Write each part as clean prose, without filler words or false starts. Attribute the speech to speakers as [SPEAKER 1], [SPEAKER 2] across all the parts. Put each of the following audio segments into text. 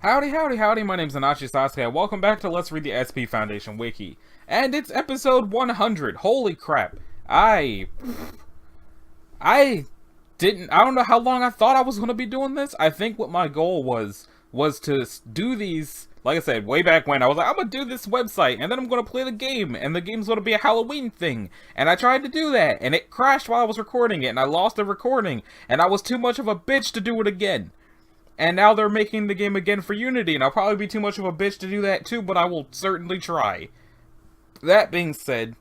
[SPEAKER 1] Howdy, howdy, howdy, my name's Sasuke, and welcome back to Let's Read the SP Foundation Wiki. And it's episode 100, holy crap. I don't know how long I thought I was going to be doing this. I think what my goal was to do these, like I said, way back when. I was like, I'm going to do this website, and then I'm going to play the game, and the game's going to be a Halloween thing. And I tried to do that, and it crashed while I was recording it, and I lost the recording, and I was too much of a bitch to do it again. And now they're making the game again for Unity, and I'll probably be too much of a bitch to do that too, but I will certainly try. That being said,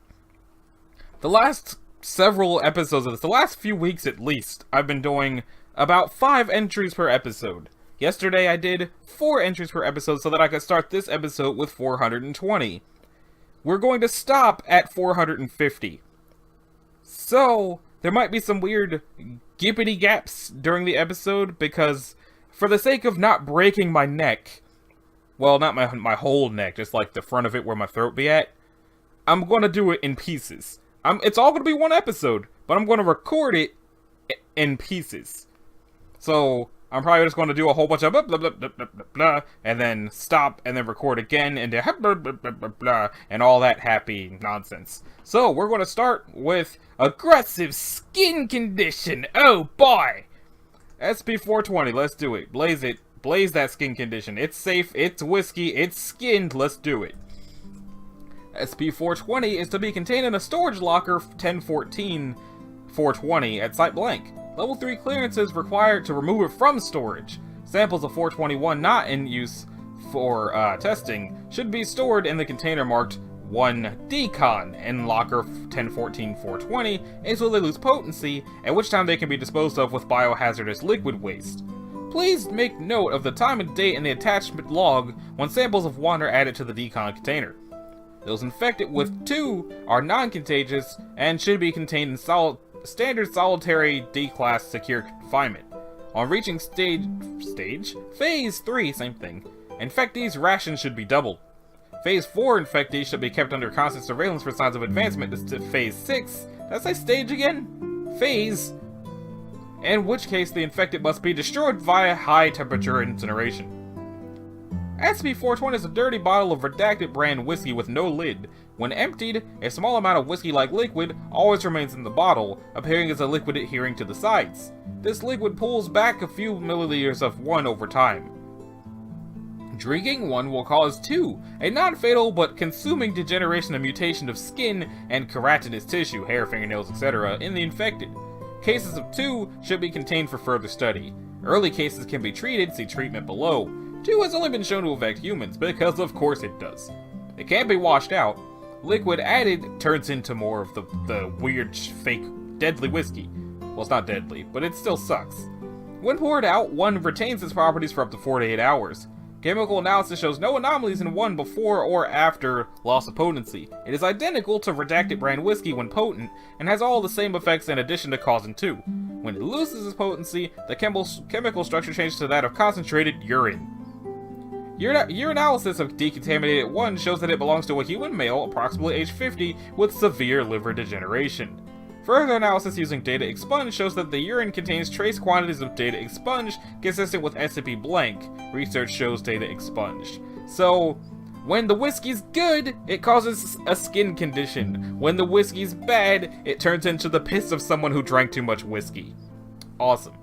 [SPEAKER 1] the last several episodes of this, the last few weeks at least, I've been doing about 5 entries per episode. Yesterday I did 4 entries per episode so that I could start this episode with 420. We're going to stop at 450. So, there might be some weird gippity gaps during the episode, because for the sake of not breaking my neck, well, not my whole neck, just like the front of it where my throat be at, I'm going to do it in pieces. It's all going to be one episode, but I'm going to record it in pieces. So, I'm probably just going to do a whole bunch of blah, blah, blah, blah, blah, blah, and then stop, and then record again, and blah, blah, blah, blah, blah, blah, and all that happy nonsense. So, we're going to start with aggressive skin condition. Oh, boy! SP420, let's do it. Blaze it. Blaze that skin condition. It's safe, it's whiskey, it's skinned, let's do it. SP420 is to be contained in a storage locker 1014-420 at site blank. Level 3 clearance is required to remove it from storage. Samples of 421 not in use for testing should be stored in the container marked 1 decon in locker 1014-420 until they lose potency, at which time they can be disposed of with biohazardous liquid waste. Please make note of the time and date in the attachment log when samples of 1 are added to the decon container. Those infected with 2 are non-contagious and should be contained in standard solitary D-class secure confinement. On reaching Phase 3, same thing, infectees' rations should be doubled. Phase 4 infectees should be kept under constant surveillance for signs of advancement to Phase 6. Did I say stage again? Phase. In which case the infected must be destroyed via high temperature incineration. SCP-420 is a dirty bottle of redacted brand whiskey with no lid. When emptied, a small amount of whiskey-like liquid always remains in the bottle, appearing as a liquid adhering to the sides. This liquid pulls back a few milliliters of 1 over time. Drinking 1 will cause 2, a non-fatal but consuming degeneration and mutation of skin and keratinous tissue, hair, fingernails, etc. in the infected. Cases of 2 should be contained for further study. Early cases can be treated, see treatment below. 2 has only been shown to affect humans, because of course it does. It can't be washed out. Liquid added turns into more of the weird, fake, deadly whiskey. Well, it's not deadly, but it still sucks. When poured out, 1 retains its properties for up to 48 hours. Chemical analysis shows no anomalies in 1 before or after loss of potency. It is identical to redacted brand whiskey when potent, and has all the same effects in addition to causing 2. When it loses its potency, the chemical structure changes to that of concentrated urine. Urinalysis of decontaminated 1 shows that it belongs to a human male, approximately age 50, with severe liver degeneration. Further analysis using data expunged shows that the urine contains trace quantities of data expunged consistent with SCP blank. Research shows data expunged. So, when the whiskey's good, it causes a skin condition. When the whiskey's bad, it turns into the piss of someone who drank too much whiskey. Awesome.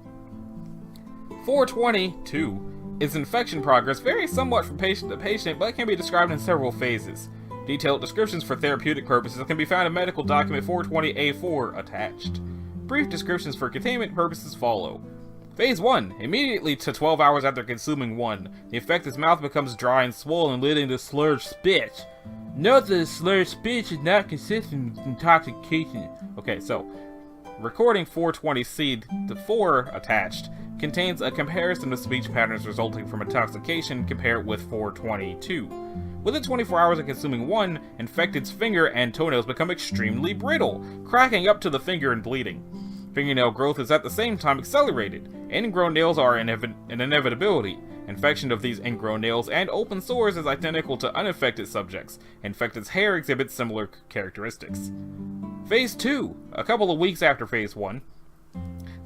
[SPEAKER 1] 422 is infection progress, varies somewhat from patient to patient, but can be described in several phases. Detailed descriptions for therapeutic purposes can be found in Medical Document 420A4 attached. Brief descriptions for containment purposes follow. Phase 1. Immediately to 12 hours after consuming 1, the infected's mouth becomes dry and swollen, leading to slurred speech. Note that slurred speech is not consistent with intoxication. Okay, so, recording 420C, the 4 attached, contains a comparison of speech patterns resulting from intoxication compared with 422. Within 24 hours of consuming 1, infected's finger and toenails become extremely brittle, cracking up to the finger and bleeding. Fingernail growth is at the same time accelerated. Ingrown nails are an inevitability. Infection of these ingrown nails and open sores is identical to uninfected subjects. Infected's hair exhibits similar characteristics. Phase 2. A couple of weeks after Phase 1.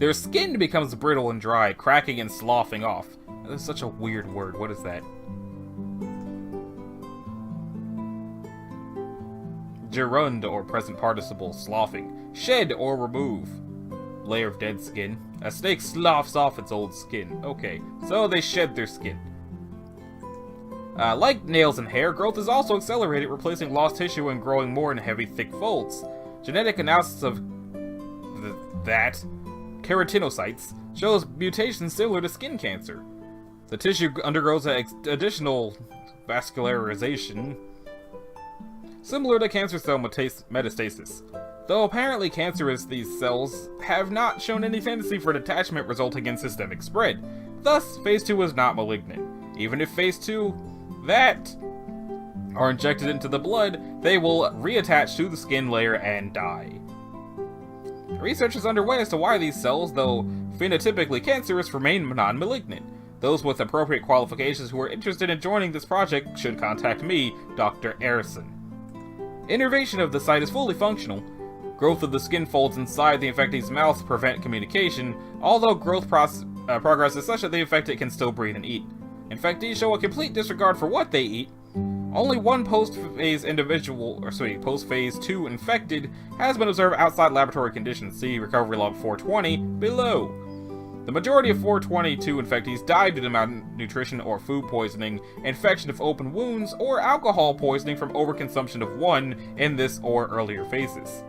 [SPEAKER 1] their skin becomes brittle and dry, cracking and sloughing off. That's such a weird word. What is that? Gerund, or present participle, sloughing. Shed or remove. Layer of dead skin. A snake sloughs off its old skin. Okay, so they shed their skin. Like nails and hair, growth is also accelerated, replacing lost tissue and growing more in heavy, thick folds. Genetic analysis of that keratinocytes shows mutations similar to skin cancer. The tissue undergoes additional vascularization, similar to cancer cell metastasis. Though apparently cancerous, these cells have not shown any tendency for detachment resulting in systemic spread. Thus, Phase 2 was not malignant. Even if Phase 2 that are injected into the blood, they will reattach to the skin layer and die. Research is underway as to why these cells, though phenotypically cancerous, remain non-malignant. Those with appropriate qualifications who are interested in joining this project should contact me, Dr. Arison. Innervation of the site is fully functional. Growth of the skin folds inside the infectee's mouth prevent communication, although growth progress is such that the infected can still breathe and eat. Infectees show a complete disregard for what they eat. Only one post-phase 2 infected has been observed outside laboratory conditions. See Recovery Log 420 below. The majority of 422 infectees died due to malnutrition or food poisoning, infection of open wounds, or alcohol poisoning from overconsumption of one in this or earlier phases.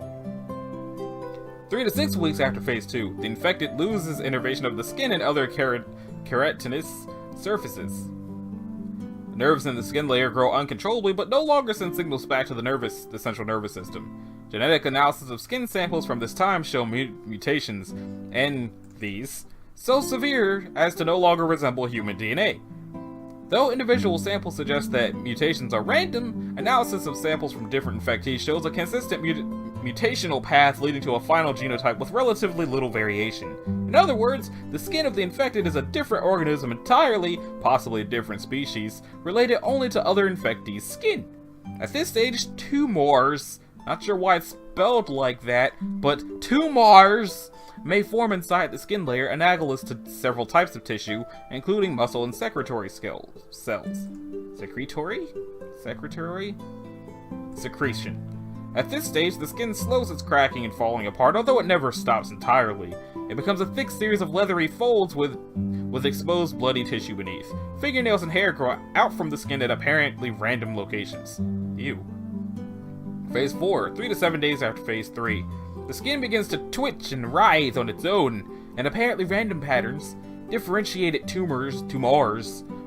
[SPEAKER 1] 3 to 6 weeks after Phase 2, the infected loses innervation of the skin and other keratinous surfaces. The nerves in the skin layer grow uncontrollably, but no longer send signals back to the central nervous system. Genetic analysis of skin samples from this time show mutations in these, so severe as to no longer resemble human DNA. Though individual samples suggest that mutations are random, analysis of samples from different infectees shows a consistent mutational path leading to a final genotype with relatively little variation. In other words, the skin of the infected is a different organism entirely, possibly a different species, related only to other infectees' skin. At this stage, tumors, not sure why it's spelled like that, but tumors may form inside the skin layer, analogous to several types of tissue, including muscle and secretory cells. Secretory? Secretion. At this stage, the skin slows its cracking and falling apart, although it never stops entirely. It becomes a thick series of leathery folds with exposed bloody tissue beneath. Fingernails and hair grow out from the skin at apparently random locations. Ew. Phase 4, 3 to 7 days after Phase 3. The skin begins to twitch and writhe on its own, and apparently random patterns, differentiated tumors,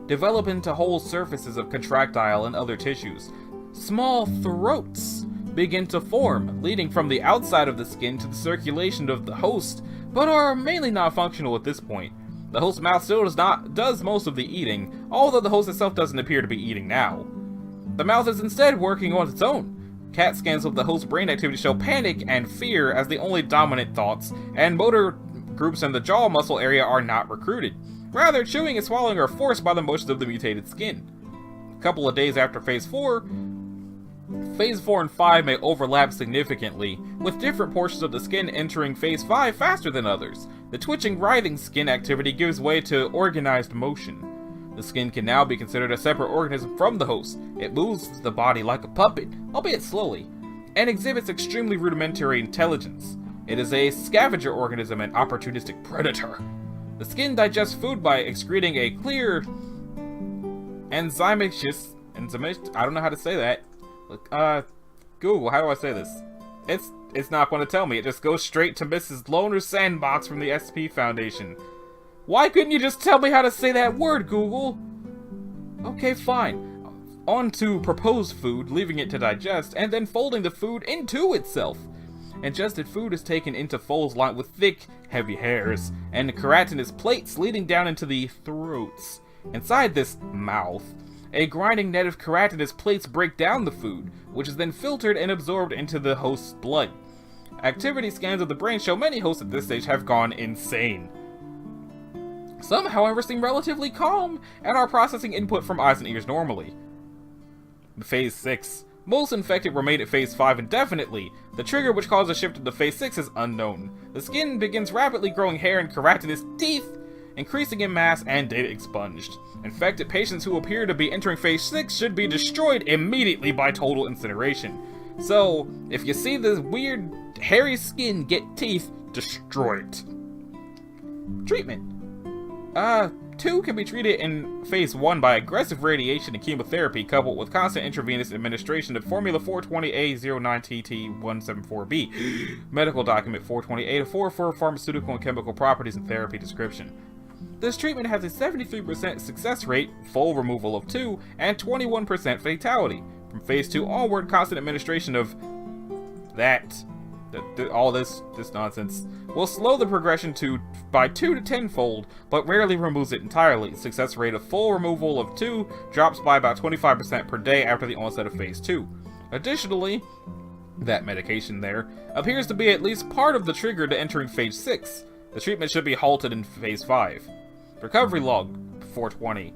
[SPEAKER 1] develop into whole surfaces of contractile and other tissues. Small throats begin to form, leading from the outside of the skin to the circulation of the host, but are mainly non-functional at this point. The host's mouth still does most of the eating, although the host itself doesn't appear to be eating now. The mouth is instead working on its own. CAT scans of the host's brain activity show panic and fear as the only dominant thoughts, and motor groups in the jaw muscle area are not recruited. Rather, chewing and swallowing are forced by the motions of the mutated skin. A couple of days after Phase 4, Phase 4 and 5 may overlap significantly, with different portions of the skin entering Phase 5 faster than others. The twitching, writhing skin activity gives way to organized motion. The skin can now be considered a separate organism from the host. It moves the body like a puppet, albeit slowly, and exhibits extremely rudimentary intelligence. It is a scavenger organism and opportunistic predator. The skin digests food by excreting a clear enzymaceous, I don't know how to say that. Google, how do I say this? It's not going to tell me. It just goes straight to Mrs. Loner's Sandbox from the SCP Foundation. Why couldn't you just tell me how to say that word, Google? Okay, fine. On to proposed food, leaving it to digest, and then folding the food into itself. Ingested food is taken into folds lined with thick, heavy hairs, and keratinous plates leading down into the throats. Inside this mouth, a grinding net of keratinous plates break down the food, which is then filtered and absorbed into the host's blood. Activity scans of the brain show many hosts at this stage have gone insane. Some, however, seem relatively calm and are processing input from eyes and ears normally. Phase 6. Most infected remain at Phase 5 indefinitely. The trigger which caused a shift into Phase 6 is unknown. The skin begins rapidly growing hair and keratinous teeth, increasing in mass and data expunged. Infected patients who appear to be entering Phase 6 should be destroyed immediately by total incineration. So, if you see this weird hairy skin get teeth, destroy it. Treatment. 2 can be treated in Phase 1 by aggressive radiation and chemotherapy coupled with constant intravenous administration of Formula 420A09TT174B, Medical Document 420A-4 for pharmaceutical and chemical properties and therapy description. This treatment has a 73% success rate, full removal of 2, and 21% fatality. From Phase 2 onward, constant administration of all this nonsense will slow the progression by 2 to 10-fold, but rarely removes it entirely. Success rate of full removal of 2 drops by about 25% per day after the onset of Phase 2. Additionally, that medication there appears to be at least part of the trigger to entering Phase 6. The treatment should be halted in Phase 5. Recovery Log 420.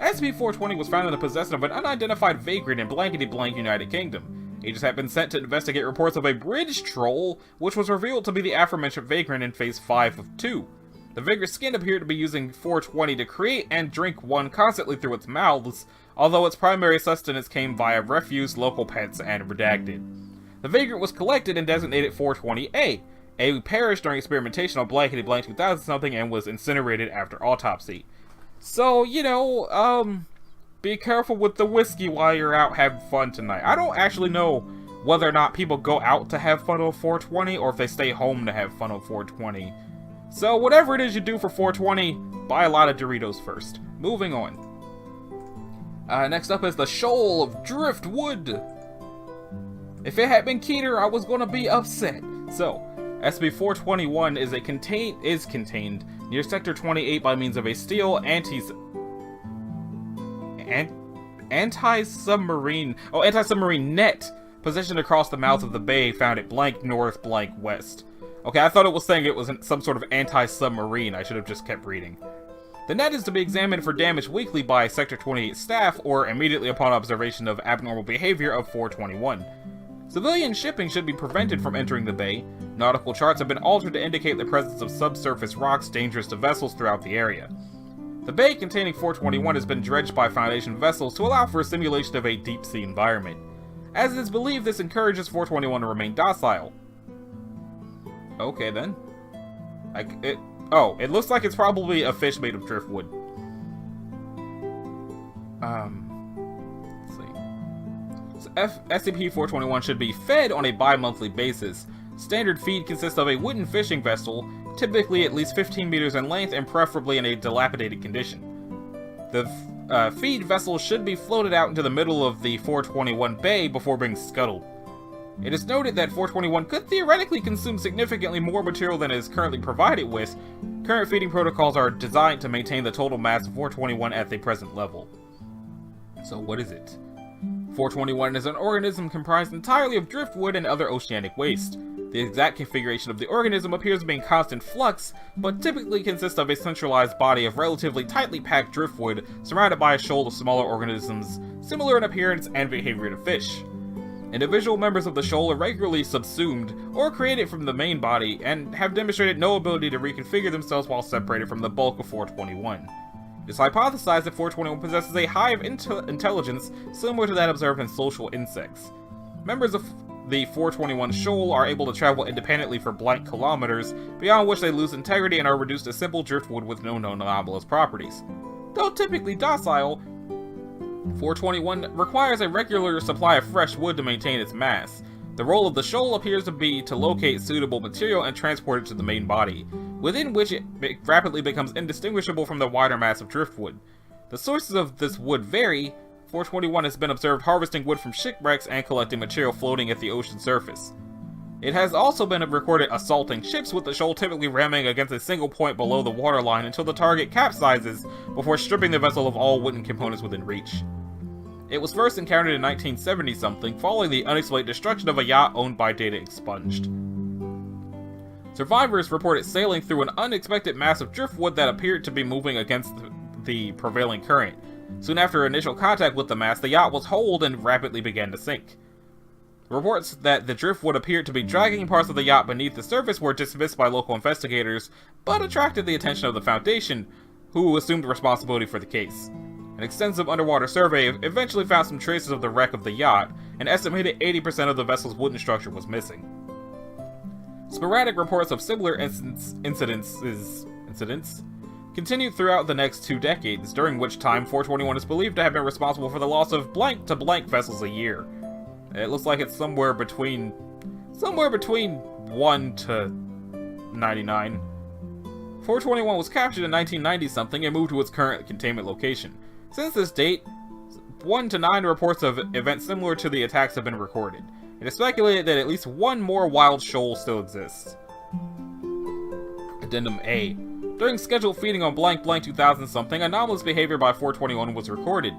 [SPEAKER 1] SCP-420 was found in the possession of an unidentified vagrant in Blankety Blank, United Kingdom. Agents have been sent to investigate reports of a bridge troll, which was revealed to be the aforementioned vagrant in Phase 5 of 2. The vagrant's skin appeared to be using 420 to create and drink 1 constantly through its mouths, although its primary sustenance came via refuse, local pets, and redacted. The vagrant was collected and designated 420A. A perished during experimentation on Blankety Blank 2000-something and was incinerated after autopsy. So, be careful with the whiskey while you're out having fun tonight. I don't actually know whether or not people go out to have fun on 420 or if they stay home to have fun on 420. So whatever it is you do for 420, buy a lot of Doritos first. Moving on. Next up is the Shoal of Driftwood. If it had been Keter, I was gonna be upset. So, SCP-421 is contained near Sector 28 by means of a steel anti-submarine net positioned across the mouth of the bay found at blank north, blank west. Okay, I thought it was saying it was some sort of anti-submarine. I should have just kept reading. The net is to be examined for damage weekly by Sector 28 staff or immediately upon observation of abnormal behavior of 421. Civilian shipping should be prevented from entering the bay. Nautical charts have been altered to indicate the presence of subsurface rocks dangerous to vessels throughout the area. The bay containing 421 has been dredged by Foundation vessels to allow for a simulation of a deep-sea environment. As it is believed, this encourages 421 to remain docile. Okay then. It looks like it's probably a fish made of driftwood. Let's see. So SCP-421 should be fed on a bi-monthly basis. Standard feed consists of a wooden fishing vessel, typically at least 15 meters in length and preferably in a dilapidated condition. The feed vessel should be floated out into the middle of the 421 bay before being scuttled. It is noted that 421 could theoretically consume significantly more material than it is currently provided with. Current feeding protocols are designed to maintain the total mass of 421 at the present level. So what is it? 421 is an organism comprised entirely of driftwood and other oceanic waste. The exact configuration of the organism appears to be in constant flux, but typically consists of a centralized body of relatively tightly packed driftwood surrounded by a shoal of smaller organisms, similar in appearance and behavior to fish. Individual members of the shoal are regularly subsumed or created from the main body and have demonstrated no ability to reconfigure themselves while separated from the bulk of 421. It is hypothesized that 421 possesses a high of intelligence similar to that observed in social insects. Members of the 421 shoal are able to travel independently for blank kilometers, beyond which they lose integrity and are reduced to simple driftwood with no known anomalous properties. Though typically docile, 421 requires a regular supply of fresh wood to maintain its mass. The role of the shoal appears to be to locate suitable material and transport it to the main body, within which it rapidly becomes indistinguishable from the wider mass of driftwood. The sources of this wood vary. 421 has been observed harvesting wood from shipwrecks and collecting material floating at the ocean surface. It has also been recorded assaulting ships, with the shoal typically ramming against a single point below the waterline until the target capsizes before stripping the vessel of all wooden components within reach. It was first encountered in 1970-something, following the unexplained destruction of a yacht owned by Data Expunged. Survivors reported sailing through an unexpected mass of driftwood that appeared to be moving against the prevailing current. Soon after initial contact with the mass, the yacht was holed and rapidly began to sink. Reports that the driftwood appeared to be dragging parts of the yacht beneath the surface were dismissed by local investigators, but attracted the attention of the Foundation, who assumed responsibility for the case. An extensive underwater survey eventually found some traces of the wreck of the yacht, and estimated 80% of the vessel's wooden structure was missing. Sporadic reports of similar incidents continued throughout the next 2 decades, during which time 421 is believed to have been responsible for the loss of blank to blank vessels a year. It looks like it's somewhere between 1 to 99. 421 was captured in 1990-something and moved to its current containment location. Since this date, 1 to 9 reports of events similar to the attacks have been recorded. It is speculated that at least one more wild shoal still exists. Addendum A. During scheduled feeding on blank 2000-something, anomalous behavior by 421 was recorded.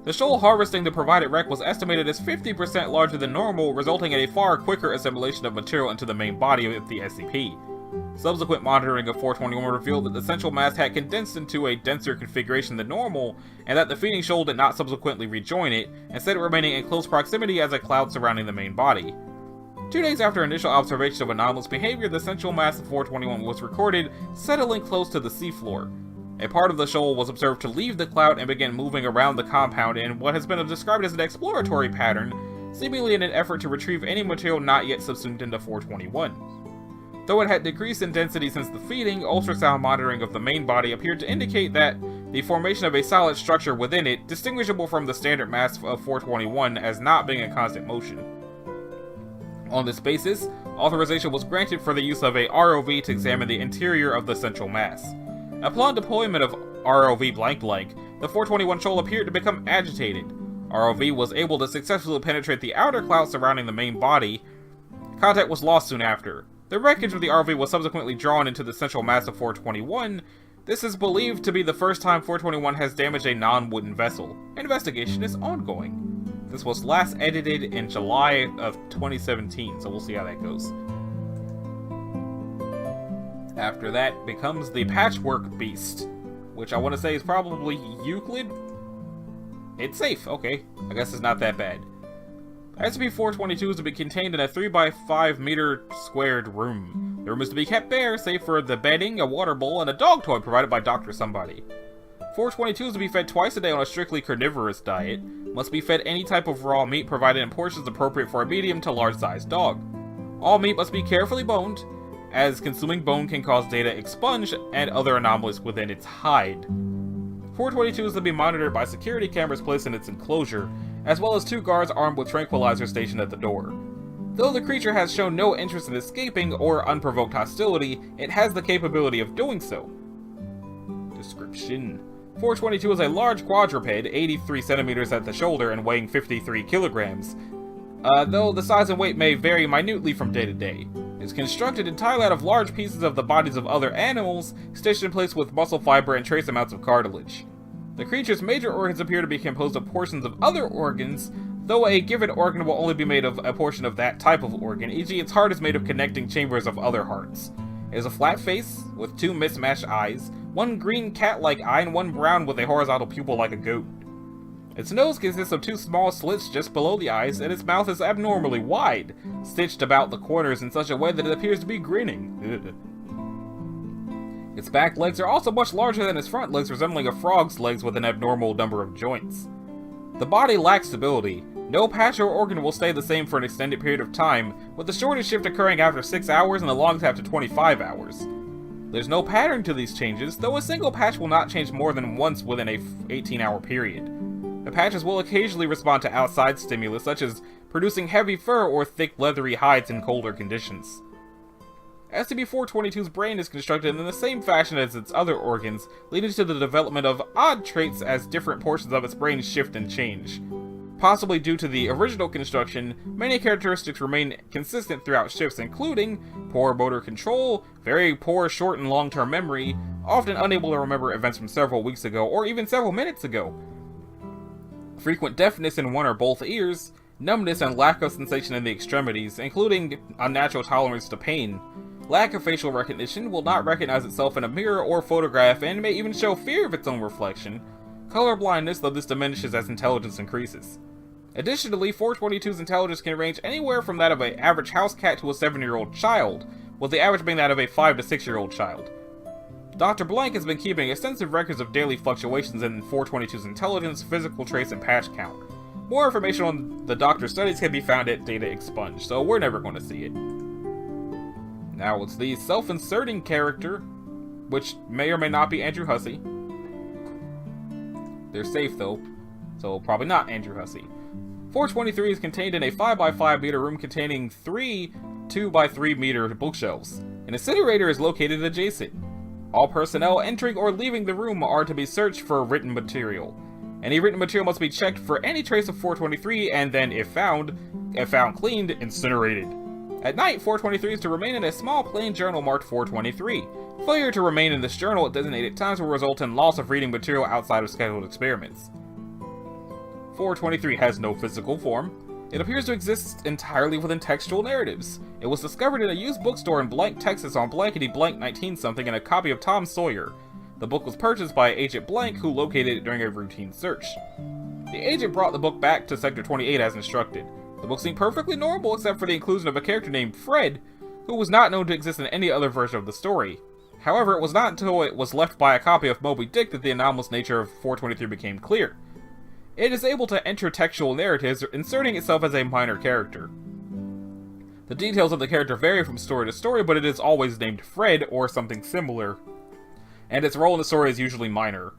[SPEAKER 1] The shoal harvesting the provided wreck was estimated as 50% larger than normal, resulting in a far quicker assimilation of material into the main body of the SCP. Subsequent monitoring of 421 revealed that the central mass had condensed into a denser configuration than normal, and that the feeding shoal did not subsequently rejoin it, instead remaining in close proximity as a cloud surrounding the main body. 2 days after initial observation of anomalous behavior, the central mass of 421 was recorded, settling close to the seafloor. A part of the shoal was observed to leave the cloud and begin moving around the compound in what has been described as an exploratory pattern, seemingly in an effort to retrieve any material not yet subsumed into 421. Though it had decreased in density since the feeding, ultrasound monitoring of the main body appeared to indicate that the formation of a solid structure within it, distinguishable from the standard mass of 421 as not being in constant motion. On this basis, authorization was granted for the use of a ROV to examine the interior of the central mass. Upon deployment of ROV the 421 shoal appeared to become agitated. ROV was able to successfully penetrate the outer cloud surrounding the main body. Contact was lost soon after. The wreckage of the ROV was subsequently drawn into the central mass of 421. This is believed to be the first time 421 has damaged a non-wooden vessel. Investigation is ongoing. This was last edited in July of 2017, so we'll see how that goes. After that becomes the Patchwork Beast, which I want to say is probably Euclid. It's safe, okay. I guess it's not that bad. SCP-422 is to be contained in a 3x5 meter squared room. The room is to be kept bare, save for the bedding, a water bowl, and a dog toy provided by Dr. Somebody. 422 is to be fed twice a day on a strictly carnivorous diet. Must be fed any type of raw meat provided in portions appropriate for a medium to large-sized dog. All meat must be carefully boned, as consuming bone can cause data expunged and other anomalies within its hide. 422 is to be monitored by security cameras placed in its enclosure, as well as 2 guards armed with tranquilizers stationed at the door. Though the creature has shown no interest in escaping or unprovoked hostility, it has the capability of doing so. Description: 422 is a large quadruped, 83 centimeters at the shoulder and weighing 53 kilograms. Though the size and weight may vary minutely from day to day. It is constructed entirely out of large pieces of the bodies of other animals, stitched in place with muscle fiber and trace amounts of cartilage. The creature's major organs appear to be composed of portions of other organs, though a given organ will only be made of a portion of that type of organ, e.g. its heart is made of connecting chambers of other hearts. It has a flat face, with 2 mismatched eyes, 1 green cat-like eye and 1 brown with a horizontal pupil like a goat. Its nose consists of 2 small slits just below the eyes, and its mouth is abnormally wide, stitched about the corners in such a way that it appears to be grinning. Its back legs are also much larger than its front legs, resembling a frog's legs with an abnormal number of joints. The body lacks stability. No patch or organ will stay the same for an extended period of time, with the shortest shift occurring after 6 hours and the longest after 25 hours. There's no pattern to these changes, though a single patch will not change more than once within a 18-hour period. The patches will occasionally respond to outside stimulus, such as producing heavy fur or thick leathery hides in colder conditions. SCP-422's brain is constructed in the same fashion as its other organs, leading to the development of odd traits as different portions of its brain shift and change. Possibly due to the original construction, many characteristics remain consistent throughout shifts, including poor motor control, very poor short and long-term memory, often unable to remember events from several weeks ago or even several minutes ago, frequent deafness in one or both ears, numbness and lack of sensation in the extremities, including unnatural tolerance to pain, lack of facial recognition, will not recognize itself in a mirror or photograph, and may even show fear of its own reflection, color blindness, though this diminishes as intelligence increases. Additionally, 422's intelligence can range anywhere from that of an average house cat to a 7-year-old child, with the average being that of a 5 to 6-year-old child. Dr. Blank has been keeping extensive records of daily fluctuations in 422's intelligence, physical trace, and patch count. More information on the Doctor's studies can be found at Data Expunged, so we're never going to see it. Now it's the self-inserting character, which may or may not be Andrew Hussey. They're safe though, so probably not Andrew Hussey. 423 is contained in a 5x5 meter room containing 3 2x3 meter bookshelves. An incinerator is located adjacent. All personnel entering or leaving the room are to be searched for written material. Any written material must be checked for any trace of 423 and then, if found cleaned, incinerated. At night, 423 is to remain in a small plain journal marked 423. Failure to remain in this journal at designated times will result in loss of reading material outside of scheduled experiments. 423 has no physical form. It appears to exist entirely within textual narratives. It was discovered in a used bookstore in Blank, Texas on Blankety blank 19-something and a copy of Tom Sawyer. The book was purchased by Agent Blank, who located it during a routine search. The agent brought the book back to Sector 28 as instructed. The book seemed perfectly normal except for the inclusion of a character named Fred, who was not known to exist in any other version of the story. However, it was not until it was left by a copy of Moby Dick that the anomalous nature of 423 became clear. It is able to enter textual narratives, inserting itself as a minor character. The details of the character vary from story to story, but it is always named Fred or something similar, and its role in the story is usually minor.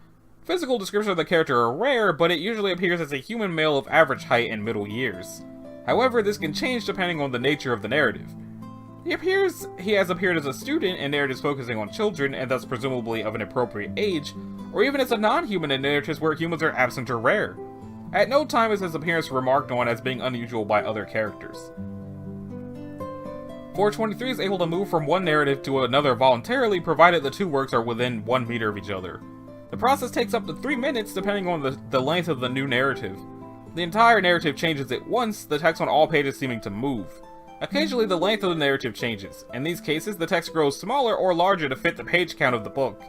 [SPEAKER 1] Physical descriptions of the character are rare, but it usually appears as a human male of average height and middle years. However, this can change depending on the nature of the narrative. He has appeared as a student in narratives focusing on children, and thus presumably of an appropriate age, or even as a non-human in narratives where humans are absent or rare. At no time is his appearance remarked on as being unusual by other characters. 423 is able to move from one narrative to another voluntarily, provided the two works are within 1 meter of each other. The process takes up to 3 minutes depending on the length of the new narrative. The entire narrative changes at once, the text on all pages seeming to move. Occasionally the length of the narrative changes. In these cases, the text grows smaller or larger to fit the page count of the book.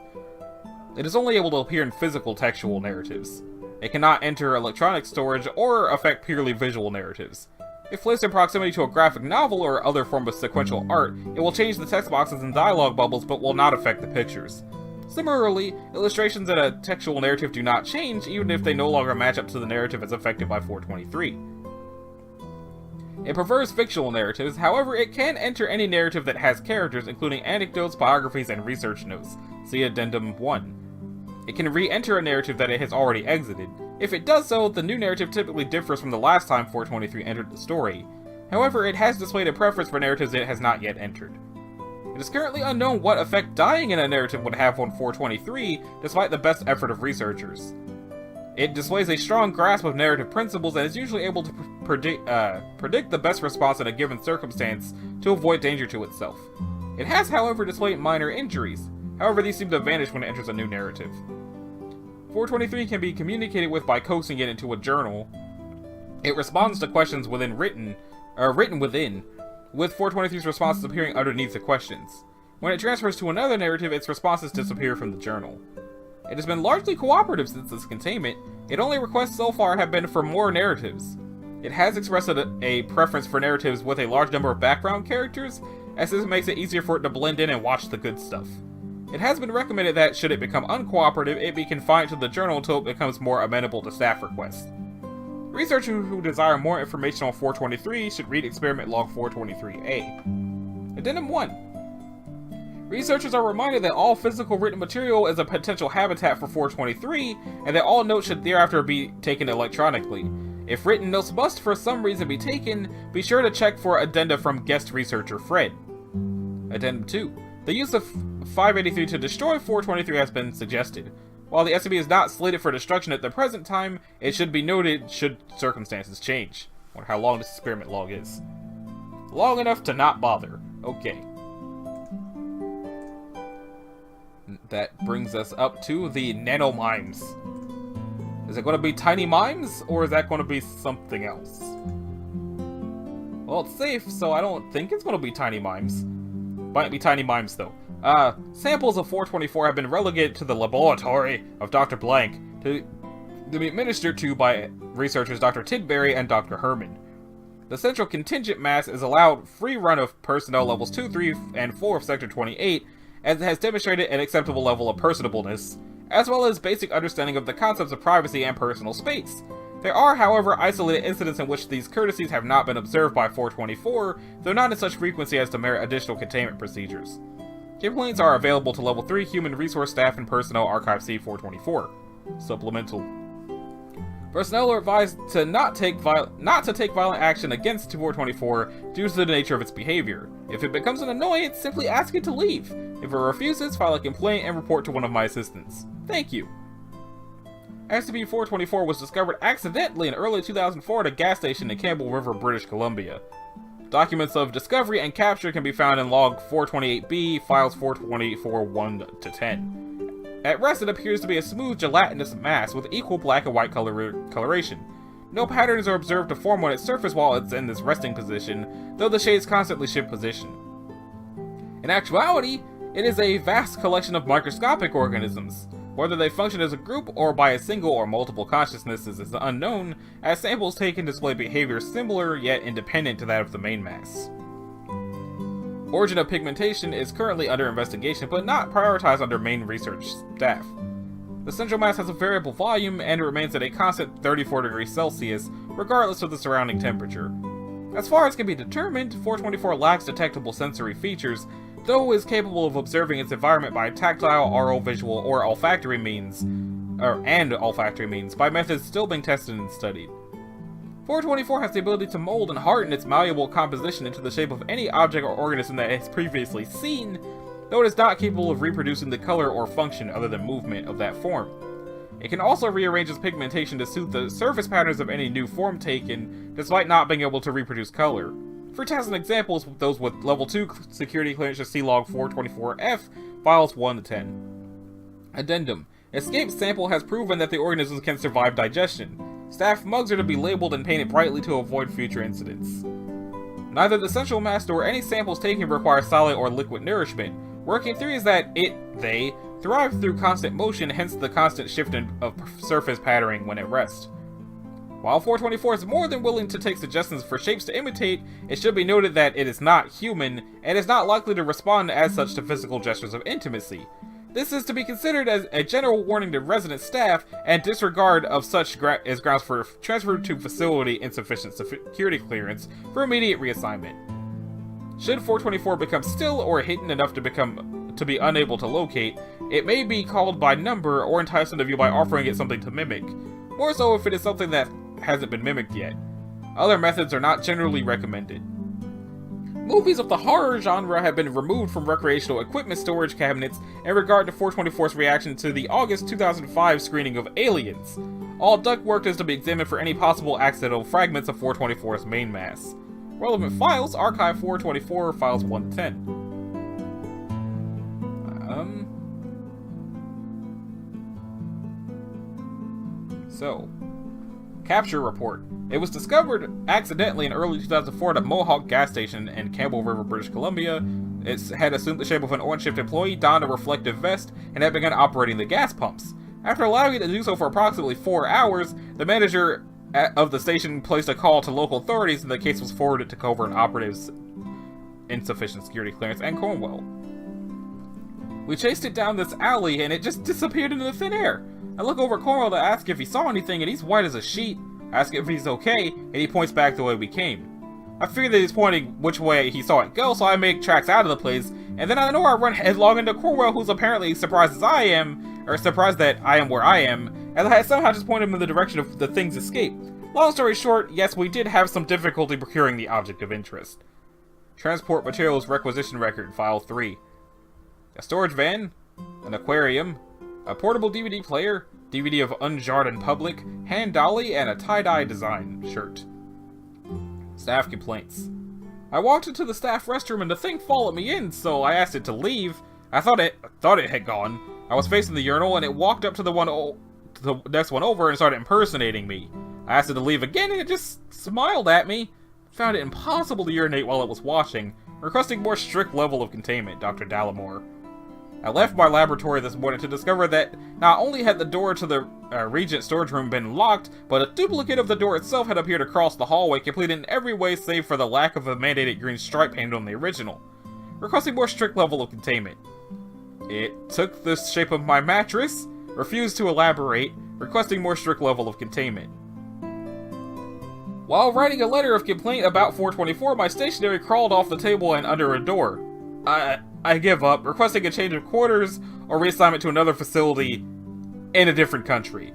[SPEAKER 1] It is only able to appear in physical textual narratives. It cannot enter electronic storage or affect purely visual narratives. If placed in proximity to a graphic novel or other form of sequential art, it will change the text boxes and dialogue bubbles but will not affect the pictures. Similarly, illustrations in a textual narrative do not change even if they no longer match up to the narrative as affected by 423. It prefers fictional narratives, however it can enter any narrative that has characters, including anecdotes, biographies, and research notes. See Addendum 1. It can re-enter a narrative that it has already exited. If it does so, the new narrative typically differs from the last time 423 entered the story. However, it has displayed a preference for narratives it has not yet entered. It is currently unknown what effect dying in a narrative would have on 423, despite the best effort of researchers. It displays a strong grasp of narrative principles and is usually able to predict the best response in a given circumstance to avoid danger to itself. It has, however, displayed minor injuries. However, these seem to vanish when it enters a new narrative. 423 can be communicated with by coaxing it into a journal. It responds to questions written within, with 423's responses appearing underneath the questions. When it transfers to another narrative, its responses disappear from the journal. It has been largely cooperative since its containment. Its only requests so far have been for more narratives. It has expressed a preference for narratives with a large number of background characters, as this makes it easier for it to blend in and watch the good stuff. It has been recommended that, should it become uncooperative, it be confined to the journal until it becomes more amenable to staff requests. Researchers who desire more information on 423 should read Experiment Log 423A. Addendum 1. Researchers are reminded that all physical written material is a potential habitat for 423, and that all notes should thereafter be taken electronically. If written notes must for some reason be taken, be sure to check for addenda from guest researcher Fred. Addendum 2. The use of 583 to destroy 423 has been suggested. While the SCP is not slated for destruction at the present time, it should be noted should circumstances change. I wonder how long this experiment log is. Long enough to not bother. Okay. That brings us up to the nanomimes. Is it going to be tiny mimes, or is that going to be something else? Well, it's safe, so I don't think it's going to be tiny mimes. Might be tiny mimes, though. Samples of 424 have been relegated to the laboratory of Dr. Blank to to be administered to by researchers Dr. Tidbury and Dr. Herman. The central contingent mass is allowed free run of personnel levels 2, 3, and 4 of Sector 28, as it has demonstrated an acceptable level of personableness, as well as basic understanding of the concepts of privacy and personal space. There are, however, isolated incidents in which these courtesies have not been observed by 424, though not in such frequency as to merit additional containment procedures. Complaints are available to Level 3 Human Resource Staff and Personnel Archive C-424. Supplemental. Personnel are advised to not take violent action against 424 due to the nature of its behavior. If it becomes an annoyance, simply ask it to leave. If it refuses, file a complaint and report to one of my assistants. Thank you. SCP-424 was discovered accidentally in early 2004 at a gas station in Campbell River, British Columbia. Documents of discovery and capture can be found in Log 428-B, Files 424 1-10. At rest, it appears to be a smooth, gelatinous mass with equal black and white coloration. No patterns are observed to form on its surface while it's in this resting position, though the shades constantly shift position. In actuality, it is a vast collection of microscopic organisms. Whether they function as a group or by a single or multiple consciousnesses is unknown, as samples taken display behavior similar yet independent to that of the main mass. Origin of pigmentation is currently under investigation, but not prioritized under main research staff. The central mass has a variable volume and remains at a constant 34 degrees Celsius, regardless of the surrounding temperature. As far as can be determined, 424 lacks detectable sensory features, though is capable of observing its environment by tactile, oral, visual, or olfactory means, by methods still being tested and studied. 424 has the ability to mold and harden its malleable composition into the shape of any object or organism that it has previously seen, though it is not capable of reproducing the color or function other than movement of that form. It can also rearrange its pigmentation to suit the surface patterns of any new form taken, despite not being able to reproduce color. For tests and examples, those with Level 2 security clearance to see Log 424-F, Files 1-10. Addendum. Escape sample has proven that the organisms can survive digestion. Staff mugs are to be labeled and painted brightly to avoid future incidents. Neither the central mass nor any samples taken require solid or liquid nourishment. Working theory is that they thrive through constant motion, hence the constant shifting of surface patterning when at rest. While 424 is more than willing to take suggestions for shapes to imitate, it should be noted that it is not human, and is not likely to respond as such to physical gestures of intimacy. This is to be considered as a general warning to resident staff, and disregard of such is grounds for transfer to facility insufficient security clearance for immediate reassignment. Should 424 become still or hidden enough to be unable to locate, it may be called by number or entice into view by offering it something to mimic, more so if it is something that hasn't been mimicked yet. Other methods are not generally recommended. Movies of the horror genre have been removed from recreational equipment storage cabinets in regard to 424's reaction to the August 2005 screening of Aliens. All ductwork is to be examined for any possible accidental fragments of 424's main mass. Relevant files, Archive 424, Files 110. Capture report. It was discovered accidentally in early 2004 at a Mohawk gas station in Campbell River, British Columbia. It had assumed the shape of an on-shift employee, donned a reflective vest, and had begun operating the gas pumps. After allowing it to do so for approximately 4 hours, the manager of the station placed a call to local authorities, and the case was forwarded to covert operatives, insufficient security clearance, and Cornwall. We chased it down this alley, and it just disappeared into the thin air. I look over at Cornwall to ask if he saw anything, and he's white as a sheet. I ask if he's okay, and he points back the way we came. I figure that he's pointing which way he saw it go, so I make tracks out of the place, and then I know I run headlong into Cornwall, who's apparently surprised as I am, or surprised that I am where I am, as I had somehow just pointed him in the direction of the thing's escape. Long story short, yes, we did have some difficulty procuring the object of interest. Transport Materials Requisition Record, File 3. A storage van, an aquarium, a portable DVD player, DVD of Unjarred Public, hand dolly, and a tie-dye design shirt. Staff complaints. I walked into the staff restroom and the thing followed me in, so I asked it to leave. I thought it had gone. I was facing the urinal and it walked up to the next one over and started impersonating me. I asked it to leave again and it just smiled at me. Found it impossible to urinate while it was washing, requesting more strict level of containment, Dr. Dallimore. I left my laboratory this morning to discover that not only had the door to the Regent storage room been locked, but a duplicate of the door itself had appeared across the hallway, complete in every way save for the lack of a mandated green stripe painted on the original, requesting more strict level of containment. It took the shape of my mattress, refused to elaborate, requesting more strict level of containment. While writing a letter of complaint about 424, my stationery crawled off the table and under a door. I give up, requesting a change of quarters or reassignment to another facility in a different country.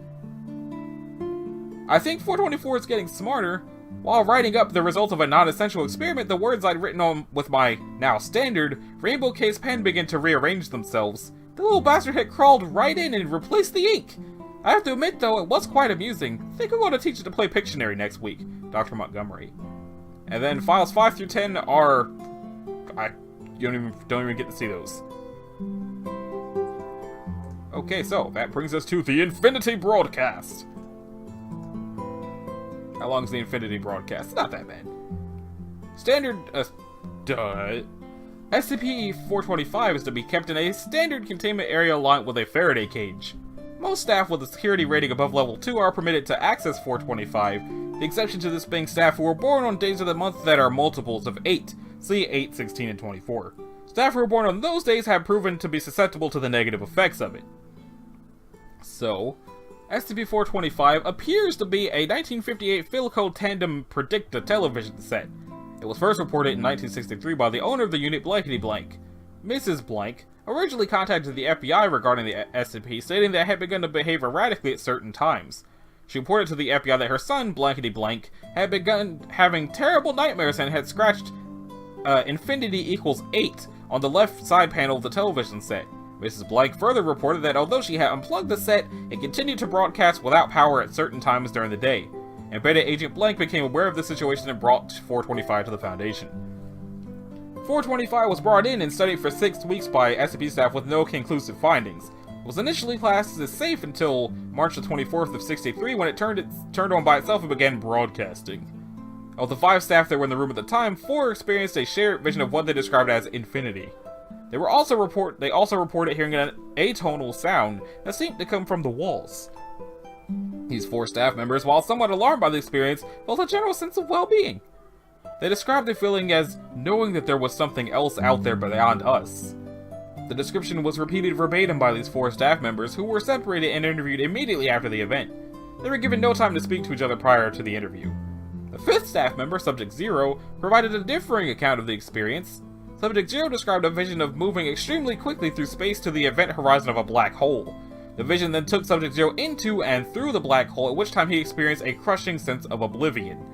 [SPEAKER 1] I think 424 is getting smarter. While writing up the results of a non-essential experiment, the words I'd written on with my, now standard, rainbow case pen began to rearrange themselves. The little bastard had crawled right in and replaced the ink. I have to admit, though, it was quite amusing. Think I'm going to teach it to play Pictionary next week. Dr. Montgomery. And then files 5 through 10 are... You don't even get to see those. Okay, so that brings us to the Infinity Broadcast. How long is the Infinity Broadcast? It's not that bad. Standard... SCP-425 is to be kept in a standard containment area aligned with a Faraday cage. Most staff with a security rating above level 2 are permitted to access 425, the exception to this being staff who were born on days of the month that are multiples of 8, see 8, 16, and 24. Staff who were born on those days have proven to be susceptible to the negative effects of it. So, SCP-425 appears to be a 1958 Philco Tandem Predicta television set. It was first reported in 1963 by the owner of the unit Blankety Blank. Mrs. Blank originally contacted the FBI regarding the SCP, stating that it had begun to behave erratically at certain times. She reported to the FBI that her son, Blankety Blank, had begun having terrible nightmares and had scratched infinity equals 8 on the left side panel of the television set. Mrs. Blank further reported that although she had unplugged the set, it continued to broadcast without power at certain times during the day. Embedded Agent Blank became aware of the situation and brought 425 to the Foundation. 425 was brought in and studied for 6 weeks by SCP staff with no conclusive findings. It was initially classed as safe until March the 24th of 63 when it turned on by itself and began broadcasting. Of the 5 staff that were in the room at the time, 4 experienced a shared vision of what they described as infinity. They also reported hearing an atonal sound that seemed to come from the walls. These 4 staff members, while somewhat alarmed by the experience, felt a general sense of well-being. They described the feeling as knowing that there was something else out there beyond us. The description was repeated verbatim by these 4 staff members, who were separated and interviewed immediately after the event. They were given no time to speak to each other prior to the interview. The 5th staff member, Subject 0, provided a differing account of the experience. Subject 0 described a vision of moving extremely quickly through space to the event horizon of a black hole. The vision then took Subject 0 into and through the black hole, at which time he experienced a crushing sense of oblivion.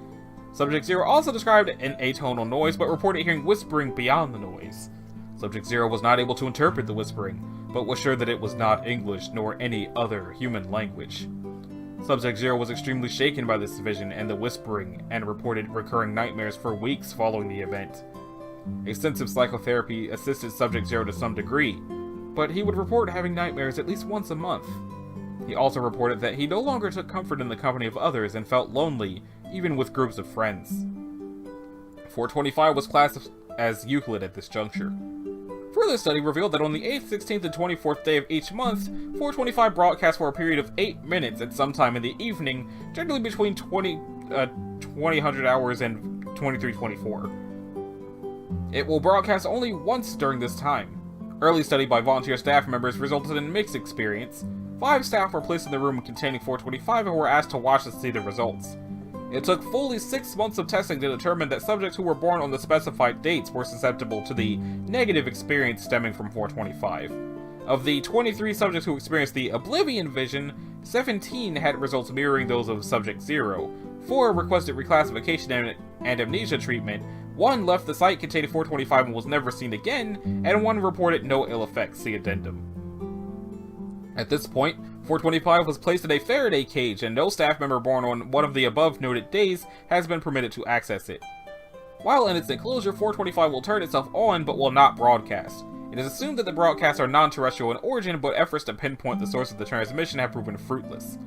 [SPEAKER 1] Subject 0 also described an atonal noise, but reported hearing whispering beyond the noise. Subject 0 was not able to interpret the whispering, but was sure that it was not English nor any other human language. Subject 0 was extremely shaken by this vision and the whispering, and reported recurring nightmares for weeks following the event. Extensive psychotherapy assisted Subject 0 to some degree, but he would report having nightmares at least once a month. He also reported that he no longer took comfort in the company of others and felt lonely, even with groups of friends. 425 was classed as Euclid at this juncture. Further study revealed that on the 8th, 16th, and 24th day of each month, 425 broadcast for a period of 8 minutes at some time in the evening, generally between 2000 hours and 2324. It will broadcast only once during this time. Early study by volunteer staff members resulted in a mixed experience. 5 staff were placed in the room containing 425 and were asked to watch and see the results. It took fully 6 months of testing to determine that subjects who were born on the specified dates were susceptible to the negative experience stemming from 425. Of the 23 subjects who experienced the Oblivion vision, 17 had results mirroring those of Subject 0, 4 requested reclassification and amnesia treatment, 1 left the site containing 425 and was never seen again, and 1 reported no ill effects, see Addendum. At this point, 425 was placed in a Faraday cage, and no staff member born on one of the above noted days has been permitted to access it. While in its enclosure, 425 will turn itself on but will not broadcast. It is assumed that the broadcasts are non-terrestrial in origin, but efforts to pinpoint the source of the transmission have proven fruitless.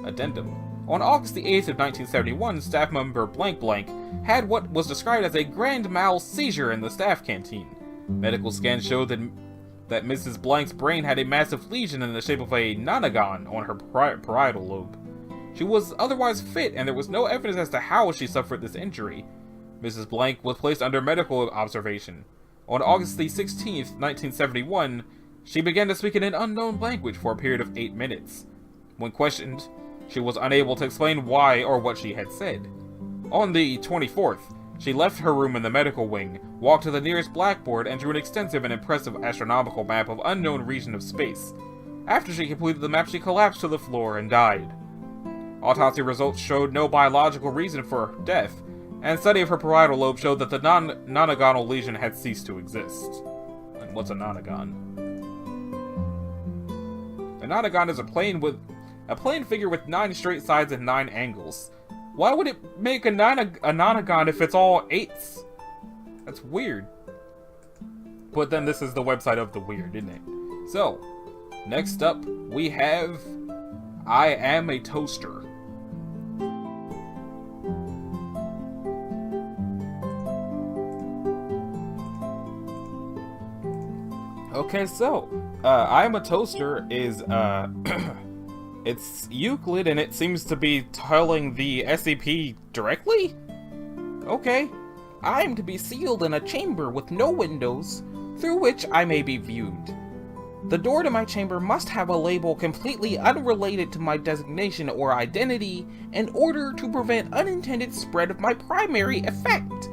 [SPEAKER 1] Addendum. On August the 8th of 1971, staff member Blank Blank had what was described as a grand mal seizure in the staff canteen. Medical scans showed that that Mrs. Blank's brain had a massive lesion in the shape of a nonagon on her parietal lobe. She was otherwise fit, and there was no evidence as to how she suffered this injury. Mrs. Blank was placed under medical observation. On August the 16th, 1971, she began to speak in an unknown language for a period of 8 minutes. When questioned, she was unable to explain why or what she had said. On the 24th, she left her room in the medical wing, walked to the nearest blackboard, and drew an extensive and impressive astronomical map of unknown region of space. After she completed the map, she collapsed to the floor and died. Autopsy results showed no biological reason for her death, and study of her parietal lobe showed that the nonagonal lesion had ceased to exist. And what's a nonagon? A nonagon is a plane figure with 9 straight sides and 9 angles. Why would it make a nonagon if it's all 8s? That's weird. But then this is the website of the weird, isn't it? So, next up, we have I Am a Toaster. Okay, so, I Am a Toaster is, it's Euclid, and it seems to be telling the SCP directly? Okay. I am to be sealed in a chamber with no windows, through which I may be viewed. The door to my chamber must have a label completely unrelated to my designation or identity, in order to prevent unintended spread of my primary effect.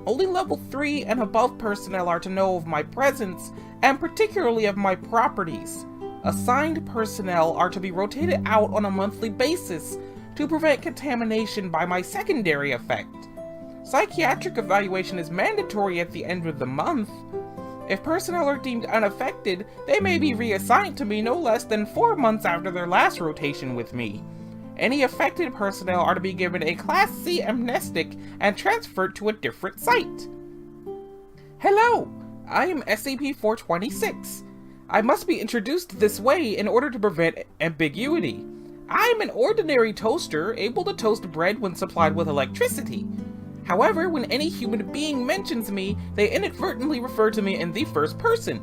[SPEAKER 1] Only level 3 and above personnel are to know of my presence, and particularly of my properties. Assigned personnel are to be rotated out on a monthly basis to prevent contamination by my secondary effect. Psychiatric evaluation is mandatory at the end of the month. If personnel are deemed unaffected, they may be reassigned to me no less than 4 months after their last rotation with me. Any affected personnel are to be given a Class C amnestic and transferred to a different site. Hello, I am SCP-426. I must be introduced this way in order to prevent ambiguity. I am an ordinary toaster, able to toast bread when supplied with electricity. However, when any human being mentions me, they inadvertently refer to me in the first person.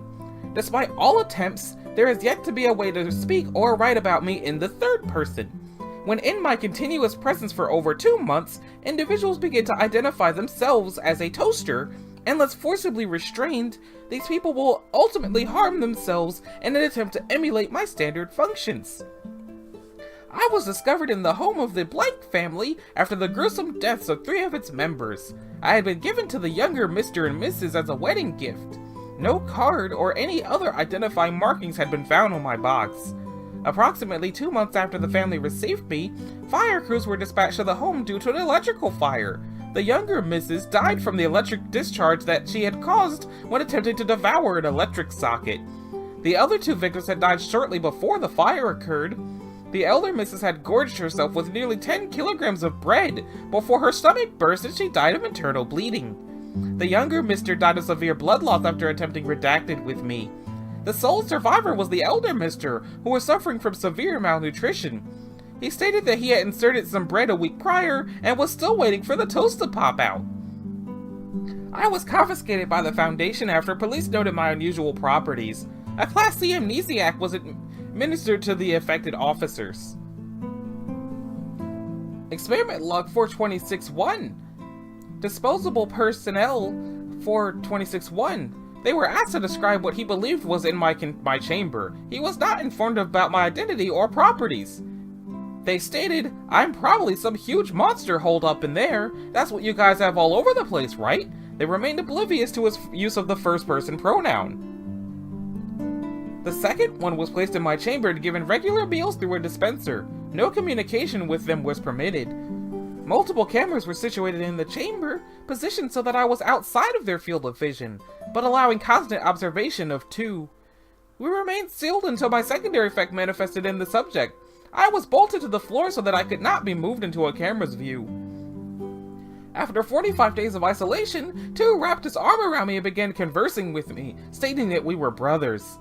[SPEAKER 1] Despite all attempts, there has yet to be a way to speak or write about me in the third person. When in my continuous presence for over 2 months, individuals begin to identify themselves as a toaster. Unless forcibly restrained, these people will ultimately harm themselves in an attempt to emulate my standard functions. I was discovered in the home of the Blank family after the gruesome deaths of 3 of its members. I had been given to the younger Mr. and Mrs. as a wedding gift. No card or any other identifying markings had been found on my box. Approximately 2 months after the family received me, fire crews were dispatched to the home due to an electrical fire. The younger Mrs. died from the electric discharge that she had caused when attempting to devour an electric socket. The other 2 victims had died shortly before the fire occurred. The elder Mrs. had gorged herself with nearly 10 kilograms of bread before her stomach burst and she died of internal bleeding. The younger Mr. died of severe blood loss after attempting redacted with me. The sole survivor was the elder Mr., who was suffering from severe malnutrition. He stated that he had inserted some bread a week prior and was still waiting for the toast to pop out. I was confiscated by the Foundation after police noted my unusual properties. A Class C amnesiac was administered to the affected officers. Experiment Log 426-1. Disposable personnel 426-1. They were asked to describe what he believed was in my chamber. He was not informed about my identity or properties. They stated, I'm probably some huge monster holed up in there. That's what you guys have all over the place, right? They remained oblivious to his use of the first-person pronoun. The second one was placed in my chamber and given regular meals through a dispenser. No communication with them was permitted. Multiple cameras were situated in the chamber, positioned so that I was outside of their field of vision, but allowing constant observation of 2. We remained sealed until my secondary effect manifested in the subject. I was bolted to the floor so that I could not be moved into a camera's view. After 45 days of isolation, 2 wrapped his arm around me and began conversing with me, stating that we were brothers.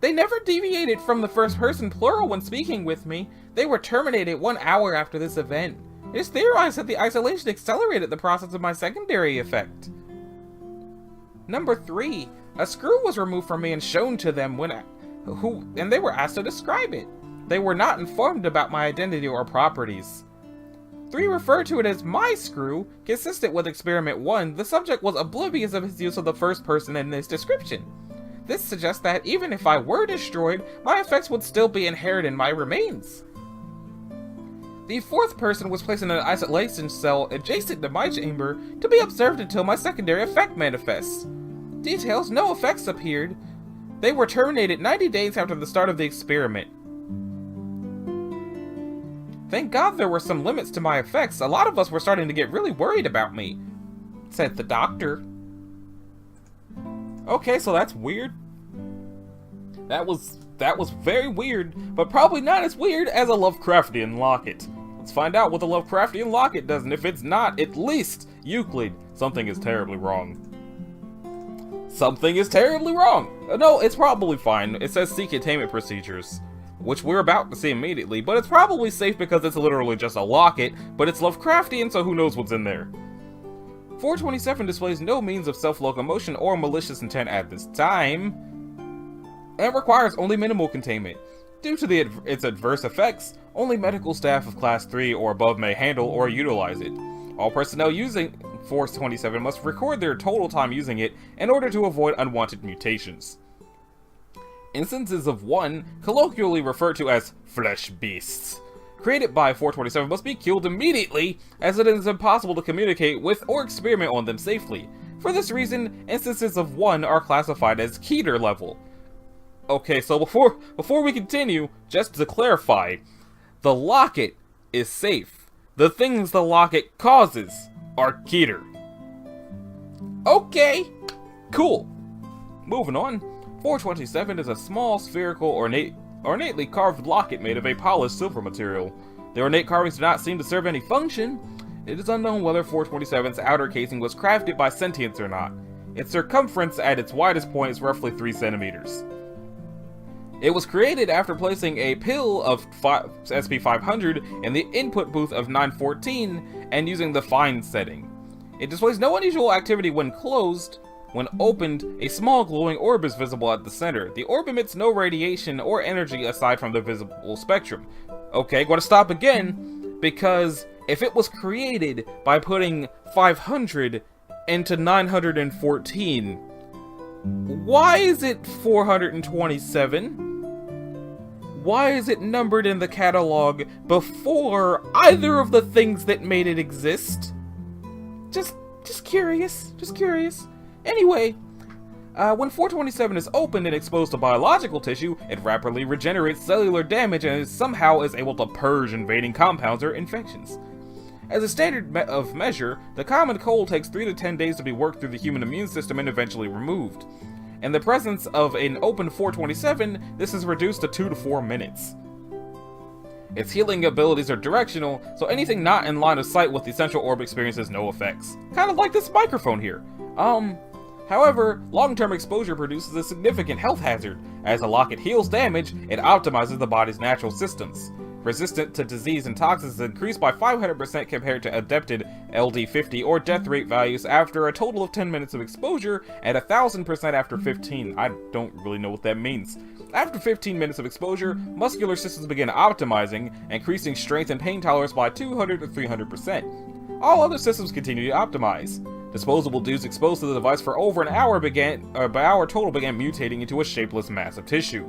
[SPEAKER 1] They never deviated from the first person plural when speaking with me. They were terminated 1 hour after this event. It is theorized that the isolation accelerated the process of my secondary effect. Number 3. A screw was removed from me and shown to them and they were asked to describe it. They were not informed about my identity or properties. 3 referred to it as my screw. Consistent with Experiment 1, the subject was oblivious of his use of the first person in this description. This suggests that even if I were destroyed, my effects would still be inherent in my remains. The 4th person was placed in an isolation cell adjacent to my chamber to be observed until my secondary effect manifests. Details: no effects appeared. They were terminated 90 days after the start of the experiment. Thank God there were some limits to my effects. A lot of us were starting to get really worried about me, said the doctor. Okay, so that's weird. That was very weird, but probably not as weird as a Lovecraftian locket. Let's find out what the Lovecraftian locket does, and if it's not, at least Euclid, something is terribly wrong. Something is terribly wrong! No, it's probably fine. It says see containment procedures, which we're about to see immediately, but it's probably safe because it's literally just a locket, but it's Lovecraftian, so who knows what's in there. 427 displays no means of self-locomotion or malicious intent at this time, and requires only minimal containment. Due to its adverse effects, only medical staff of Class 3 or above may handle or utilize it. All personnel using 427 must record their total time using it in order to avoid unwanted mutations. Instances of 1, colloquially referred to as flesh beasts, created by 427 must be killed immediately, as it is impossible to communicate with or experiment on them safely. For this reason, instances of 1 are classified as Keter level. Okay, so before we continue, just to clarify, the locket is safe. The things the locket causes are Keter. Okay, cool. Moving on. 427 is a small, spherical, ornately carved locket made of a polished silver material. The ornate carvings do not seem to serve any function. It is unknown whether 427's outer casing was crafted by sentience or not. Its circumference at its widest point is roughly 3 centimeters. It was created after placing a pill of SCP-500 in the input booth of 914 and using the fine setting. It displays no unusual activity when closed. When opened, a small glowing orb is visible at the center. The orb emits no radiation or energy aside from the visible spectrum. Okay, gotta stop again, because if it was created by putting 500 into 914, why is it 427? Why is it numbered in the catalog before either of the things that made it exist? Just curious, Anyway, when 427 is opened and exposed to biological tissue, it rapidly regenerates cellular damage and somehow is able to purge invading compounds or infections. As a standard of measure, the common cold takes 3 to 10 days to be worked through the human immune system and eventually removed. In the presence of an open 427, this is reduced to 2 to 4 minutes. Its healing abilities are directional, so anything not in line of sight with the central orb experiences no effects. Kind of like this microphone here. However, long-term exposure produces a significant health hazard. As a locket heals damage, it optimizes the body's natural systems. Resistant to disease and toxins is increased by 500% compared to adapted LD50 or death rate values after a total of 10 minutes of exposure, and 1000% after 15. I don't really know what that means. After 15 minutes of exposure, muscular systems begin optimizing, increasing strength and pain tolerance by 200 to 300%. All other systems continue to optimize. Disposable dudes exposed to the device for over an hour began mutating into a shapeless mass of tissue.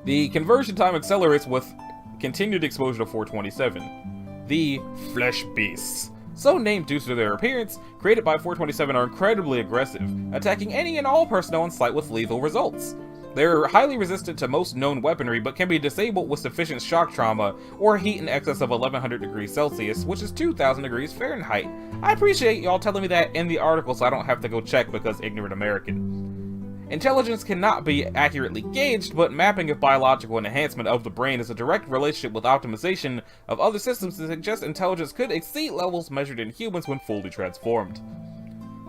[SPEAKER 1] The conversion time accelerates with continued exposure to 427. The Flesh Beasts, so named due to their appearance, created by 427, are incredibly aggressive, attacking any and all personnel on site with lethal results. They're highly resistant to most known weaponry, but can be disabled with sufficient shock trauma or heat in excess of 1100 degrees Celsius, which is 2000 degrees Fahrenheit. I appreciate y'all telling me that in the article so I don't have to go check because ignorant American. Intelligence cannot be accurately gauged, but mapping of biological enhancement of the brain is a direct relationship with optimization of other systems to suggest intelligence could exceed levels measured in humans when fully transformed.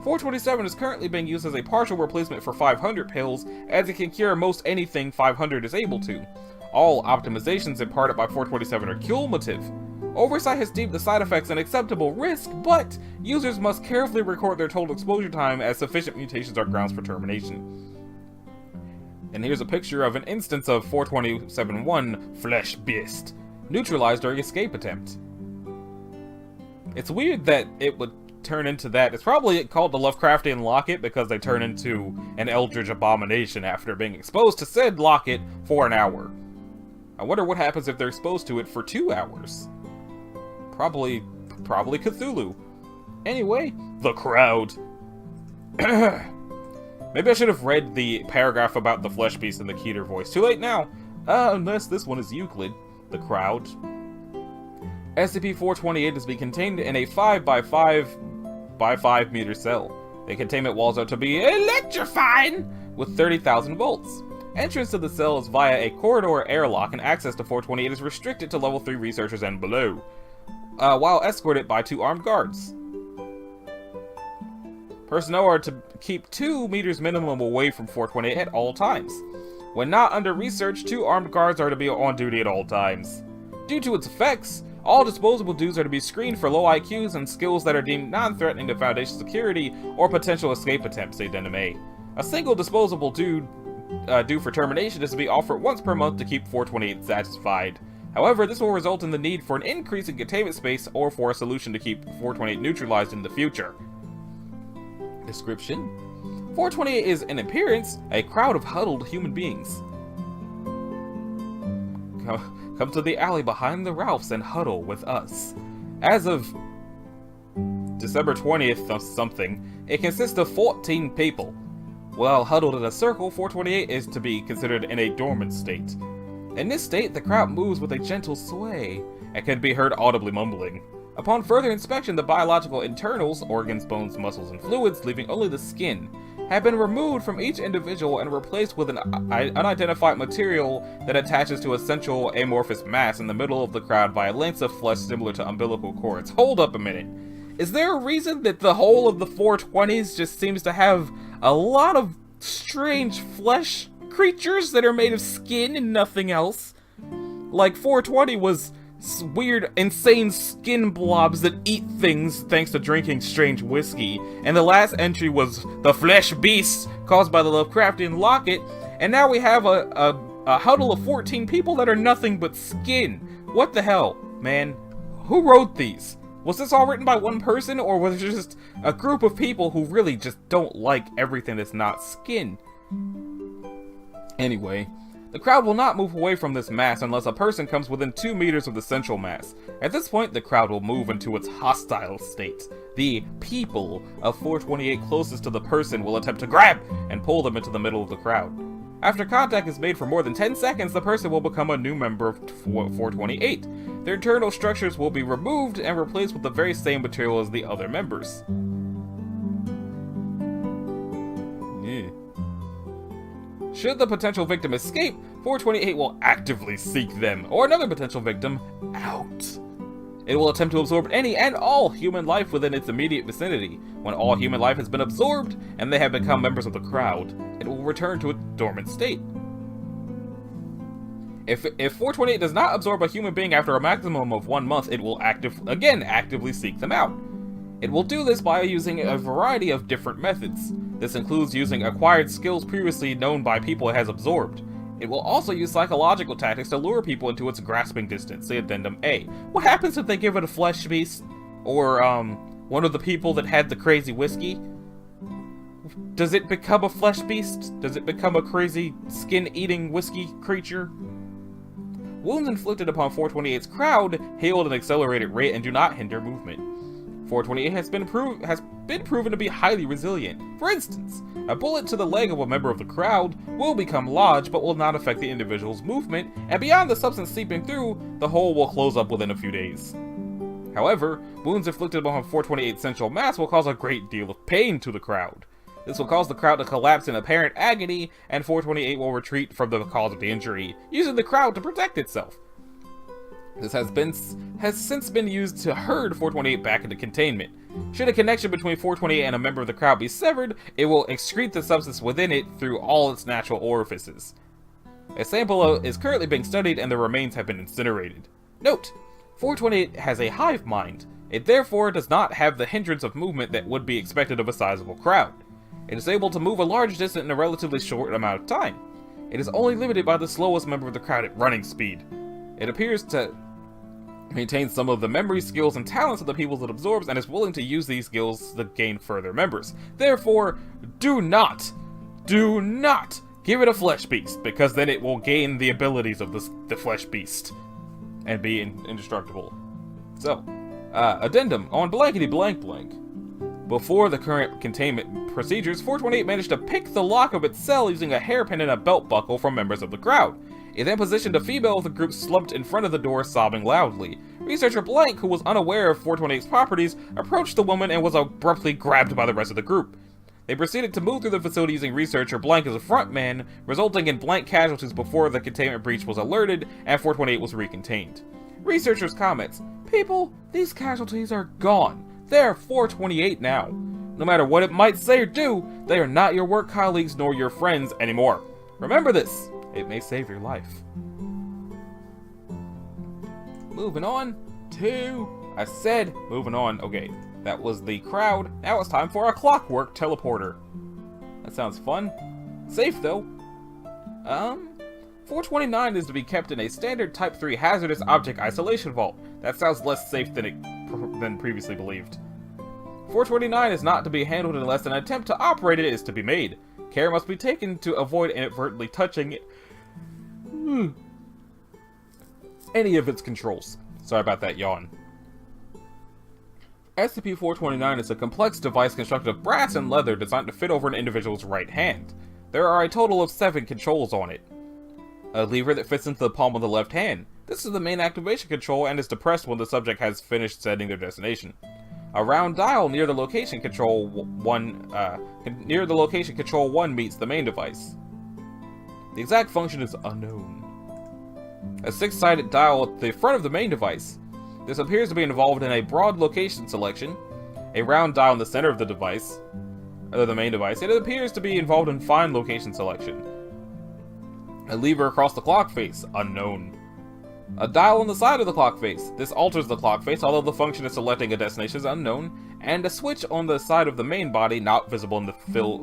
[SPEAKER 1] 427 is currently being used as a partial replacement for 500 pills, as it can cure most anything 500 is able to. All optimizations imparted by 427 are cumulative. Oversight has deemed the side effects an acceptable risk, but users must carefully record their total exposure time, as sufficient mutations are grounds for termination. And here's a picture of an instance of 427-1 Flesh Beast, neutralized during escape attempt. It's weird that it would turn into that. It's probably called the Lovecraftian Locket because they turn into an eldritch abomination after being exposed to said locket for an hour. I wonder what happens if they're exposed to it for 2 hours. Probably Cthulhu. Anyway, the crowd. Maybe I should have read the paragraph about the flesh beast in the Keter voice. Too late now. Unless this one is Euclid. The crowd. SCP-428 is being contained in a 5 by 5 by 5 meter cell. The containment walls are to be electrifying with 30,000 volts. Entrance to the cell is via a corridor airlock, and access to 428 is restricted to level 3 researchers and below, while escorted by 2 armed guards. Personnel are to keep 2 meters minimum away from 428 at all times. When not under research, 2 armed guards are to be on duty at all times. Due to its effects, all disposable dudes are to be screened for low IQs and skills that are deemed non-threatening to Foundation security or potential escape attempts, Addendum A. A single disposable dude due for termination is to be offered once per month to keep 428 satisfied. However, this will result in the need for an increase in containment space or for a solution to keep 428 neutralized in the future. Description: 428 is, in appearance, a crowd of huddled human beings. Come to the alley behind the Ralphs and huddle with us. As of December 20th of something, it consists of 14 people. While huddled in a circle, 428 is to be considered in a dormant state. In this state, the crowd moves with a gentle sway and can be heard audibly mumbling. Upon further inspection, the biological internals, organs, bones, muscles, and fluids, leaving only the skin, have been removed from each individual and replaced with an unidentified material that attaches to a central amorphous mass in the middle of the crowd via lengths of flesh similar to umbilical cords. Hold up a minute. Is there a reason that the whole of the 420s just seems to have a lot of strange flesh creatures that are made of skin and nothing else? Like 420 was weird, insane skin blobs that eat things thanks to drinking strange whiskey, and the last entry was the flesh beast caused by the Lovecraftian Locket, and now we have a huddle of 14 people that are nothing but skin. What the hell, man? Who wrote these? Was this all written by one person, or was it just a group of people who really just don't like everything that's not skin? Anyway, the crowd will not move away from this mass unless a person comes within 2 meters of the central mass. At this point, the crowd will move into its hostile state. The people of 428 closest to the person will attempt to grab and pull them into the middle of the crowd. After contact is made for more than 10 seconds, the person will become a new member of 428. Their internal structures will be removed and replaced with the very same material as the other members. Should the potential victim escape, 428 will actively seek them, or another potential victim, out. It will attempt to absorb any and all human life within its immediate vicinity. When all human life has been absorbed, and they have become members of the crowd, it will return to a dormant state. If 428 does not absorb a human being after a maximum of 1 month, it will actively seek them out. It will do this by using a variety of different methods. This includes using acquired skills previously known by people it has absorbed. It will also use psychological tactics to lure people into its grasping distance, say Addendum A. What happens if they give it a flesh beast? Or, one of the people that had the crazy whiskey? Does it become a flesh beast? Does it become a crazy skin-eating whiskey creature? Wounds inflicted upon 428's crowd heal at an accelerated rate and do not hinder movement. 428 has been proven to be highly resilient. For instance, a bullet to the leg of a member of the crowd will become lodged but will not affect the individual's movement, and beyond the substance seeping through, the hole will close up within a few days. However, wounds inflicted upon 428's central mass will cause a great deal of pain to the crowd. This will cause the crowd to collapse in apparent agony, and 428 will retreat from the cause of the injury, using the crowd to protect itself. This has since been used to herd 428 back into containment. Should a connection between 428 and a member of the crowd be severed, it will excrete the substance within it through all its natural orifices. A sample is currently being studied and the remains have been incinerated. Note: 428 has a hive mind. It therefore does not have the hindrance of movement that would be expected of a sizable crowd. It is able to move a large distance in a relatively short amount of time. It is only limited by the slowest member of the crowd at running speed. It appears to maintain some of the memory, skills, and talents of the people it absorbs, and is willing to use these skills to gain further members. Therefore, do not give it a flesh beast, because then it will gain the abilities of the flesh beast and be indestructible. So, Addendum on Blankety Blank Blank. Before the current containment procedures, 428 managed to pick the lock of its cell using a hairpin and a belt buckle from members of the crowd. It then positioned a female of the group slumped in front of the door, sobbing loudly. Researcher Blank, who was unaware of 428's properties, approached the woman and was abruptly grabbed by the rest of the group. They proceeded to move through the facility using Researcher Blank as a frontman, resulting in blank casualties before the containment breach was alerted and 428 was recontained. Researcher's comments: "People, these casualties are gone. They're 428 now. No matter what it might say or do, they are not your work colleagues nor your friends anymore. Remember this. It may save your life." Moving on to... moving on. Okay, that was the crowd. Now it's time for a clockwork teleporter. That sounds fun. Safe, though. 429 is to be kept in a standard Type 3 hazardous object isolation vault. That sounds less safe than previously believed. 429 is not to be handled unless an attempt to operate it is to be made. Care must be taken to avoid inadvertently touching any of its controls. Sorry about that yawn. SCP-429 is a complex device constructed of brass and leather designed to fit over an individual's right hand. There are a total of 7 controls on it. A lever that fits into the palm of the left hand. This is the main activation control and is depressed when the subject has finished setting their destination. A round dial near the location control 1 meets the main device. The exact function is unknown. A 6-sided dial at the front of the main device. This appears to be involved in a broad location selection. A round dial in the center of the device, the main device. It appears to be involved in fine location selection. A lever across the clock face, unknown. A dial on the side of the clock face. This alters the clock face, although the function of selecting a destination is unknown. And a switch on the side of the main body, not visible in the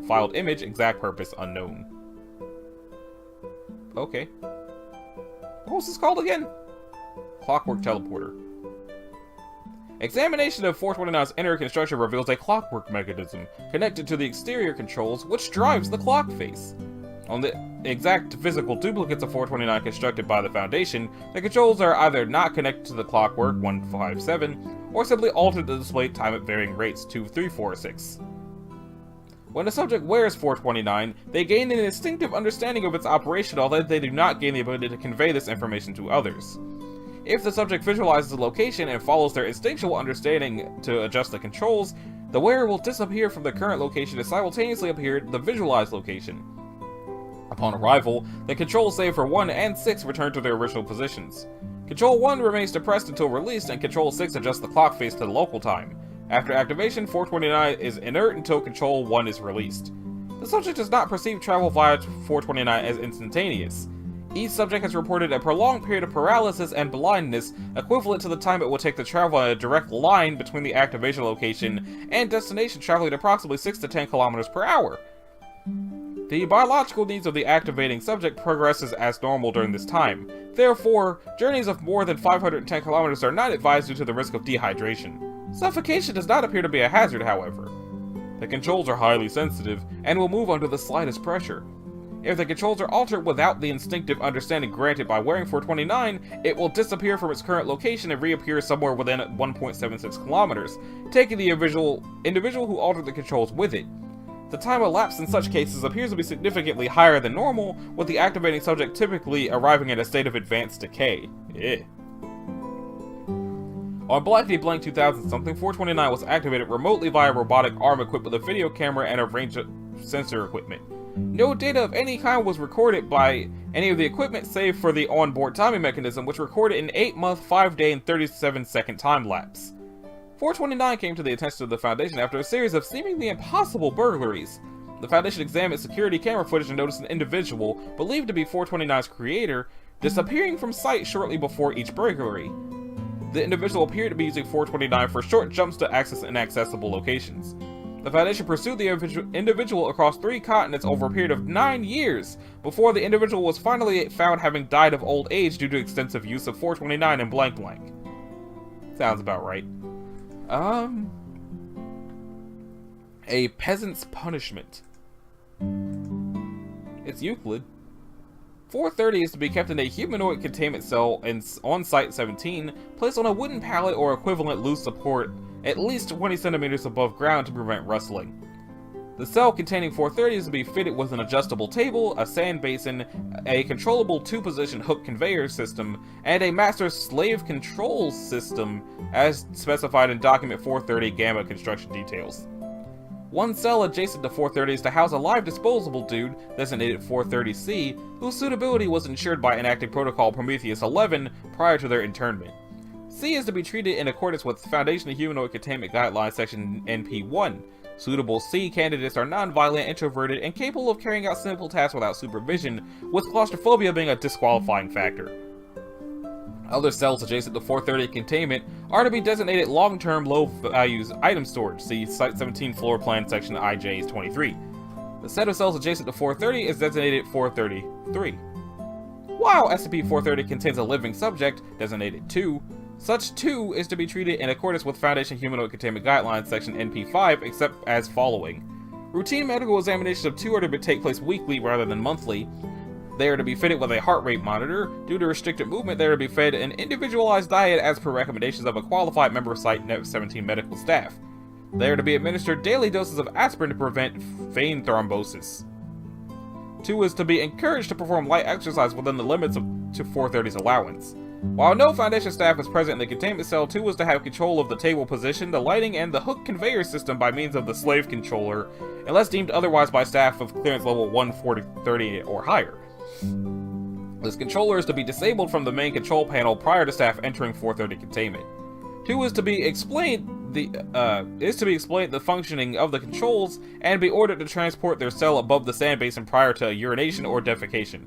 [SPEAKER 1] filed image, exact purpose unknown. Okay. What was this called again? Clockwork teleporter. Examination of 429's inner construction reveals a clockwork mechanism connected to the exterior controls, which drives the clock face. On the exact physical duplicates of 429 constructed by the Foundation, the controls are either not connected to the clockwork 157, or simply altered to display time at varying rates 2, 3, 4, or 6. When a subject wears 429, they gain an instinctive understanding of its operation, although they do not gain the ability to convey this information to others. If the subject visualizes the location and follows their instinctual understanding to adjust the controls, the wearer will disappear from the current location and simultaneously appear at the visualized location. Upon arrival, the controls save for 1 and 6 return to their original positions. Control 1 remains depressed until released, and Control 6 adjusts the clock face to the local time. After activation, 429 is inert until Control 1 is released. The subject does not perceive travel via 429 as instantaneous. Each subject has reported a prolonged period of paralysis and blindness, equivalent to the time it will take to travel in a direct line between the activation location and destination, traveling at approximately 6 to 10 kilometers per hour. The biological needs of the activating subject progresses as normal during this time. Therefore, journeys of more than 510 kilometers are not advised due to the risk of dehydration. Suffocation does not appear to be a hazard, however. The controls are highly sensitive and will move under the slightest pressure. If the controls are altered without the instinctive understanding granted by wearing 429, it will disappear from its current location and reappear somewhere within 1.76 kilometers, taking the individual who altered the controls with it. The time elapsed in such cases appears to be significantly higher than normal, with the activating subject typically arriving at a state of advanced decay. On Blankety Blank 2000-something, 429 was activated remotely via a robotic arm equipped with a video camera and a range of sensor equipment. No data of any kind was recorded by any of the equipment save for the onboard timing mechanism, which recorded an 8-month, 5-day, and 37-second time lapse. 429 came to the attention of the Foundation after a series of seemingly impossible burglaries. The Foundation examined security camera footage and noticed an individual, believed to be 429's creator, disappearing from sight shortly before each burglary. The individual appeared to be using 429 for short jumps to access inaccessible locations. The Foundation pursued the individual across 3 continents over a period of 9 years, before the individual was finally found having died of old age due to extensive use of 429 and blank blank. Sounds about right. A peasant's punishment. It's Euclid. 430 is to be kept in a humanoid containment cell on Site 17, placed on a wooden pallet or equivalent loose support at least 20 centimeters above ground to prevent rustling. The cell containing 430 is to be fitted with an adjustable table, a sand basin, a controllable 2-position hook conveyor system, and a master-slave control system as specified in Document 430 Gamma construction details. One cell adjacent to 430 is to house a live disposable dude, designated 430C, whose suitability was ensured by enacting Protocol Prometheus 11 prior to their internment. C is to be treated in accordance with Foundation of Humanoid Containment Guidelines Section NP1. Suitable C candidates are non-violent, introverted, and capable of carrying out simple tasks without supervision, with claustrophobia being a disqualifying factor. Other cells adjacent to 430 containment are to be designated long-term low-values item storage. See Site 17 Floor Plan Section IJs 23. The set of cells adjacent to 430 is designated 433. While SCP-430 contains a living subject, designated 2, such 2 is to be treated in accordance with Foundation Humanoid Containment Guidelines Section NP5, except as following. Routine medical examinations of 2 are to take place weekly rather than monthly. They are to be fitted with a heart rate monitor. Due to restricted movement, they are to be fed an individualized diet as per recommendations of a qualified member of Site 17 medical staff. They are to be administered daily doses of aspirin to prevent vein thrombosis. 2 is to be encouraged to perform light exercise within the limits of 430's allowance. While no Foundation staff is present in the containment cell, 2 is to have control of the table position, the lighting, and the hook conveyor system by means of the slave controller, unless deemed otherwise by staff of clearance level 140-30 or higher. This controller is to be disabled from the main control panel prior to staff entering 430 containment. 2 is to be explained the functioning of the controls and be ordered to transport their cell above the sand basin prior to urination or defecation.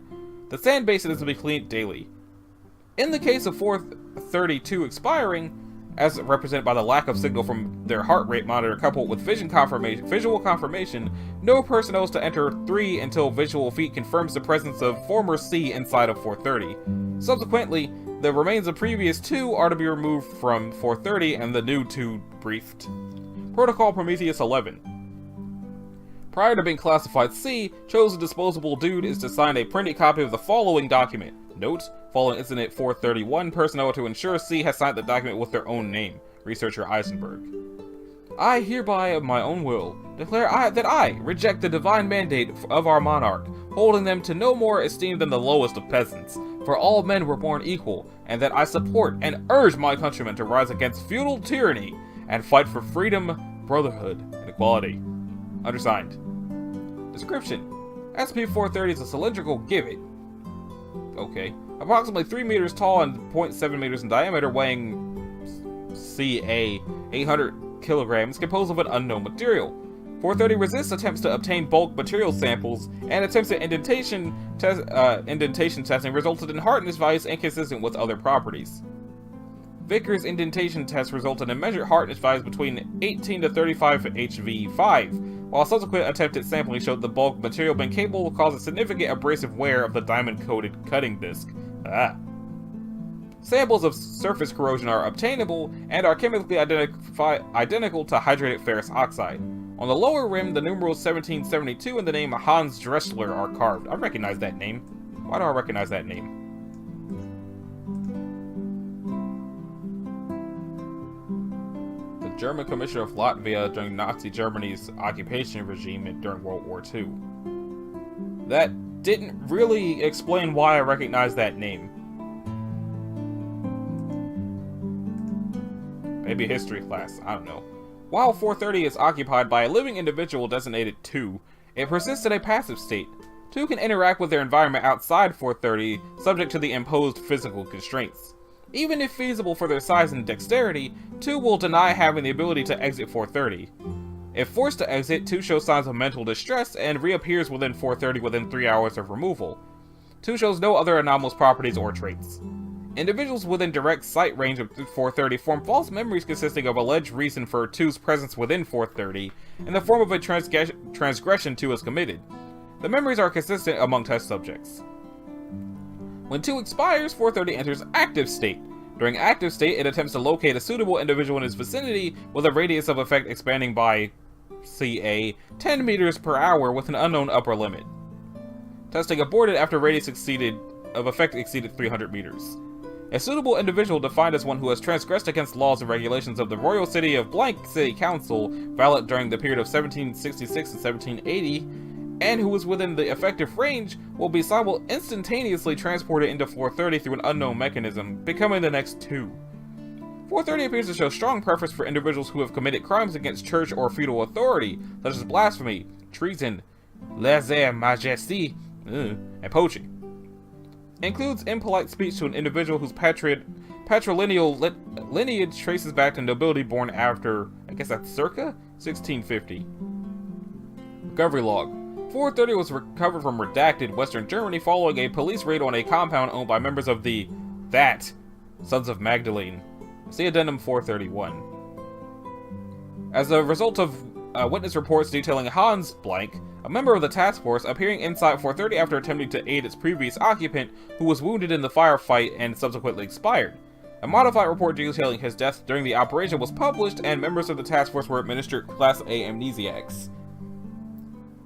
[SPEAKER 1] The sand basin is to be cleaned daily. In the case of 432 expiring, as represented by the lack of signal from their heart rate monitor coupled with visual confirmation, no personnel is to enter 3 until visual feed confirms the presence of former C inside of 430. Subsequently, the remains of previous 2 are to be removed from 430 and the new 2 briefed. Protocol Prometheus 11. Prior to being classified C, chosen disposable dude is to sign a printed copy of the following document. Note: following Incident 431, personnel to ensure C has signed the document with their own name. Researcher Eisenberg. I hereby, of my own will, declare that I reject the divine mandate of our monarch, holding them to no more esteem than the lowest of peasants, for all men were born equal, and that I support and urge my countrymen to rise against feudal tyranny and fight for freedom, brotherhood, and equality. Undersigned. Description: SCP-430 is a cylindrical gibbet. Okay. Approximately 3 meters tall and 0.7 meters in diameter, weighing ca 800 kilograms, composed of an unknown material. 430 resists attempts to obtain bulk material samples, and attempts at indentation testing resulted in hardness values inconsistent with other properties. Vickers' indentation test resulted in measured hardness values between 18 to 35 HV5, while subsequent attempted sampling showed the bulk material being capable of causing significant abrasive wear of the diamond-coated cutting disc. Samples of surface corrosion are obtainable and are chemically identical to hydrated ferrous oxide. On the lower rim, the numerals 1772 and the name Hans Dressler are carved. I recognize that name. Why do I recognize that name? The German Commissioner of Latvia during Nazi Germany's occupation regime during World War II. That didn't really explain why I recognize that name. Maybe history class, I don't know. While 430 is occupied by a living individual designated 2, it persists in a passive state. 2 can interact with their environment outside 430, subject to the imposed physical constraints. Even if feasible for their size and dexterity, 2 will deny having the ability to exit 430. If forced to exit, 2 shows signs of mental distress and reappears within 430 within 3 hours of removal. 2 shows no other anomalous properties or traits. Individuals within direct sight range of 430 form false memories consisting of alleged reason for 2's presence within 430 in the form of a transgression 2 is committed. The memories are consistent among test subjects. When 2 expires, 430 enters active state. During active state, it attempts to locate a suitable individual in its vicinity with a radius of effect expanding by, ca, 10 meters per hour with an unknown upper limit. Testing aborted after radius of effect exceeded 300 meters. A suitable individual defined as one who has transgressed against laws and regulations of the Royal City of Blank City Council, valid during the period of 1766 and 1780, and who is within the effective range, will be instantaneously transported into 430 through an unknown mechanism, becoming the next 2. 430 appears to show strong preference for individuals who have committed crimes against church or feudal authority, such as blasphemy, treason, lèse-majesté, and poaching. Includes impolite speech to an individual whose patrilineal lineage traces back to nobility born after, I guess that's circa 1650. Recovery log. 430 was recovered from redacted Western Germany following a police raid on a compound owned by members of the Sons of Magdalene. See Addendum 431. As a result of witness reports detailing Hans Blank, a member of the task force, appearing inside 430 after attempting to aid its previous occupant, who was wounded in the firefight and subsequently expired. A modified report detailing his death during the operation was published, and members of the task force were administered Class A Amnesiacs.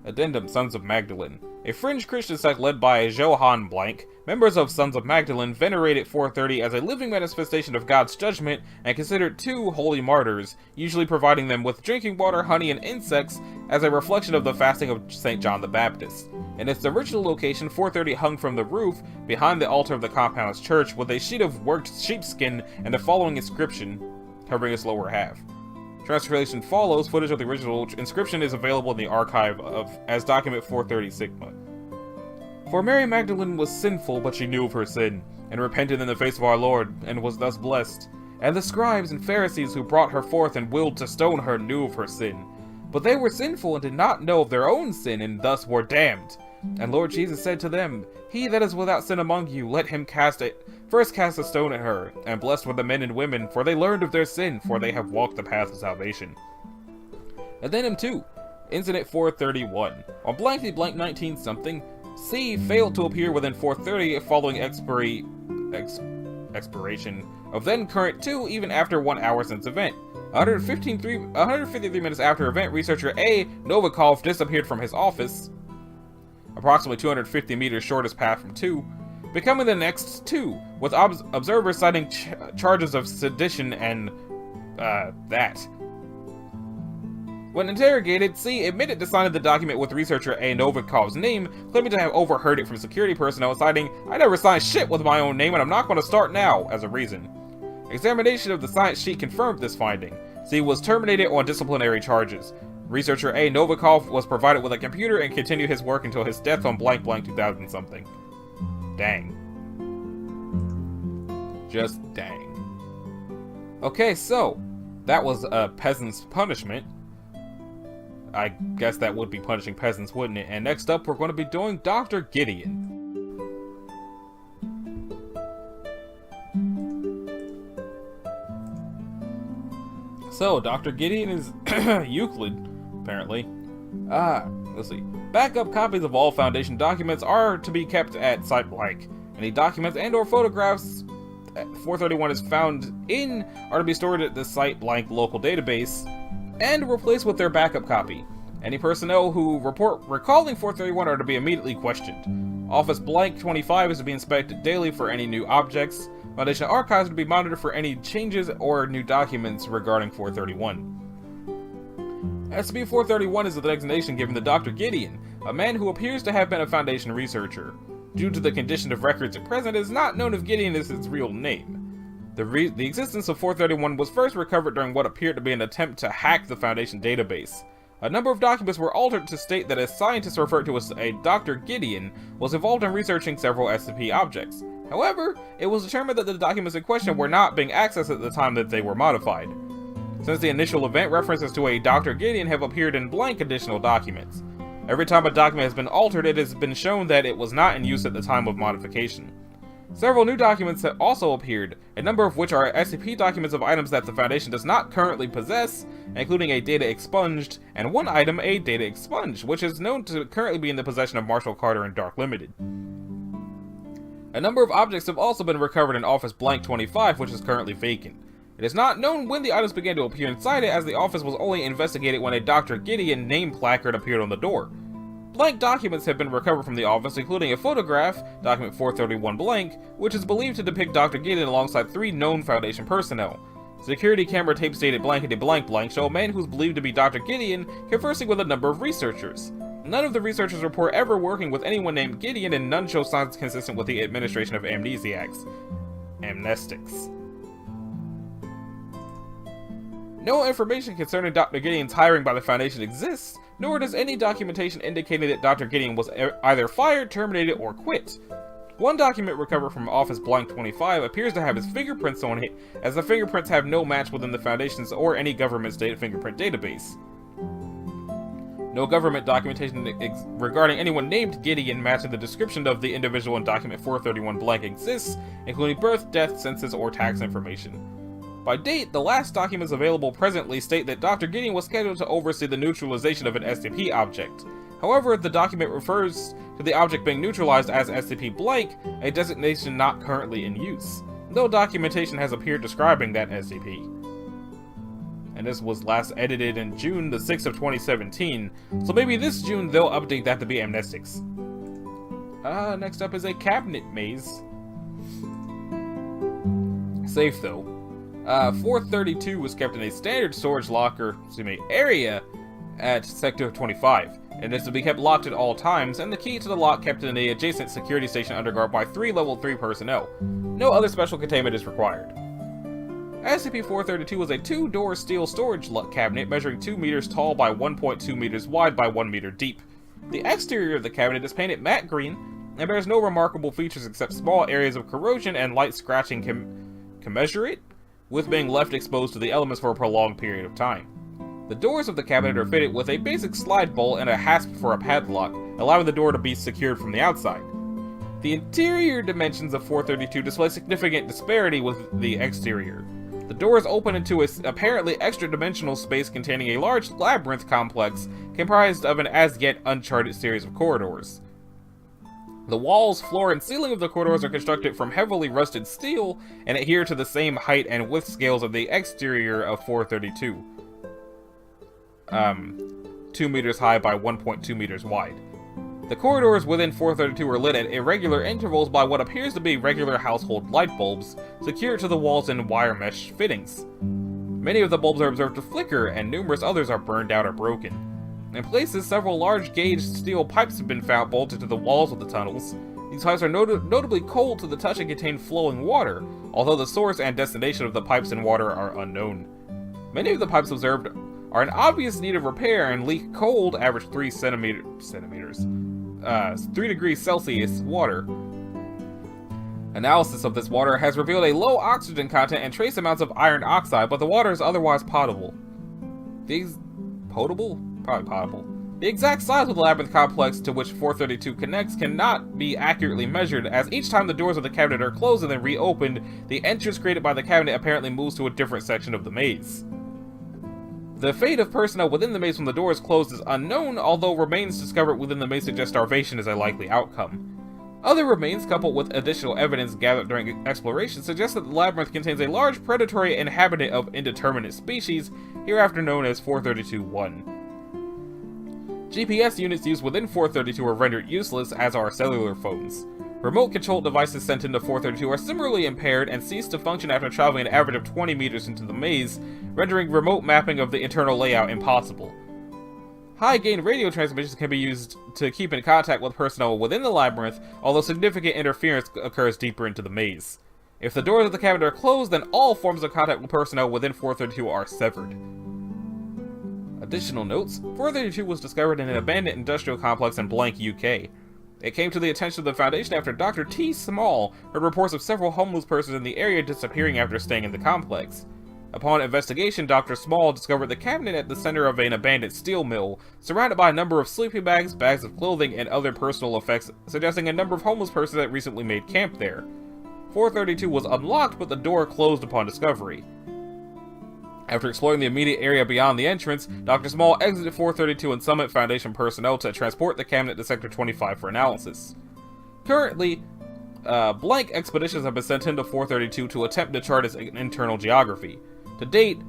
[SPEAKER 1] Addendum Sons of Magdalene. A fringe Christian sect led by Johann Blank, members of Sons of Magdalene venerated 430 as a living manifestation of God's judgment and considered 2 holy martyrs, usually providing them with drinking water, honey, and insects as a reflection of the fasting of St. John the Baptist. In its original location, 430 hung from the roof behind the altar of the compound's church with a sheet of worked sheepskin and the following inscription covering its lower half. Translation follows. Footage of the original inscription is available in the archive as document 430 Sigma. For Mary Magdalene was sinful, but she knew of her sin, and repented in the face of our Lord, and was thus blessed. And the scribes and Pharisees who brought her forth and willed to stone her knew of her sin. But they were sinful and did not know of their own sin, and thus were damned. And Lord Jesus said to them, He that is without sin among you, let him first cast a stone at her. And blessed were the men and women, for they learned of their sin, for they have walked the path of salvation. Addendum 2. Incident 431. On blankety blank 19-something, C failed to appear within 430 following expiration of then current 2 even after 1 hour since event. 153 minutes after event, researcher A. Novikov disappeared from his office, approximately 250 meters shortest path from 2, becoming the next 2, with observers citing charges of sedition and that. When interrogated, C admitted to signing the document with researcher A. Novikov's name, claiming to have overheard it from security personnel, citing, I never signed shit with my own name and I'm not going to start now, as a reason. Examination of the science sheet confirmed this finding. C was terminated on disciplinary charges. Researcher A. Novikov was provided with a computer and continued his work until his death on blank 2000-something. Dang. Just dang. Okay, so, that was a peasant's punishment. I guess that would be punishing peasants, wouldn't it? And next up, we're going to be doing Dr. Gideon. So, Dr. Gideon is Euclid, apparently. Let's see. Backup copies of all Foundation documents are to be kept at Site Blank. Any documents and or photographs 431 is found in are to be stored at the Site Blank local database and replaced with their backup copy. Any personnel who report recalling 431 are to be immediately questioned. Office Blank 25 is to be inspected daily for any new objects. Foundation archives are to be monitored for any changes or new documents regarding 431. SCP-431 is the designation given to Dr. Gideon, a man who appears to have been a Foundation researcher. Due to the condition of records at present, it is not known if Gideon is his real name. The existence of 431 was first recovered during what appeared to be an attempt to hack the Foundation database. A number of documents were altered to state that a scientist referred to as a Dr. Gideon was involved in researching several SCP objects. However, it was determined that the documents in question were not being accessed at the time that they were modified. Since the initial event, references to a Dr. Gideon have appeared in blank additional documents. Every time a document has been altered, it has been shown that it was not in use at the time of modification. Several new documents have also appeared, a number of which are SCP documents of items that the Foundation does not currently possess, including a data expunged, and one item, a data expunged, which is known to currently be in the possession of Marshall Carter and Dark Limited. A number of objects have also been recovered in Office Blank 25, which is currently vacant. It is not known when the items began to appear inside it, as the office was only investigated when a Dr. Gideon name placard appeared on the door. Blank documents have been recovered from the office, including a photograph, document 431 blank, which is believed to depict Dr. Gideon alongside 3 known Foundation personnel. Security camera tapes dated Blankety blank blank show a man who's believed to be Dr. Gideon conversing with a number of researchers. None of the researchers report ever working with anyone named Gideon, and none show signs consistent with the administration of Amnesiacs. Amnestics. No information concerning Dr. Gideon's hiring by the Foundation exists, nor does any documentation indicating that Dr. Gideon was either fired, terminated, or quit. One document recovered from Office Blank 25 appears to have his fingerprints on it, as the fingerprints have no match within the Foundation's or any government's fingerprint database. No government documentation regarding anyone named Gideon matching the description of the individual in document 431 blank exists, including birth, death, census, or tax information. By date, the last documents available presently state that Dr. Gideon was scheduled to oversee the neutralization of an SCP object. However, the document refers to the object being neutralized as SCP blank, a designation not currently in use. No documentation has appeared describing that SCP. And this was last edited in June the 6th of 2017, so maybe this June they'll update that to be Amnestics. Next up is a cabinet maze. Safe though. 432 was kept in a standard storage area at Sector 25, and is to be kept locked at all times, and the key to the lock kept in the adjacent security station under guard by 3 level 3 personnel. No other special containment is required. SCP-432 was a 2-door steel storage cabinet measuring 2 meters tall by 1.2 meters wide by 1 meter deep. The exterior of the cabinet is painted matte green, and bears no remarkable features except small areas of corrosion and light scratching commensurate with being left exposed to the elements for a prolonged period of time. The doors of the cabinet are fitted with a basic slide bolt and a hasp for a padlock, allowing the door to be secured from the outside. The interior dimensions of 432 display significant disparity with the exterior. The doors open into an apparently extra-dimensional space containing a large labyrinth complex comprised of an as-yet uncharted series of corridors. The walls, floor, and ceiling of the corridors are constructed from heavily rusted steel and adhere to the same height and width scales of the exterior of 432. 2 meters high by 1.2 meters wide. The corridors within 432 are lit at irregular intervals by what appears to be regular household light bulbs, secured to the walls in wire mesh fittings. Many of the bulbs are observed to flicker, and numerous others are burned out or broken. In places, several large gauge steel pipes have been found bolted to the walls of the tunnels. These pipes are notably cold to the touch and contain flowing water, although the source and destination of the pipes and water are unknown. Many of the pipes observed are in obvious need of repair and leak cold, average 3 degrees Celsius water. Analysis of this water has revealed a low oxygen content and trace amounts of iron oxide, but the water is otherwise potable. Probably potable. The exact size of the labyrinth complex to which 432 connects cannot be accurately measured, as each time the doors of the cabinet are closed and then reopened, the entrance created by the cabinet apparently moves to a different section of the maze. The fate of personnel within the maze when the door is closed is unknown, although remains discovered within the maze suggest starvation is a likely outcome. Other remains, coupled with additional evidence gathered during exploration, suggest that the labyrinth contains a large predatory inhabitant of indeterminate species, hereafter known as 432-1. GPS units used within 432 are rendered useless, as are cellular phones. Remote-controlled devices sent into 432 are similarly impaired and cease to function after traveling an average of 20 meters into the maze, rendering remote mapping of the internal layout impossible. High-gain radio transmissions can be used to keep in contact with personnel within the labyrinth, although significant interference occurs deeper into the maze. If the doors of the cabinet are closed, then all forms of contact with personnel within 432 are severed. Additional notes: 432 was discovered in an abandoned industrial complex in Blank, UK. It came to the attention of the Foundation after Dr. T. Small heard reports of several homeless persons in the area disappearing after staying in the complex. Upon investigation, Dr. Small discovered the cabinet at the center of an abandoned steel mill, surrounded by a number of sleeping bags, bags of clothing, and other personal effects, suggesting a number of homeless persons had recently made camp there. 432 was unlocked, but the door closed upon discovery. After exploring the immediate area beyond the entrance, Dr. Small exited 432 and summoned Foundation personnel to transport the cabinet to Sector 25 for analysis. Currently, blank expeditions have been sent into 432 to attempt to chart its internal geography. To date,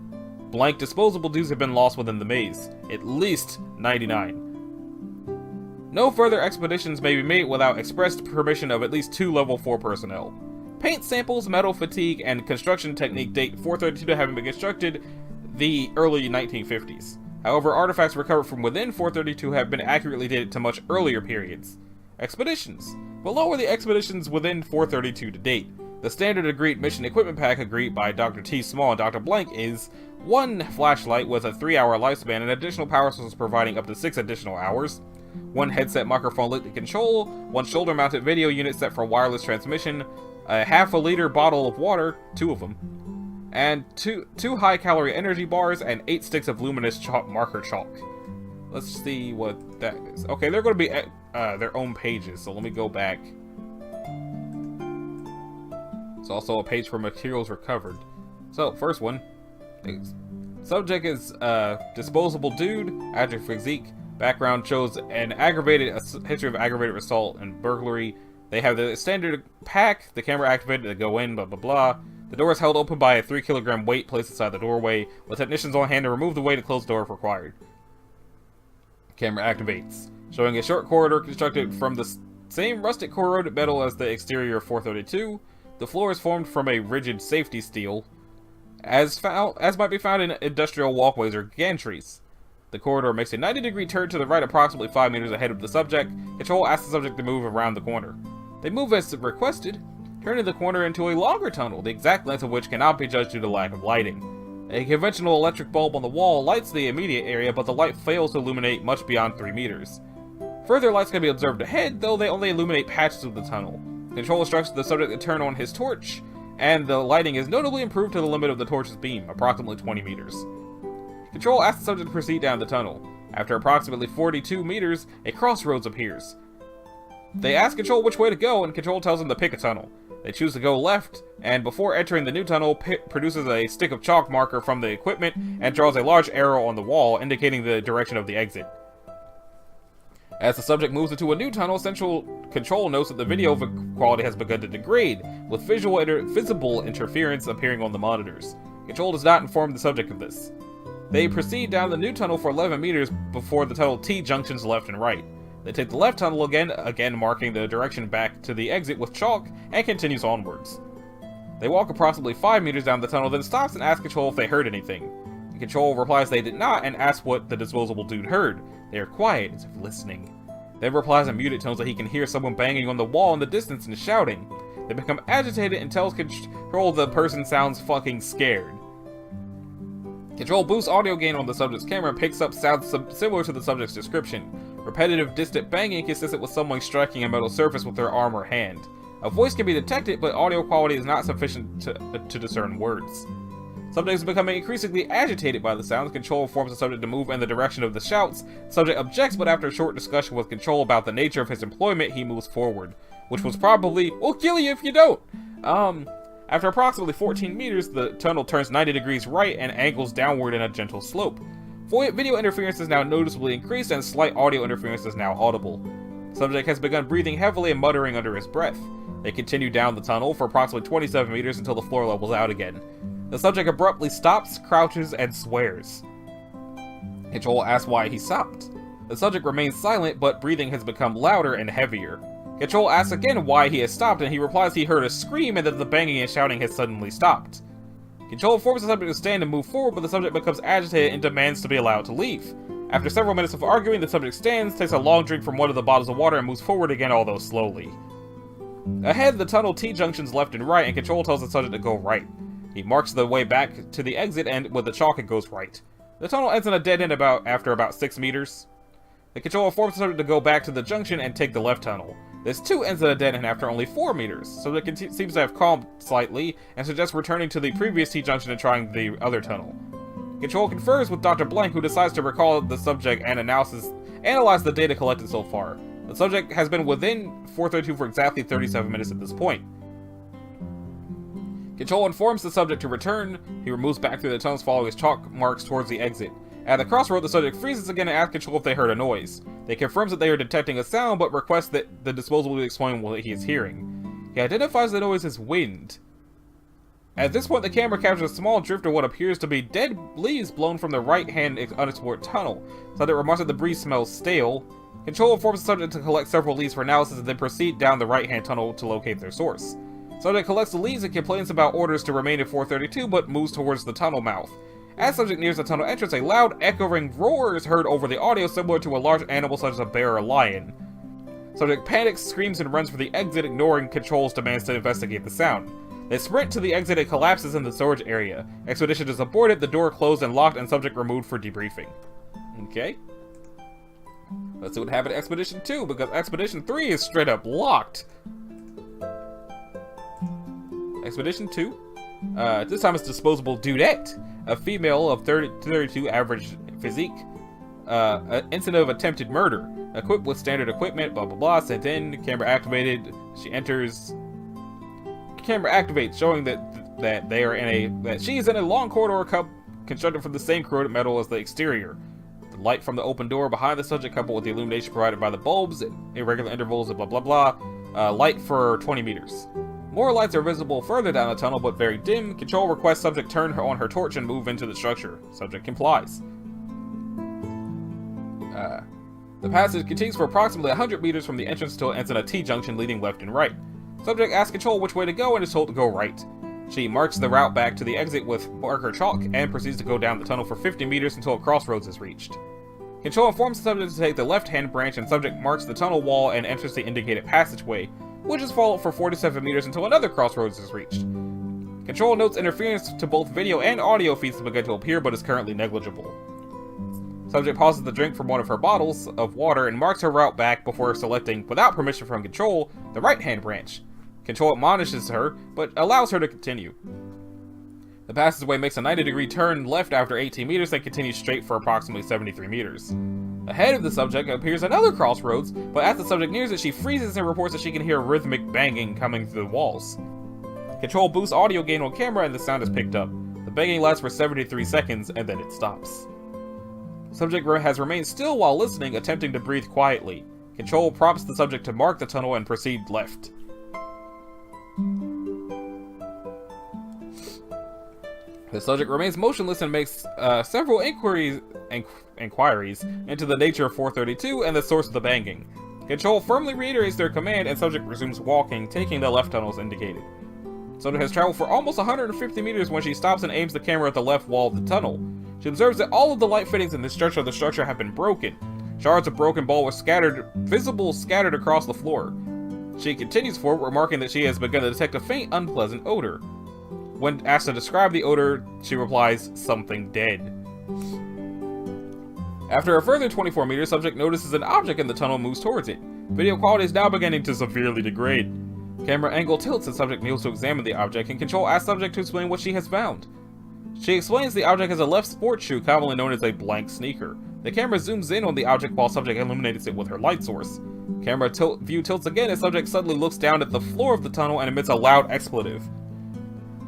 [SPEAKER 1] blank disposable dudes have been lost within the maze, at least 99. No further expeditions may be made without express permission of at least 2 Level 4 personnel. Paint samples, metal fatigue, and construction technique date 432 to having been constructed the early 1950s. However, artifacts recovered from within 432 have been accurately dated to much earlier periods. Expeditions. Below are the expeditions within 432 to date. The standard agreed mission equipment pack agreed by Dr. T. Small and Dr. Blank is 1 flashlight with a 3-hour lifespan and additional power sources providing up to 6 additional hours, 1 headset microphone lit to control, 1 shoulder-mounted video unit set for wireless transmission, a half-a-liter bottle of water, 2 of them, and two high-calorie energy bars, and 8 sticks of luminous marker chalk. Let's see what that is. Okay, they're going to be their own pages, so let me go back. It's also a page for materials recovered. So, first one. Subject is disposable dude, average physique. Background shows an history of aggravated assault and burglary. They have the standard pack, the camera activated to go in, blah blah blah. The door is held open by a 3-kilogram weight placed inside the doorway, with technicians on hand to remove the weight and close the door if required. Camera activates, showing a short corridor constructed from the same rustic corroded metal as the exterior of 432. The floor is formed from a rigid safety steel, as might be found in industrial walkways or gantries. The corridor makes a 90-degree turn to the right approximately 5 meters ahead of the subject. Control asks the subject to move around the corner. They move as requested, turning the corner into a longer tunnel, the exact length of which cannot be judged due to lack of lighting. A conventional electric bulb on the wall lights the immediate area, but the light fails to illuminate much beyond 3 meters. Further lights can be observed ahead, though they only illuminate patches of the tunnel. Control instructs the subject to turn on his torch, and the lighting is notably improved to the limit of the torch's beam, approximately 20 meters. Control asks the subject to proceed down the tunnel. After approximately 42 meters, a crossroads appears. They ask Control which way to go, and Control tells them to pick a tunnel. They choose to go left, and before entering the new tunnel, produces a stick of chalk marker from the equipment and draws a large arrow on the wall, indicating the direction of the exit. As the subject moves into a new tunnel, Central Control notes that the video quality has begun to degrade, with visible interference appearing on the monitors. Control does not inform the subject of this. They proceed down the new tunnel for 11 meters before the tunnel T-Junctions left and right. They take the left tunnel again marking the direction back to the exit with chalk, and continues onwards. They walk approximately 5 meters down the tunnel, then stops and asks Control if they heard anything. Control replies they did not, and asks what the disposable dude heard. They are quiet, as if listening. Then replies in muted tones that he can hear someone banging on the wall in the distance and shouting. They become agitated and tells Control the person sounds fucking scared. Control boosts audio gain on the subject's camera and picks up sounds similar to the subject's description. Repetitive, distant banging consistent with someone striking a metal surface with their arm or hand. A voice can be detected, but audio quality is not sufficient to discern words. Subject is becoming increasingly agitated by the sounds. Control informs the subject to move in the direction of the shouts. Subject objects, but after a short discussion with Control about the nature of his employment, he moves forward. Which was probably, "We'll kill you if you don't!" After approximately 14 meters, the tunnel turns 90 degrees right and angles downward in a gentle slope. Video interference is now noticeably increased, and slight audio interference is now audible. Subject has begun breathing heavily and muttering under his breath. They continue down the tunnel for approximately 27 meters until the floor levels out again. The subject abruptly stops, crouches, and swears. Control asks why he stopped. The subject remains silent, but breathing has become louder and heavier. Control asks again why he has stopped, and he replies he heard a scream and that the banging and shouting has suddenly stopped. Control informs the subject to stand and move forward, but the subject becomes agitated and demands to be allowed to leave. After several minutes of arguing, the subject stands, takes a long drink from one of the bottles of water, and moves forward again, although slowly. Ahead, the tunnel T-Junctions left and right, and Control tells the subject to go right. He marks the way back to the exit, and with the chalk, it goes right. The tunnel ends in a dead end after about 6 meters. The Control informs the subject to go back to the junction and take the left tunnel. This too ends at a dead end after only 4 meters, so it seems to have calmed slightly, and suggests returning to the previous T-junction and trying the other tunnel. Control confers with Dr. Blank, who decides to recall the subject and analyze the data collected so far. The subject has been within 432 for exactly 37 minutes at this point. Control informs the subject to return. He moves back through the tunnels following his chalk marks towards the exit. At the crossroad, the subject freezes again and asks Control if they heard a noise. They confirms that they are detecting a sound, but requests that the disposable explain what he is hearing. He identifies the noise as wind. At this point, the camera captures a small drift of what appears to be dead leaves blown from the right-hand unexplored tunnel. Subject remarks that the breeze smells stale. Control informs the subject to collect several leaves for analysis and then proceed down the right-hand tunnel to locate their source. Subject collects the leaves and complains about orders to remain in 432, but moves towards the tunnel mouth. As subject nears the tunnel entrance, a loud, echoing roar is heard over the audio, similar to a large animal such as a bear or lion. Subject panics, screams, and runs for the exit, ignoring Control's demands to investigate the sound. They sprint to the exit and collapses in the storage area. Expedition is aborted, the door closed and locked, and subject removed for debriefing. Okay. Let's see what happened to Expedition 2, because Expedition 3 is straight up locked. Expedition 2. This time it's Disposable Dudette, a female of 30 to 32 average physique. Incident of attempted murder. Equipped with standard equipment, blah blah blah, sent in, camera activated. She enters. Camera activates, showing that they are that she is in a long corridor constructed from the same corroded metal as the exterior. The light from the open door behind the subject, coupled with the illumination provided by the bulbs, irregular intervals, and blah blah blah. Light for 20 meters. More lights are visible further down the tunnel, but very dim. Control requests subject turn on her torch and move into the structure. Subject complies. The passage continues for approximately 100 meters from the entrance until it ends in a T-junction leading left and right. Subject asks Control which way to go and is told to go right. She marks the route back to the exit with marker chalk and proceeds to go down the tunnel for 50 meters until a crossroads is reached. Control informs the subject to take the left-hand branch, and subject marks the tunnel wall and enters the indicated passageway, which is followed for 47 meters until another crossroads is reached. Control notes interference to both video and audio feeds to begin to appear, but is currently negligible. Subject pauses to drink from one of her bottles of water and marks her route back before selecting, without permission from Control, the right-hand branch. Control admonishes her, but allows her to continue. The passageway makes a 90-degree turn left after 18 meters and continues straight for approximately 73 meters. Ahead of the subject appears another crossroads, but as the subject nears it, she freezes and reports that she can hear rhythmic banging coming through the walls. Control boosts audio gain on camera and the sound is picked up. The banging lasts for 73 seconds and then it stops. Subject has remained still while listening, attempting to breathe quietly. Control prompts the subject to mark the tunnel and proceed left. The subject remains motionless and makes several inquiries into the nature of 432 and the source of the banging. Control firmly reiterates their command and subject resumes walking, taking the left tunnel as indicated. Subject has traveled for almost 150 meters when she stops and aims the camera at the left wall of the tunnel. She observes that all of the light fittings in this stretch of the structure have been broken. Shards of broken ball were scattered across the floor. She continues forward, remarking that she has begun to detect a faint, unpleasant odor. When asked to describe the odor, she replies, "Something dead." After a further 24 meters, subject notices an object in the tunnel and moves towards it. Video quality is now beginning to severely degrade. Camera angle tilts and subject kneels to examine the object, and Control asks subject to explain what she has found. She explains the object has a left sports shoe, commonly known as a blank sneaker. The camera zooms in on the object while subject illuminates it with her light source. Camera view tilts again as subject suddenly looks down at the floor of the tunnel and emits a loud expletive.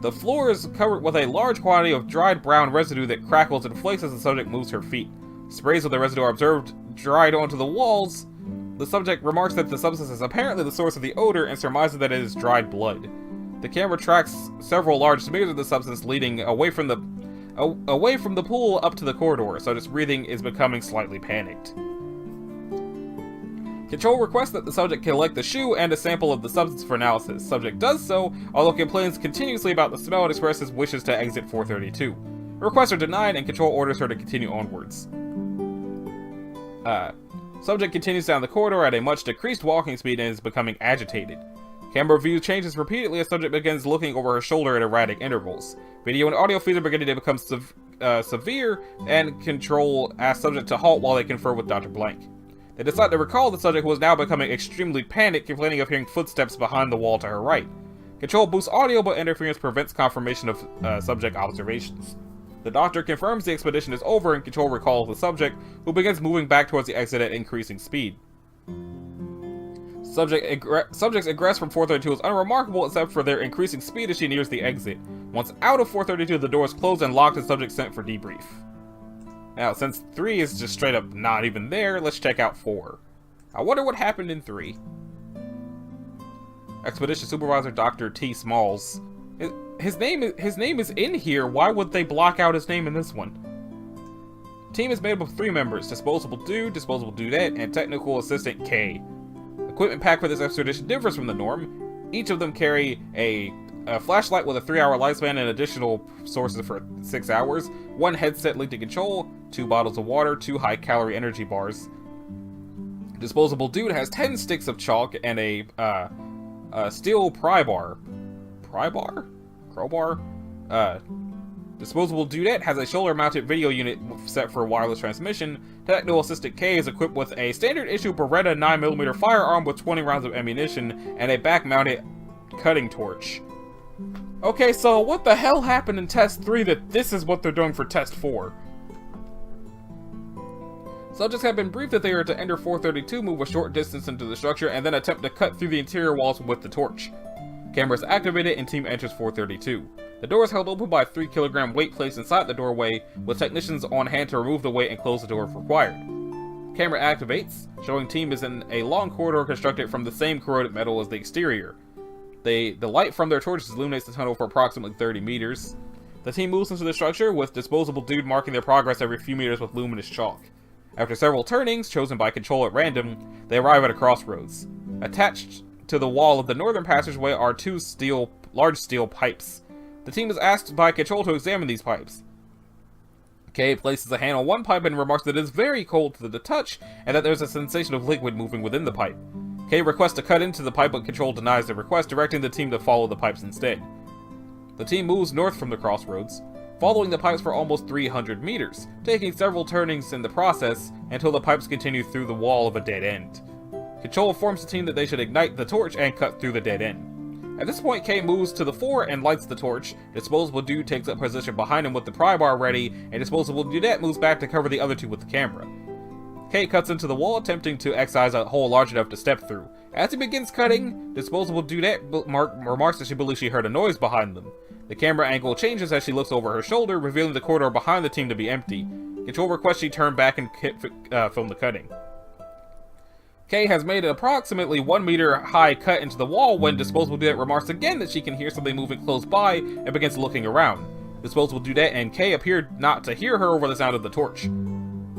[SPEAKER 1] The floor is covered with a large quantity of dried brown residue that crackles and flakes as the subject moves her feet. Sprays of the residue are observed dried onto the walls. The subject remarks that the substance is apparently the source of the odor and surmises that it is dried blood. The camera tracks several large smears of the substance leading away from the pool up to the corridor, so its breathing is becoming slightly panicked. Control requests that the subject collect the shoe and a sample of the substance for analysis. Subject does so, although complains continuously about the smell and expresses wishes to exit 432. Requests are denied and Control orders her to continue onwards. Subject continues down the corridor at a much decreased walking speed and is becoming agitated. Camera view changes repeatedly as subject begins looking over her shoulder at erratic intervals. Video and audio feeds are beginning to become severe, and Control asks subject to halt while they confer with Dr. Blank. They decide to recall the subject, who is now becoming extremely panicked, complaining of hearing footsteps behind the wall to her right. Control boosts audio, but interference prevents confirmation of subject observations. The doctor confirms the expedition is over, and Control recalls the subject, who begins moving back towards the exit at increasing speed. Subjects egress from 432 is unremarkable except for their increasing speed as she nears the exit. Once out of 432, the door is closed and locked and subject sent for debrief. Now, since 3 is just straight up not even there, let's check out 4. I wonder what happened in 3. Expedition Supervisor Dr. T. Smalls. His name is in here. Why would they block out his name in this one? Team is made up of 3 members: Disposable Dude, Disposable Dudette, and Technical Assistant K. Equipment pack for this expedition differs from the norm. Each of them carry a flashlight with a 3-hour lifespan and additional sources for 6 hours, 1 headset linked to control, 2 bottles of water, 2 high-calorie energy bars. Disposable Dude has 10 sticks of chalk and a steel pry bar. Crowbar? Disposable Dudette has a shoulder-mounted video unit set for wireless transmission. Technical Assistant K is equipped with a standard-issue Beretta 9mm firearm with 20 rounds of ammunition and a back-mounted cutting torch. Okay, so what the hell happened in Test 3 that this is what they're doing for Test 4? Subjects have been briefed that they are to enter 432, move a short distance into the structure, and then attempt to cut through the interior walls with the torch. Cameras activated and team enters 432. The door is held open by a 3-kilogram weight placed inside the doorway, with technicians on hand to remove the weight and close the door if required. Camera activates, showing team is in a long corridor constructed from the same corroded metal as the exterior. The light from their torches illuminates the tunnel for approximately 30 meters. The team moves into the structure, with Disposable Dude marking their progress every few meters with luminous chalk. After several turnings, chosen by control at random, they arrive at a crossroads. Attached to the wall of the northern passageway are 2 large steel pipes. The team is asked by control to examine these pipes. Kay places a hand on one pipe and remarks that it is very cold to the touch, and that there's a sensation of liquid moving within the pipe. Kay requests to cut into the pipe, but control denies the request, directing the team to follow the pipes instead. The team moves north from the crossroads, following the pipes for almost 300 meters, taking several turnings in the process until the pipes continue through the wall of a dead end. Control informs the team that they should ignite the torch and cut through the dead end. At this point, Kay moves to the fore and lights the torch. Disposable Dude takes up position behind him with the pry bar ready, and Disposable Dudette moves back to cover the other 2 with the camera. Kay cuts into the wall, attempting to excise a hole large enough to step through. As he begins cutting, Disposable Dudette remarks that she believes she heard a noise behind them. The camera angle changes as she looks over her shoulder, revealing the corridor behind the team to be empty. Control requests she turn back and film the cutting. Kay has made an approximately 1 meter high cut into the wall when Disposable Dudette remarks again that she can hear something moving close by and begins looking around. Disposable Dudette and Kay appear not to hear her over the sound of the torch.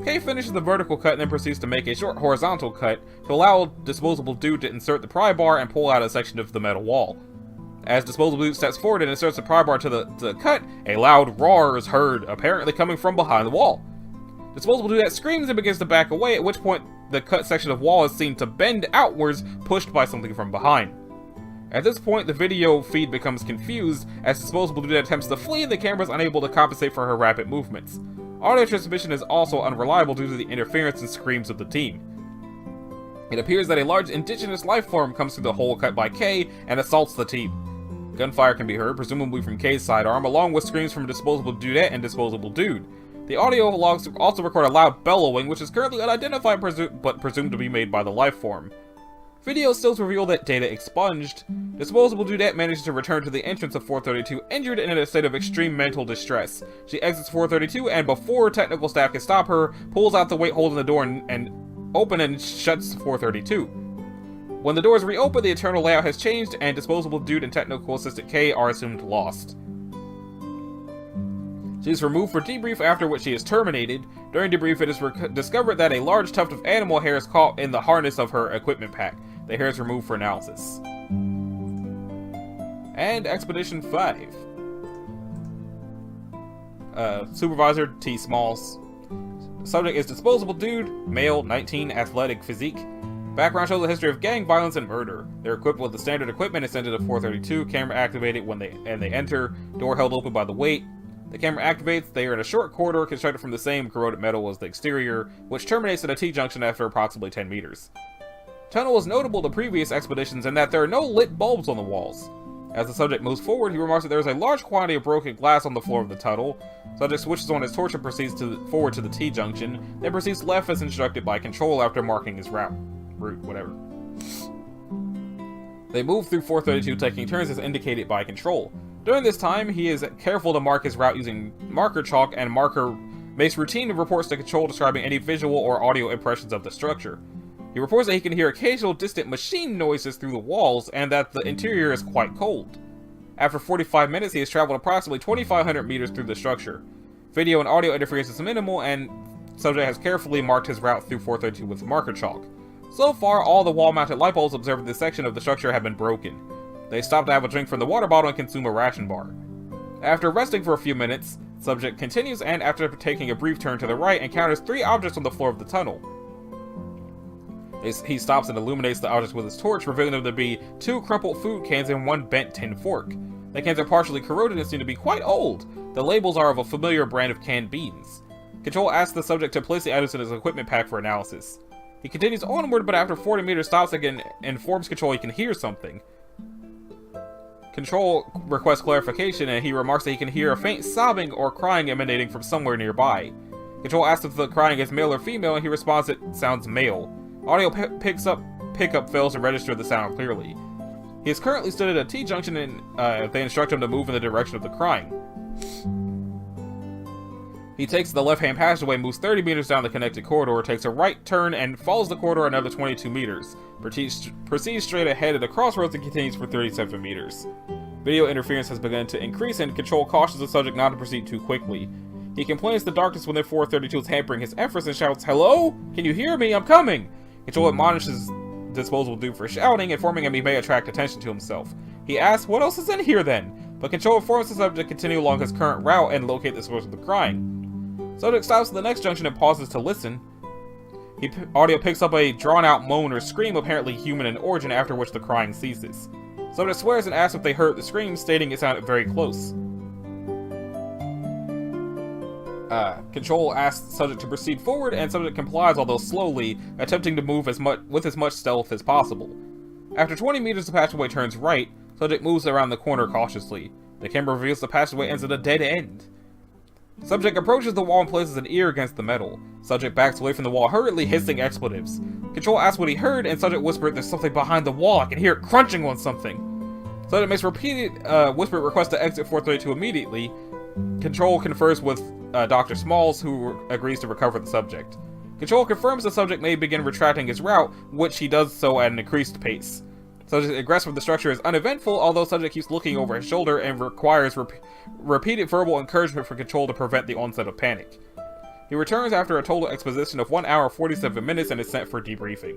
[SPEAKER 1] Kay finishes the vertical cut and then proceeds to make a short horizontal cut to allow Disposable Dude to insert the pry bar and pull out a section of the metal wall. As Disposable Dude steps forward and inserts the pry bar to the cut, a loud roar is heard, apparently coming from behind the wall. Disposable Dudette screams and begins to back away, at which point the cut section of wall is seen to bend outwards, pushed by something from behind. At this point, the video feed becomes confused as Disposable Dudette attempts to flee and the camera is unable to compensate for her rapid movements. Audio transmission is also unreliable due to the interference and screams of the team. It appears that a large indigenous life form comes through the hole cut by Kay and assaults the team. Gunfire can be heard, presumably from Kay's sidearm, along with screams from Disposable Dudette and Disposable Dude. The audio logs also record a loud bellowing, which is currently unidentified but presumed to be made by the life form. Video stills reveal that data expunged. Disposable Dudette manages to return to the entrance of 432 injured and in a state of extreme mental distress. She exits 432 and before technical staff can stop her, pulls out the weight holding the door and open and shuts 432. When the doors reopen, the internal layout has changed and Disposable Dude and Technical Assistant K are assumed lost. She is removed for debrief, after which she is terminated. During debrief, it is discovered that a large tuft of animal hair is caught in the harness of her equipment pack. The hair is removed for analysis. And Expedition 5. Supervisor T. Smalls. Subject is Disposable Dude, male, 19, athletic physique. Background shows a history of gang violence and murder. They're equipped with the standard equipment and sent to 432. Camera activated when they enter. Door held open by the weight. The camera activates. They are in a short corridor constructed from the same corroded metal as the exterior, which terminates at a T-junction after approximately 10 meters. Tunnel is notable to previous expeditions in that there are no lit bulbs on the walls. As the subject moves forward, he remarks that there is a large quantity of broken glass on the floor of the tunnel. Subject switches on his torch and proceeds forward to the T-junction, then proceeds left as instructed by control after marking his route, whatever. They move through 432, taking turns as indicated by Control. During this time, he is careful to mark his route using marker chalk, and Marker makes routine reports to Control describing any visual or audio impressions of the structure. He reports that he can hear occasional distant machine noises through the walls, and that the interior is quite cold. After 45 minutes, he has traveled approximately 2,500 meters through the structure. Video and audio interference is minimal, and subject has carefully marked his route through 432 with marker chalk. So far, all the wall-mounted light bulbs observed in this section of the structure have been broken. They stop to have a drink from the water bottle and consume a ration bar. After resting for a few minutes, subject continues, and after taking a brief turn to the right, encounters 3 objects on the floor of the tunnel. He stops and illuminates the objects with his torch, revealing them to be 2 crumpled food cans and 1 bent tin fork. The cans are partially corroded and seem to be quite old. The labels are of a familiar brand of canned beans. Control asks the subject to place the items in his equipment pack for analysis. He continues onward, but after 40 meters stops again and informs Control he can hear something. Control requests clarification, and he remarks that he can hear a faint sobbing or crying emanating from somewhere nearby. Control asks if the crying is male or female, and he responds it sounds male. Audio pickup fails to register the sound clearly. He is currently stood at a T-junction, and they instruct him to move in the direction of the crying. He takes the left-hand passageway, moves 30 meters down the connected corridor, takes a right turn, and follows the corridor another 22 meters. Proceeds straight ahead at the crossroads and continues for 37 meters. Video interference has begun to increase, and Control cautions the subject not to proceed too quickly. He complains the darkness within 432 is hampering his efforts and shouts, "Hello? Can you hear me? I'm coming!" Control admonishes disposable dude for shouting, informing him he may attract attention to himself. He asks, "What else is in here then?" But Control informs the subject to continue along his current route and locate the source of the crying. Subject stops at the next junction and pauses to listen. Audio picks up a drawn-out moan or scream, apparently human in origin, after which the crying ceases. Subject swears and asks if they heard the scream, stating it sounded very close. Control asks the subject to proceed forward, and subject complies, although slowly, attempting to move with as much stealth as possible. After 20 meters, the passageway turns right. Subject moves around the corner cautiously. The camera reveals the passageway ends at a dead end. Subject approaches the wall and places an ear against the metal. Subject backs away from the wall, hurriedly hissing expletives. Control asks what he heard, and Subject whispered, "There's something behind the wall, I can hear it crunching on something." Subject makes repeated whispered requests to exit 432 immediately. Control confers with Dr. Smalls, who agrees to recover the subject. Control confirms the subject may begin retracting his route, which he does so at an increased pace. Subject's egress from the structure is uneventful, although subject keeps looking over his shoulder and requires repeated verbal encouragement for Control to prevent the onset of panic. He returns after a total exposition of 1 hour 47 minutes and is sent for debriefing.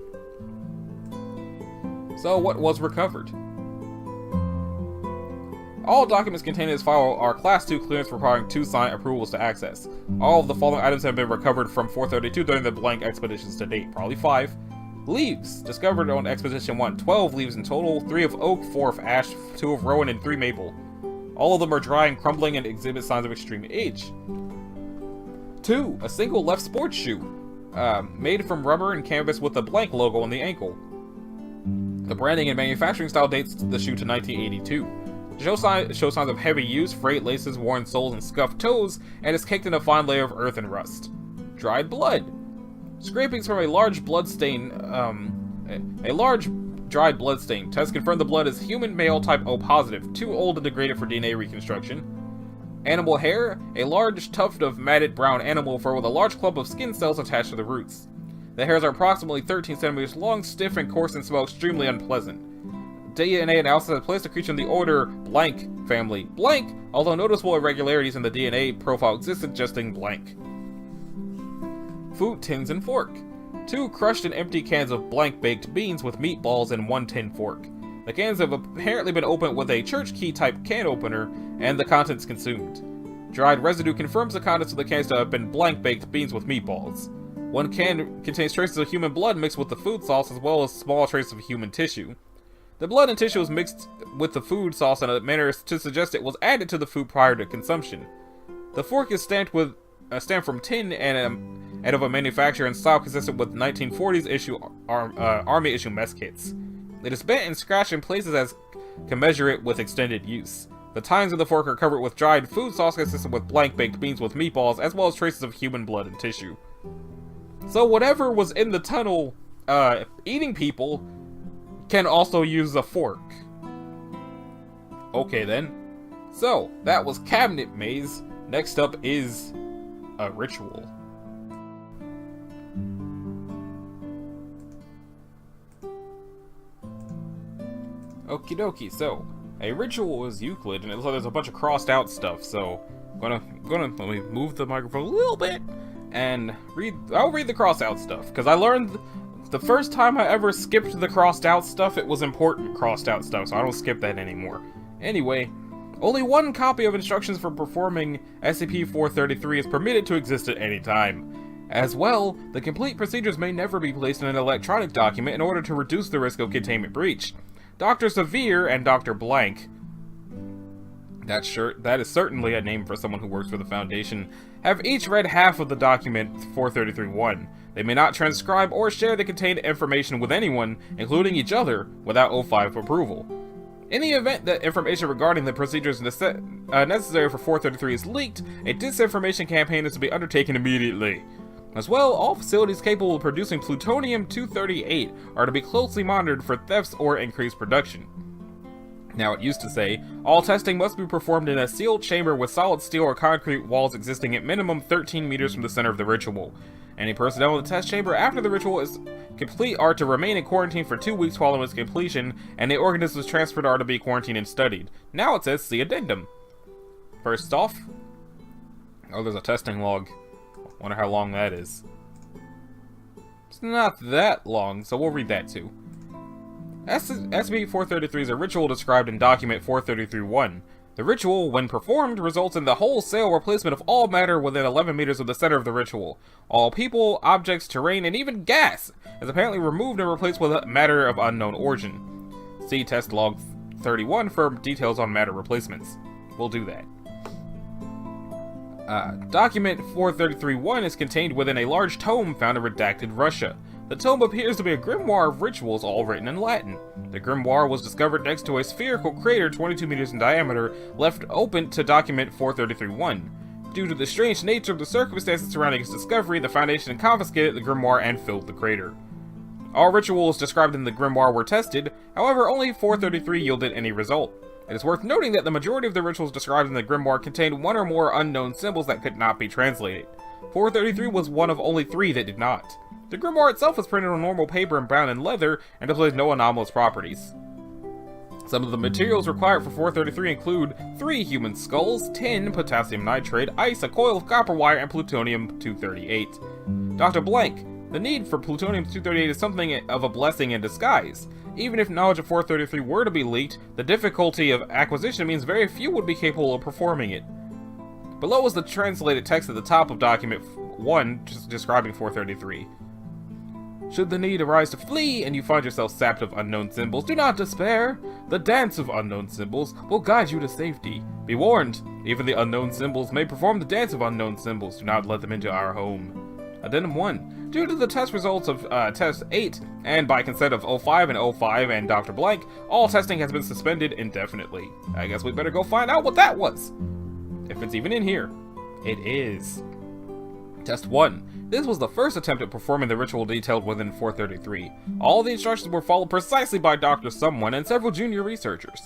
[SPEAKER 1] So what was recovered? All documents contained in this file are Class 2 clearance requiring 2 signed approvals to access. All of the following items have been recovered from 432 during the blank expeditions to date, probably 5. Leaves, discovered on Expedition 1, 12 leaves in total, 3 of oak, 4 of ash, 2 of rowan, and 3 maple. All of them are dry and crumbling and exhibit signs of extreme age. 2. A single left sports shoe, made from rubber and canvas with a blank logo on the ankle. The branding and manufacturing style dates the shoe to 1982. Show signs of heavy use, frayed laces, worn soles, and scuffed toes, and is caked in a fine layer of earth and rust. Dried blood. Scrapings from a large blood stain, a large dried blood stain. Tests confirm the blood is human male type O positive, too old and degraded for DNA reconstruction. Animal hair, a large tuft of matted brown animal fur with a large clump of skin cells attached to the roots. The hairs are approximately 13 centimeters long, stiff and coarse, and smell extremely unpleasant. DNA analysis has placed the creature in the order blank family. Blank, although noticeable irregularities in the DNA profile exist, suggesting blank. Food tins and fork. 2 crushed and empty cans of blank baked beans with meatballs and 1 tin fork. The cans have apparently been opened with a church key type can opener, and the contents consumed. Dried residue confirms the contents of the cans to have been blank baked beans with meatballs. 1 can contains traces of human blood mixed with the food sauce, as well as small traces of human tissue. The blood and tissue was mixed with the food sauce in a manner to suggest it was added to the food prior to consumption. The fork is stamped from tin and of a manufacturer and style consistent with 1940s Army issue mess kits. It is bent and scratched in places as commensurate with extended use. The tines of the fork are covered with dried food sauce consistent with blank baked beans with meatballs, as well as traces of human blood and tissue. So whatever was in the tunnel eating people can also use a fork. Okay then. So, that was Cabinet Maze. Next up is a ritual. Okie dokie, so a ritual is Euclid, and it looks like there's a bunch of crossed out stuff, so I'm gonna let me move the microphone a little bit and I'll read the crossed out stuff, because I learned the first time I ever skipped the crossed out stuff, it was important crossed out stuff, so I don't skip that anymore. Anyway, only one copy of instructions for performing SCP-433 is permitted to exist at any time. As well, the complete procedures may never be placed in an electronic document in order to reduce the risk of containment breach. Dr. Severe and Dr. Blank, that is certainly a name for someone who works for the Foundation, have each read half of the document 433-1. They may not transcribe or share the contained information with anyone, including each other, without O5 approval. In the event that information regarding the procedures necessary for 433 is leaked, a disinformation campaign is to be undertaken immediately. As well, all facilities capable of producing plutonium-238 are to be closely monitored for thefts or increased production. Now, it used to say, all testing must be performed in a sealed chamber with solid steel or concrete walls existing at minimum 13 meters from the center of the ritual. Any personnel in the test chamber after the ritual is complete are to remain in quarantine for 2 weeks following its completion, and the organisms transferred are to be quarantined and studied. Now it says, see Addendum. First off, oh, there's a testing log. Wonder how long that is. It's not that long, so we'll read that too. SCP-433 is a ritual described in document 433-1. The ritual, when performed, results in the wholesale replacement of all matter within 11 meters of the center of the ritual. All people, objects, terrain, and even gas is apparently removed and replaced with matter of unknown origin. See test log 31 for details on matter replacements. We'll do that. Document 433-1 is contained within a large tome found in redacted Russia. The tome appears to be a grimoire of rituals all written in Latin. The grimoire was discovered next to a spherical crater 22 meters in diameter, left open to document 433-1. Due to the strange nature of the circumstances surrounding its discovery, the Foundation confiscated the grimoire and filled the crater. All rituals described in the grimoire were tested, however only 433 yielded any result. It is worth noting that the majority of the rituals described in the grimoire contained one or more unknown symbols that could not be translated. 433 was one of only 3 that did not. The grimoire itself was printed on normal paper and bound in leather and displays no anomalous properties. Some of the materials required for 433 include 3 human skulls, tin, potassium nitrate, ice, a coil of copper wire, and plutonium-238. Dr. Blank, the need for plutonium-238 is something of a blessing in disguise. Even if knowledge of 433 were to be leaked, the difficulty of acquisition means very few would be capable of performing it. Below is the translated text at the top of document 1 describing 433. Should the need arise to flee and you find yourself sapped of unknown symbols, do not despair. The dance of unknown symbols will guide you to safety. Be warned, even the unknown symbols may perform the dance of unknown symbols. Do not let them into our home. Addendum 1. Due to the test results of Test 8, and by consent of O5 and O5 and Dr. Blank, all testing has been suspended indefinitely. I guess we better go find out what that was. If it's even in here. It is. Test 1. This was the first attempt at performing the ritual detailed within 433. All the instructions were followed precisely by Dr. Someone and several junior researchers.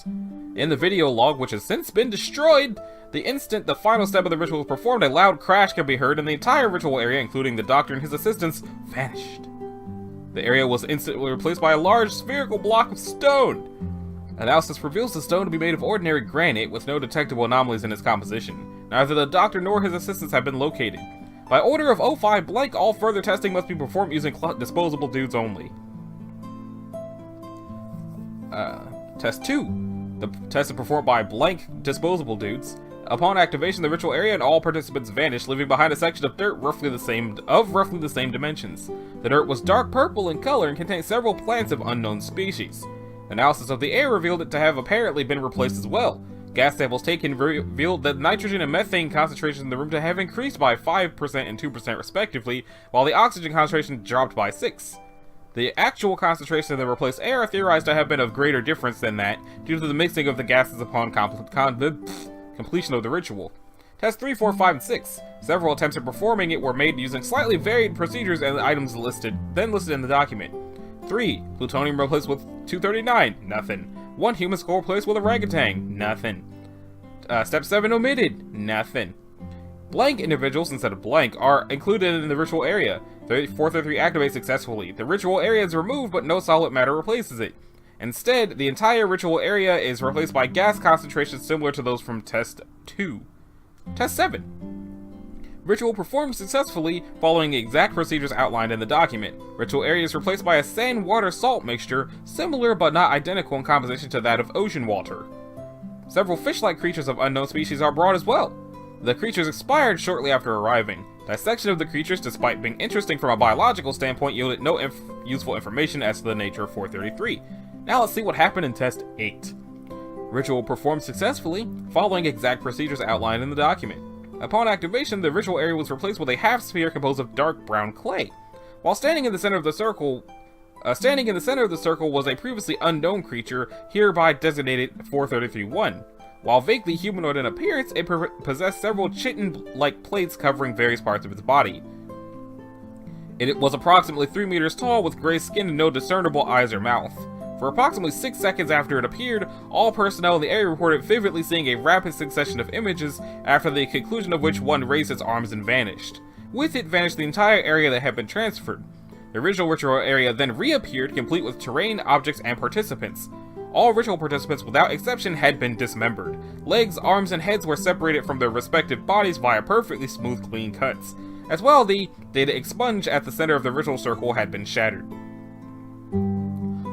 [SPEAKER 1] In the video log, which has since been destroyed, the instant the final step of the ritual was performed, a loud crash can be heard, and the entire ritual area, including the doctor and his assistants, vanished. The area was instantly replaced by a large spherical block of stone. Analysis reveals the stone to be made of ordinary granite with no detectable anomalies in its composition. Neither the doctor nor his assistants have been located. By order of O5 Blank, all further testing must be performed using disposable dudes only. Test 2. The test is performed by Blank disposable dudes. Upon activation, the ritual area and all participants vanished, leaving behind a section of dirt roughly the same dimensions. The dirt was dark purple in color and contained several plants of unknown species. Analysis of the air revealed it to have apparently been replaced as well. Gas samples taken revealed that nitrogen and methane concentrations in the room to have increased by 5% and 2% respectively, while the oxygen concentration dropped by 6%. The actual concentration of the replaced air are theorized to have been of greater difference than that, due to the mixing of the gases upon completion of the ritual. Tests 3, 4, 5, and 6. Several attempts at performing it were made using slightly varied procedures and the items listed in the document. 3. Plutonium replaced with 239, nothing. 1 human skull replaced with orangutan, nothing. Step 7 omitted, nothing. Blank individuals instead of blank are included in the ritual area. 433 activates successfully. The ritual area is removed, but no solid matter replaces it. Instead, the entire ritual area is replaced by gas concentrations similar to those from Test 2. Test 7. Ritual performed successfully following the exact procedures outlined in the document. Ritual area is replaced by a sand-water-salt mixture, similar but not identical in composition to that of ocean water. Several fish-like creatures of unknown species are brought as well. The creatures expired shortly after arriving. Dissection of the creatures, despite being interesting from a biological standpoint, yielded no useful information as to the nature of 433. Now let's see what happened in Test 8. Ritual performed successfully, following exact procedures outlined in the document. Upon activation, the ritual area was replaced with a half-sphere composed of dark brown clay. While standing in the center of the circle was a previously unknown creature, hereby designated 433-1. While vaguely humanoid in appearance, it possessed several chitin-like plates covering various parts of its body. It was approximately 3 meters tall with gray skin and no discernible eyes or mouth. For approximately 6 seconds after it appeared, all personnel in the area reported vividly seeing a rapid succession of images, after the conclusion of which one raised its arms and vanished. With it vanished the entire area that had been transferred. The original ritual area then reappeared, complete with terrain, objects, and participants. All ritual participants, without exception, had been dismembered. Legs, arms, and heads were separated from their respective bodies via perfectly smooth, clean cuts. As well, the data expunge at the center of the ritual circle had been shattered.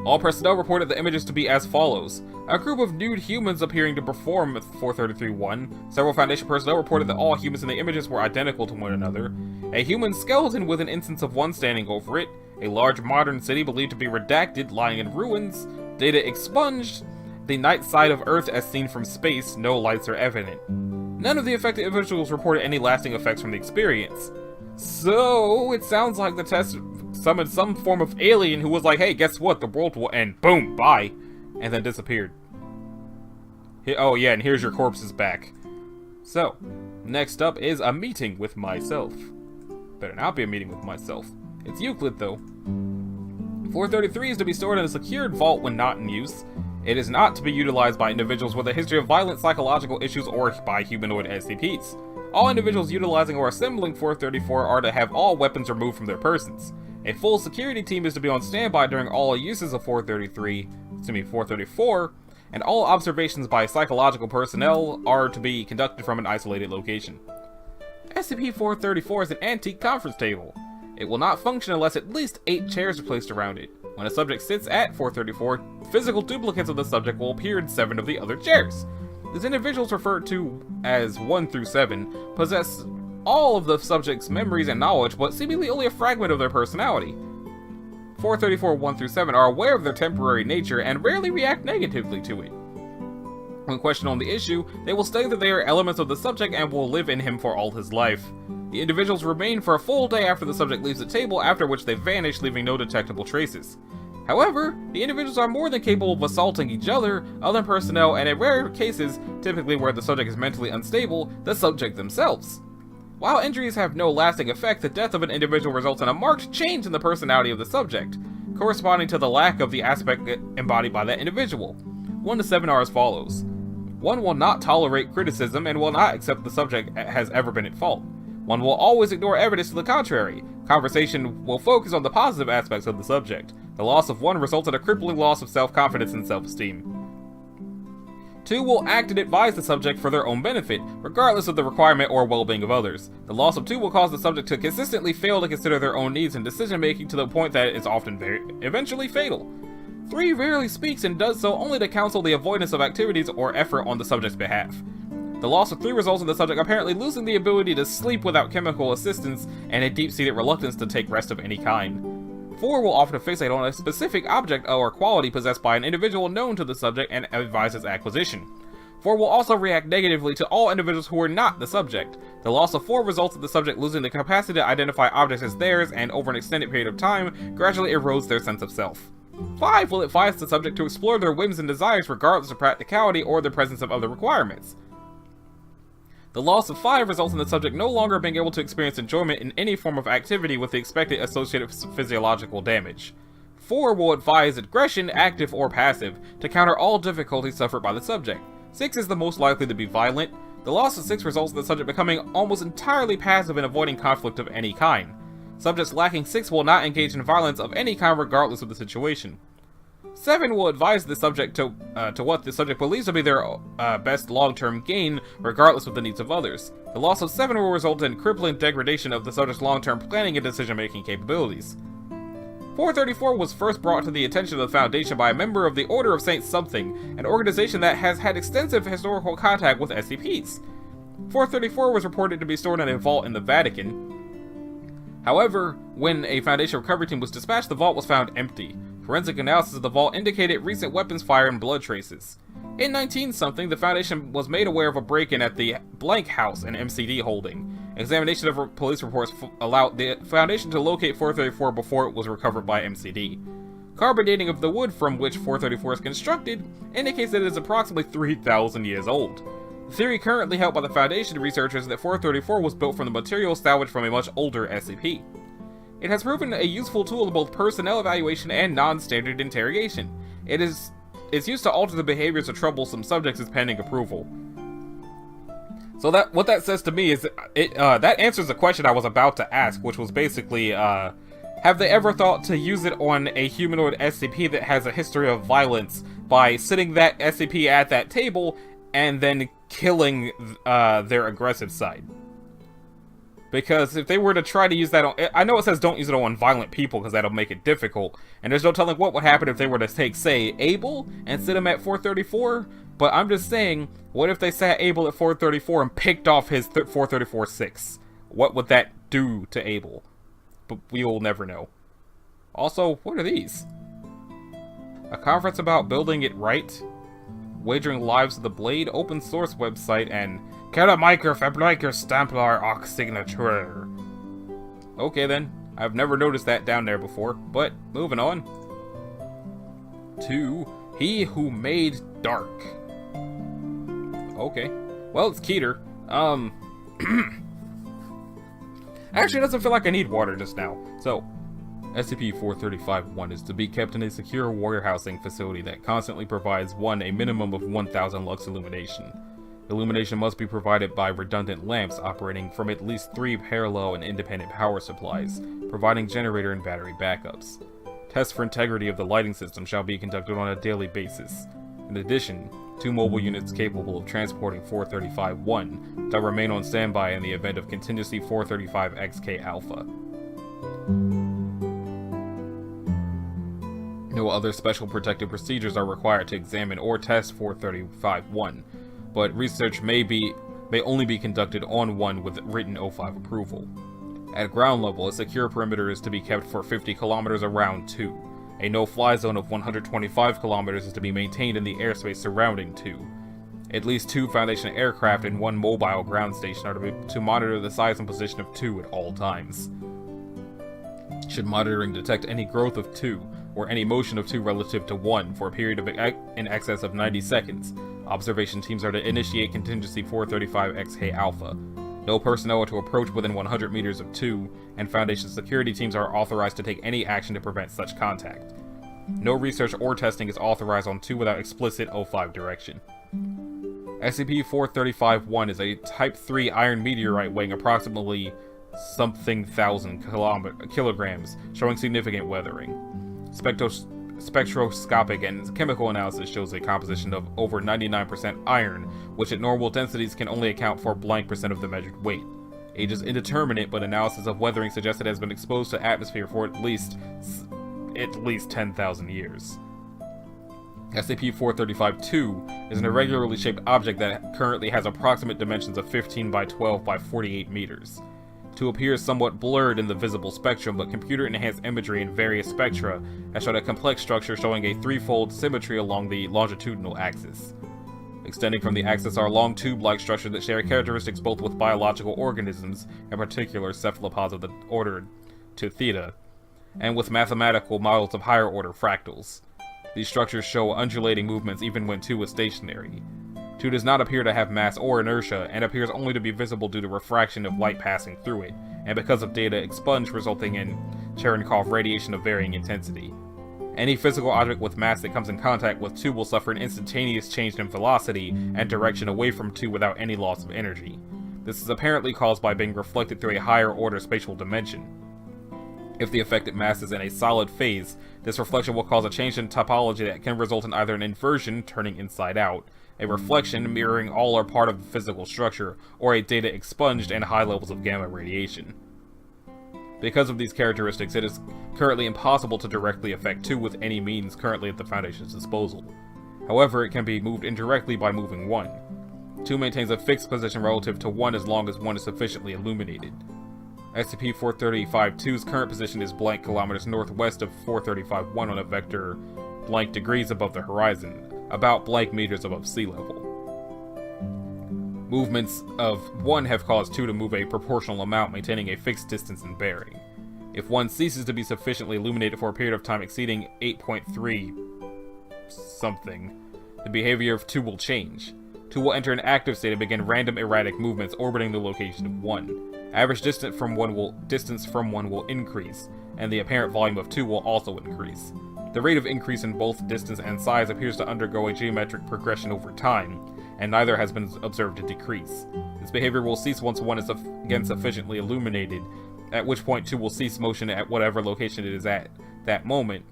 [SPEAKER 1] All personnel reported the images to be as follows. A group of nude humans appearing to perform 433-1. Several Foundation personnel reported that all humans in the images were identical to one another. A human skeleton with an instance of one standing over it. A large modern city believed to be redacted, lying in ruins. Data expunged. The night side of Earth as seen from space, no lights are evident. None of the affected individuals reported any lasting effects from the experience. So, it sounds like the test summoned some form of alien who was like, hey, guess what, the world will end, boom, bye, and then disappeared. Oh yeah, and here's your corpses back. So, next up is a meeting with myself. Better not be a meeting with myself. It's Euclid though. 433 is to be stored in a secured vault when not in use. It is not to be utilized by individuals with a history of violent psychological issues or by humanoid SCPs. All individuals utilizing or assembling 434 are to have all weapons removed from their persons. A full security team is to be on standby during all uses of 434, and all observations by psychological personnel are to be conducted from an isolated location. SCP-434 is an antique conference table. It will not function unless at least 8 chairs are placed around it. When a subject sits at 434, physical duplicates of the subject will appear in 7 of the other chairs. These individuals, referred to as 1 through 7, possess all of the subject's memories and knowledge, but seemingly only a fragment of their personality. 434 1 through 7 are aware of their temporary nature and rarely react negatively to it. When questioned on the issue, they will state that they are elements of the subject and will live in him for all his life. The individuals remain for a full day after the subject leaves the table, after which they vanish, leaving no detectable traces. However, the individuals are more than capable of assaulting each other personnel, and in rare cases, typically where the subject is mentally unstable, the subject themselves. While injuries have no lasting effect, the death of an individual results in a marked change in the personality of the subject, corresponding to the lack of the aspect embodied by that individual. 1 to 7 are as follows. 1 will not tolerate criticism and will not accept the subject has ever been at fault. 1 will always ignore evidence to the contrary. Conversation will focus on the positive aspects of the subject. The loss of 1 results in a crippling loss of self-confidence and self-esteem. 2 will act and advise the subject for their own benefit, regardless of the requirement or well-being of others. The loss of 2 will cause the subject to consistently fail to consider their own needs and decision-making to the point that it is often eventually fatal. 3 rarely speaks and does so only to counsel the avoidance of activities or effort on the subject's behalf. The loss of 3 results in the subject apparently losing the ability to sleep without chemical assistance and a deep-seated reluctance to take rest of any kind. 4 will often fixate on a specific object or quality possessed by an individual known to the subject and advise its acquisition. 4 will also react negatively to all individuals who are not the subject. The loss of 4 results in the subject losing the capacity to identify objects as theirs, and over an extended period of time, gradually erodes their sense of self. 5 will advise the subject to explore their whims and desires regardless of practicality or the presence of other requirements. The loss of 5 results in the subject no longer being able to experience enjoyment in any form of activity with the expected associated physiological damage. 4 will advise aggression, active or passive, to counter all difficulties suffered by the subject. 6 is the most likely to be violent. The loss of 6 results in the subject becoming almost entirely passive and avoiding conflict of any kind. Subjects lacking 6 will not engage in violence of any kind regardless of the situation. 7 will advise the subject to what the subject believes to be their best long-term gain, regardless of the needs of others. The loss of 7 will result in crippling degradation of the subject's long-term planning and decision-making capabilities. 434 was first brought to the attention of the Foundation by a member of the Order of Saint Something, an organization that has had extensive historical contact with SCPs. 434 was reported to be stored in a vault in the Vatican. However, when a Foundation recovery team was dispatched, the vault was found empty. Forensic analysis of the vault indicated recent weapons fire and blood traces. In 19-something, the Foundation was made aware of a break-in at the Blank House in MCD holding. Examination of police reports allowed the Foundation to locate 434 before it was recovered by MCD. Carbon dating of the wood from which 434 is constructed indicates that it is approximately 3,000 years old. The theory currently held by the Foundation researchers is that 434 was built from the material salvaged from a much older SCP. It has proven a useful tool in both personnel evaluation and non-standard interrogation. It's used to alter the behaviors of troublesome subjects as pending approval. So what that says to me is that answers the question I was about to ask, which was basically, have they ever thought to use it on a humanoid SCP that has a history of violence by sitting that SCP at that table and then killing their aggressive side? Because if they were to try to use that on... I know it says don't use it on violent people because that'll make it difficult. And there's no telling what would happen if they were to take, say, Abel and sit him at 434. But I'm just saying, what if they sat Abel at 434 and picked off his 434-6? What would that do to Abel? But we will never know. Also, what are these? A conference about building it right? Wagering lives of the Blade open source website and... Keramiker Fabriker Stamplar Ox Signature. Okay then, I've never noticed that down there before, but moving on. To He Who Made Dark. Okay, well it's Keter. Actually, it doesn't feel like I need water just now. So, SCP-435-1 is to be kept in a secure warehousing facility that constantly provides a minimum of 1,000 lux illumination. Illumination must be provided by redundant lamps operating from at least 3 parallel and independent power supplies, providing generator and battery backups. Tests for integrity of the lighting system shall be conducted on a daily basis. In addition, 2 mobile units capable of transporting 435-1 shall remain on standby in the event of contingency 435-XK Alpha. No other special protective procedures are required to examine or test 435-1. But research may only be conducted on 1 with written O5 approval. At ground level, a secure perimeter is to be kept for 50 kilometers around 2. A no-fly zone of 125 kilometers is to be maintained in the airspace surrounding 2. At least 2 Foundation aircraft and 1 mobile ground station are to monitor the size and position of 2 at all times. Should monitoring detect any growth of 2, or any motion of 2 relative to 1 for a period of in excess of 90 seconds, observation teams are to initiate contingency 435-XK Alpha. No personnel are to approach within 100 meters of 2, and Foundation security teams are authorized to take any action to prevent such contact. No research or testing is authorized on 2 without explicit O5 direction. SCP-435-1 is a Type 3 iron meteorite weighing approximately something thousand kilograms, showing significant weathering. Spectroscopic and chemical analysis shows a composition of over 99% iron, which at normal densities can only account for blank percent of the measured weight. Age is indeterminate, but analysis of weathering suggests it has been exposed to atmosphere for at least 10,000 years. SCP-435-2 is an irregularly shaped object that currently has approximate dimensions of 15 by 12 by 48 meters. 2 appears somewhat blurred in the visible spectrum, but computer-enhanced imagery in various spectra has shown a complex structure showing a 3-fold symmetry along the longitudinal axis. Extending from the axis are long tube-like structures that share characteristics both with biological organisms, in particular cephalopods of the order Theta, and with mathematical models of higher-order fractals. These structures show undulating movements even when 2 is stationary. 2 does not appear to have mass or inertia, and appears only to be visible due to refraction of light passing through it, and because of data expunged resulting in Cherenkov radiation of varying intensity. Any physical object with mass that comes in contact with 2 will suffer an instantaneous change in velocity and direction away from 2 without any loss of energy. This is apparently caused by being reflected through a higher order spatial dimension. If the affected mass is in a solid phase, this reflection will cause a change in topology that can result in either an inversion, turning inside out, a reflection mirroring all or part of the physical structure, or a data expunged and high levels of gamma radiation. Because of these characteristics, it is currently impossible to directly affect 2 with any means currently at the Foundation's disposal. However, it can be moved indirectly by moving 1. 2 maintains a fixed position relative to 1 as long as 1 is sufficiently illuminated. SCP-435-2's current position is blank kilometers northwest of 435-1 on a vector blank degrees above the horizon, about blank meters above sea level. Movements of 1 have caused 2 to move a proportional amount, maintaining a fixed distance and bearing. If 1 ceases to be sufficiently illuminated for a period of time exceeding 8.3 something, the behavior of 2 will change. 2 will enter an active state and begin random erratic movements orbiting the location of 1. Average distance from 1 will increase, and the apparent volume of 2 will also increase. The rate of increase in both distance and size appears to undergo a geometric progression over time, and neither has been observed to decrease. This behavior will cease once 1 is again sufficiently illuminated, at which point 2 will cease motion at whatever location it is at that moment,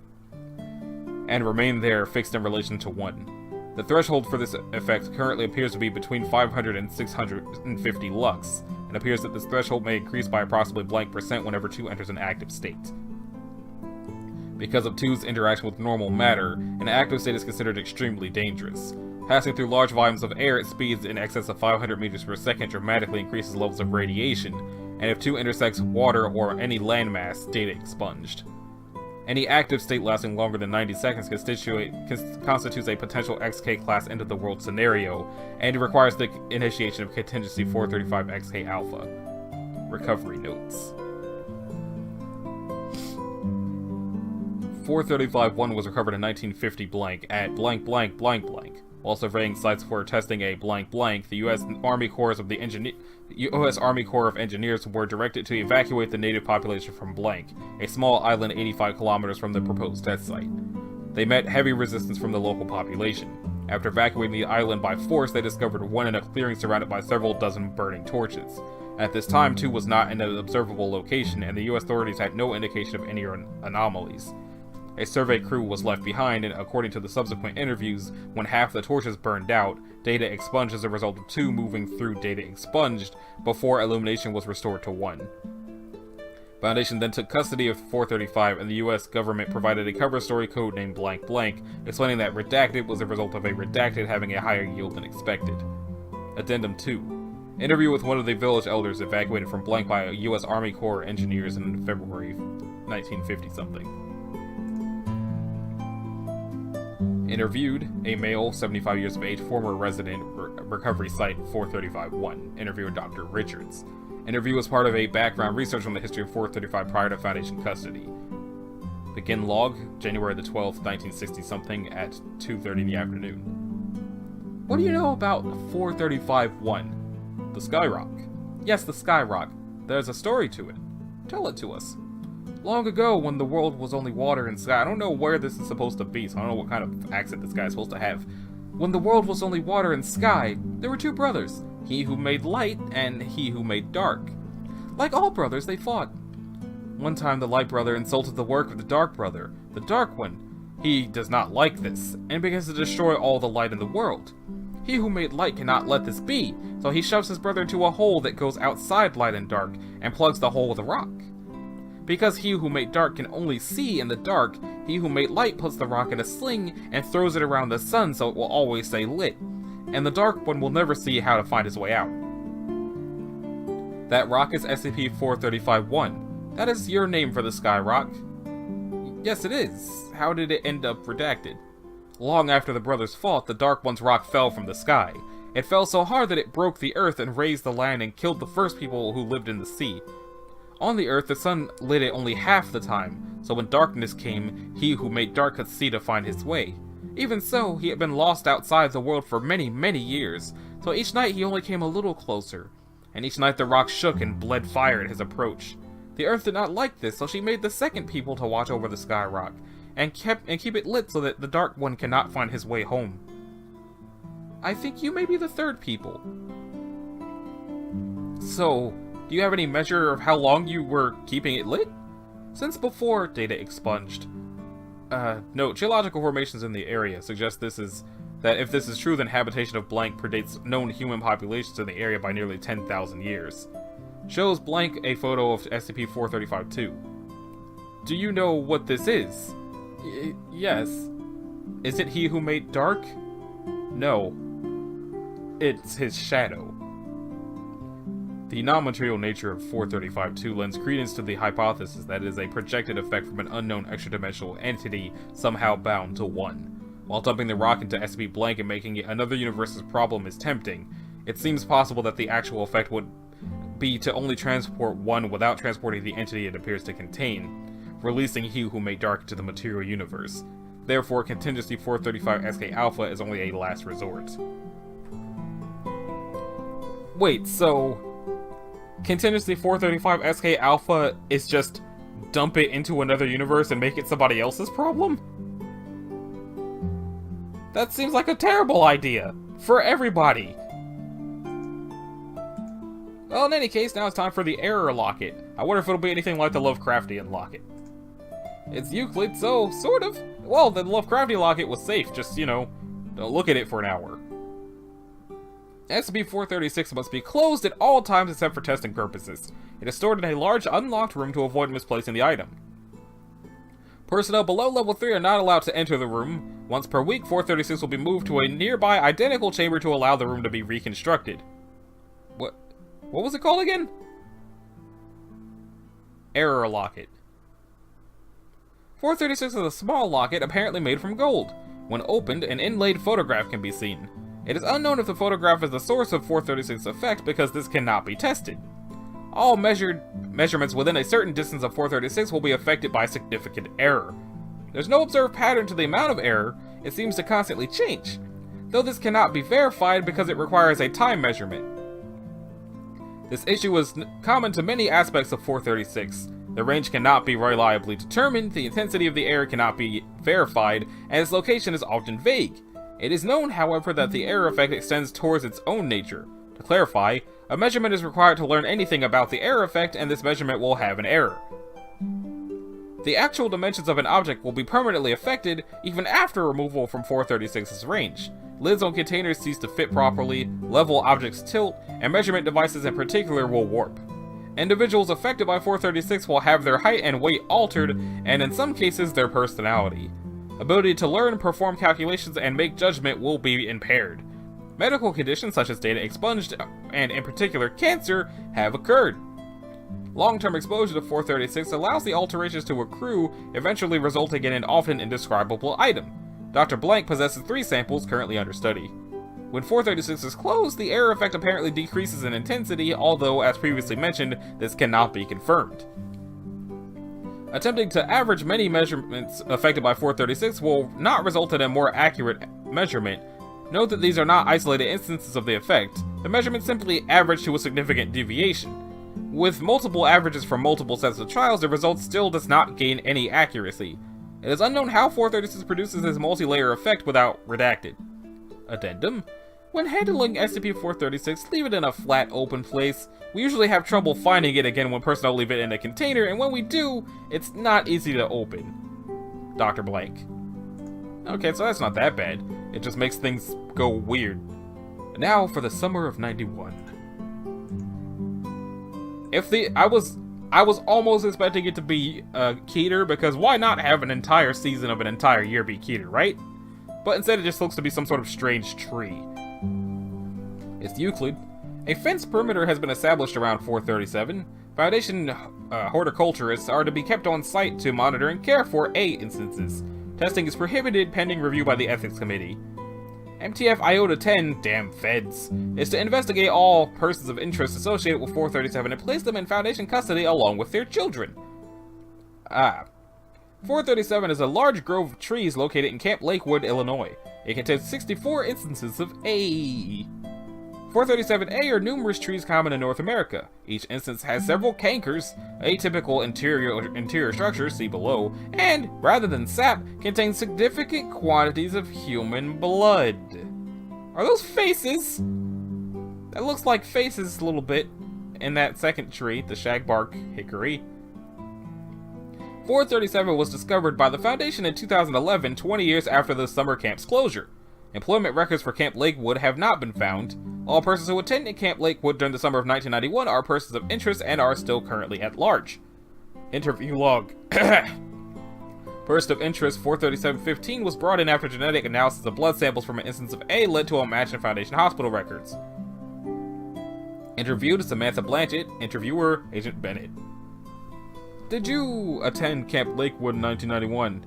[SPEAKER 1] and remain there fixed in relation to 1. The threshold for this effect currently appears to be between 500 and 650 lux, and appears that this threshold may increase by approximately blank % whenever 2 enters an active state. Because of 2's interaction with normal matter, an active state is considered extremely dangerous. Passing through large volumes of air at speeds in excess of 500 meters per second dramatically increases levels of radiation, and if 2 intersects water or any landmass, data expunged. Any active state lasting longer than 90 seconds constitutes a potential XK class end of the world scenario, and requires the initiation of contingency 435 XK alpha. Recovery notes. 435-1 was recovered in 1950 blank at blank blank blank blank. While surveying sites for testing a blank blank, the U.S. Army Corps of Engineers were directed to evacuate the native population from blank, a small island 85 kilometers from the proposed test site. They met heavy resistance from the local population. After evacuating the island by force, they discovered 1 in a clearing surrounded by several dozen burning torches. At this time, 2 was not in an observable location, and the U.S. authorities had no indication of any anomalies. A survey crew was left behind, and according to the subsequent interviews, when half the torches burned out, data expunged as a result of 2 moving through data expunged before illumination was restored to 1. Foundation then took custody of 435, and the US government provided a cover story code named blank blank, explaining that redacted was a result of a redacted having a higher yield than expected. Addendum 2. Interview with one of the village elders evacuated from blank by US Army Corps engineers in February 1950-something. Interviewed, a male, 75 years of age, former resident, recovery site 435-1. Interviewer Dr. Richards. Interview was part of a background research on the history of 435 prior to Foundation custody. Begin log, January the 12th, 1960-something at 2:30 in the afternoon. What do you know about 435-1? The Skyrock. Yes, the Skyrock. There's a story to it. Tell it to us. Long ago, when the world was only water and sky, I don't know where this is supposed to be, so I don't know what kind of accent this guy is supposed to have. When the world was only water and sky, there were 2 brothers, he who made light and he who made dark. Like all brothers, they fought. One time the light brother insulted the work of the dark brother, the dark one. He does not like this, and begins to destroy all the light in the world. He who made light cannot let this be, so he shoves his brother into a hole that goes outside light and dark, and plugs the hole with a rock. Because he who made dark can only see in the dark, he who made light puts the rock in a sling and throws it around the sun so it will always stay lit, and the dark one will never see how to find his way out. That rock is SCP-435-1. That is your name for the Sky Rock. Yes, it is. How did it end up redacted? Long after the brothers fought, the Dark One's rock fell from the sky. It fell so hard that it broke the earth and raised the land and killed the first people who lived in the sea. On the earth, the sun lit it only half the time, so when darkness came, he who made dark could see to find his way. Even so, he had been lost outside the world for many, many years, so each night he only came a little closer, and each night the rock shook and bled fire at his approach. The earth did not like this, so she made the second people to watch over the Sky Rock, and keep it lit so that the Dark One cannot find his way home. I think you may be the third people. So, do you have any measure of how long you were keeping it lit? Since before data expunged. No, geological formations in the area suggest that if this is true, then habitation of blank predates known human populations in the area by nearly 10,000 years. Shows blank a photo of SCP-435-2. Do you know what this is? Yes. Is it he who made dark? No. It's his shadow. The non-material nature of 435-2 lends credence to the hypothesis that it is a projected effect from an unknown extra-dimensional entity somehow bound to 1. While dumping the rock into SCP blank and making it another universe's problem is tempting, it seems possible that the actual effect would be to only transport 1 without transporting the entity it appears to contain, releasing he who made dark into the material universe. Therefore, Contingency 435 SK Alpha is only a last resort. Wait, so Contingency 435 SK Alpha is just dump it into another universe and make it somebody else's problem? That seems like a terrible idea for everybody. Well, in any case, now it's time for the error locket. I wonder if it'll be anything like the Lovecraftian locket. It's Euclid, so sort of. Well, the Lovecraftian locket was safe, just, you know, don't look at it for an hour. SCP-436 must be closed at all times except for testing purposes. It is stored in a large, unlocked room to avoid misplacing the item. Personnel below level 3 are not allowed to enter the room. Once per week, 436 will be moved to a nearby identical chamber to allow the room to be reconstructed. What was it called again? Error locket. 436 is a small locket apparently made from gold. When opened, an inlaid photograph can be seen. It is unknown if the photograph is the source of 436's effect because this cannot be tested. All measurements within a certain distance of 436 will be affected by significant error. There's no observed pattern to the amount of error, it seems to constantly change, though this cannot be verified because it requires a time measurement. This issue is common to many aspects of 436. The range cannot be reliably determined, the intensity of the error cannot be verified, and its location is often vague. It is known, however, that the error effect extends towards its own nature. To clarify, a measurement is required to learn anything about the error effect, and this measurement will have an error. The actual dimensions of an object will be permanently affected even after removal from 436's range. Lids on containers cease to fit properly, level objects tilt, and measurement devices in particular will warp. Individuals affected by 436 will have their height and weight altered, and in some cases their personality. Ability to learn, perform calculations, and make judgment will be impaired. Medical conditions such as data expunged, and in particular cancer, have occurred. Long-term exposure to 436 allows the alterations to accrue, eventually resulting in an often indescribable item. Dr. Blank possesses 3 samples currently under study. When 436 is closed, the error effect apparently decreases in intensity, although, as previously mentioned, this cannot be confirmed. Attempting to average many measurements affected by 436 will not result in a more accurate measurement. Note that these are not isolated instances of the effect. The measurements simply average to a significant deviation. With multiple averages from multiple sets of trials, the result still does not gain any accuracy. It is unknown how 436 produces this multi-layer effect without redacted. Addendum. When handling SCP-436, leave it in a flat, open place. We usually have trouble finding it again when personnel leave it in a container, and when we do, it's not easy to open. Dr. Blank. Okay, so that's not that bad. It just makes things go weird. Now for the summer of 91. I was almost expecting it to be Keter, because why not have an entire season of an entire year be Keter, right? But instead it just looks to be some sort of strange tree. It's Euclid. A fence perimeter has been established around 437. Foundation horticulturists are to be kept on site to monitor and care for A instances. Testing is prohibited pending review by the Ethics Committee. MTF Iota 10, damn feds, is to investigate all persons of interest associated with 437 and place them in Foundation custody along with their children. 437 is a large grove of trees located in Camp Lakewood, Illinois. It contains 64 instances of A. 437A are numerous trees common in North America. Each instance has several cankers, atypical interior structures, see below, and, rather than sap, contain significant quantities of human blood. Are those faces? That looks like faces a little bit in that second tree, the shagbark hickory. 437 was discovered by the Foundation in 2011, 20 years after the summer camp's closure. Employment records for Camp Lakewood have not been found. All persons who attended Camp Lakewood during the summer of 1991 are persons of interest and are still currently at large. Interview log. Person of interest 43715 was brought in after genetic analysis of blood samples from an instance of A led to a match in Foundation hospital records. Interviewed Samantha Blanchett. Interviewer Agent Bennett. Did you attend Camp Lakewood in 1991?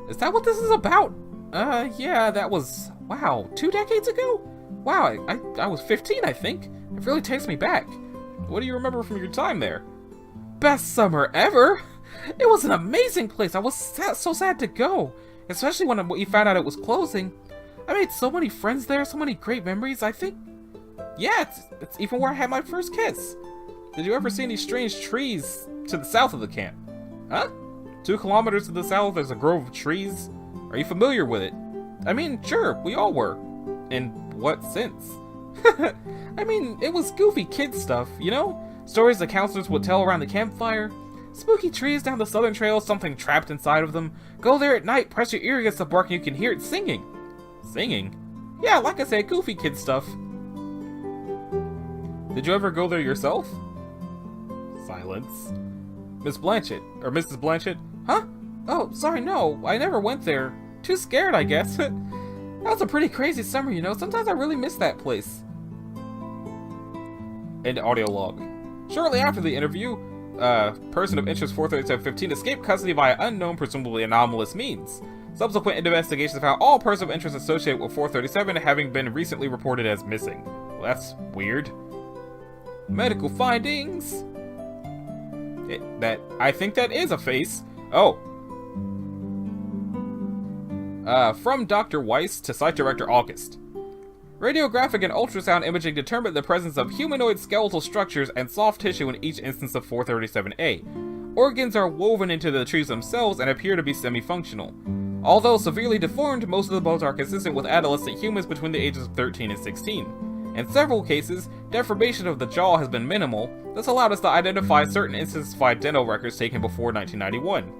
[SPEAKER 1] Is that what this is about? Yeah, that was, wow, 2 decades ago? Wow, I was 15, I think. It really takes me back. What do you remember from your time there? Best summer ever! It was an amazing place. I was so sad to go, especially when we found out it was closing. I made so many friends there, so many great memories. I think, yeah, it's even where I had my first kiss. Did you ever see any strange trees to the south of the camp? Huh? 2 kilometers to the south, there's a grove of trees. Are you familiar with it? I mean, sure, we all were. In what sense? I mean, it was goofy kid stuff, you know? Stories the counselors would tell around the campfire. Spooky trees down the southern trail, something trapped inside of them. Go there at night, press your ear against the bark and you can hear it singing. Singing? Yeah, like I said, goofy kid stuff. Did you ever go there yourself? Silence. Miss Blanchett, or Mrs. Blanchett? Huh? Oh, sorry, no, I never went there. Too scared, I guess. That was a pretty crazy summer, you know. Sometimes I really miss that place. End audio log. Shortly after the interview, person of interest 43715 escaped custody via unknown, presumably anomalous means. Subsequent investigations found all persons of interest associated with 437 having been recently reported as missing. Well, that's weird. Medical findings. I think that is a face. Oh. From Dr. Weiss to Site Director August. Radiographic and ultrasound imaging determined the presence of humanoid skeletal structures and soft tissue in each instance of 437A. Organs are woven into the trees themselves and appear to be semi-functional. Although severely deformed, most of the bones are consistent with adolescent humans between the ages of 13 and 16. In several cases, deformation of the jaw has been minimal. This allowed us to identify certain instances-fied dental records taken before 1991.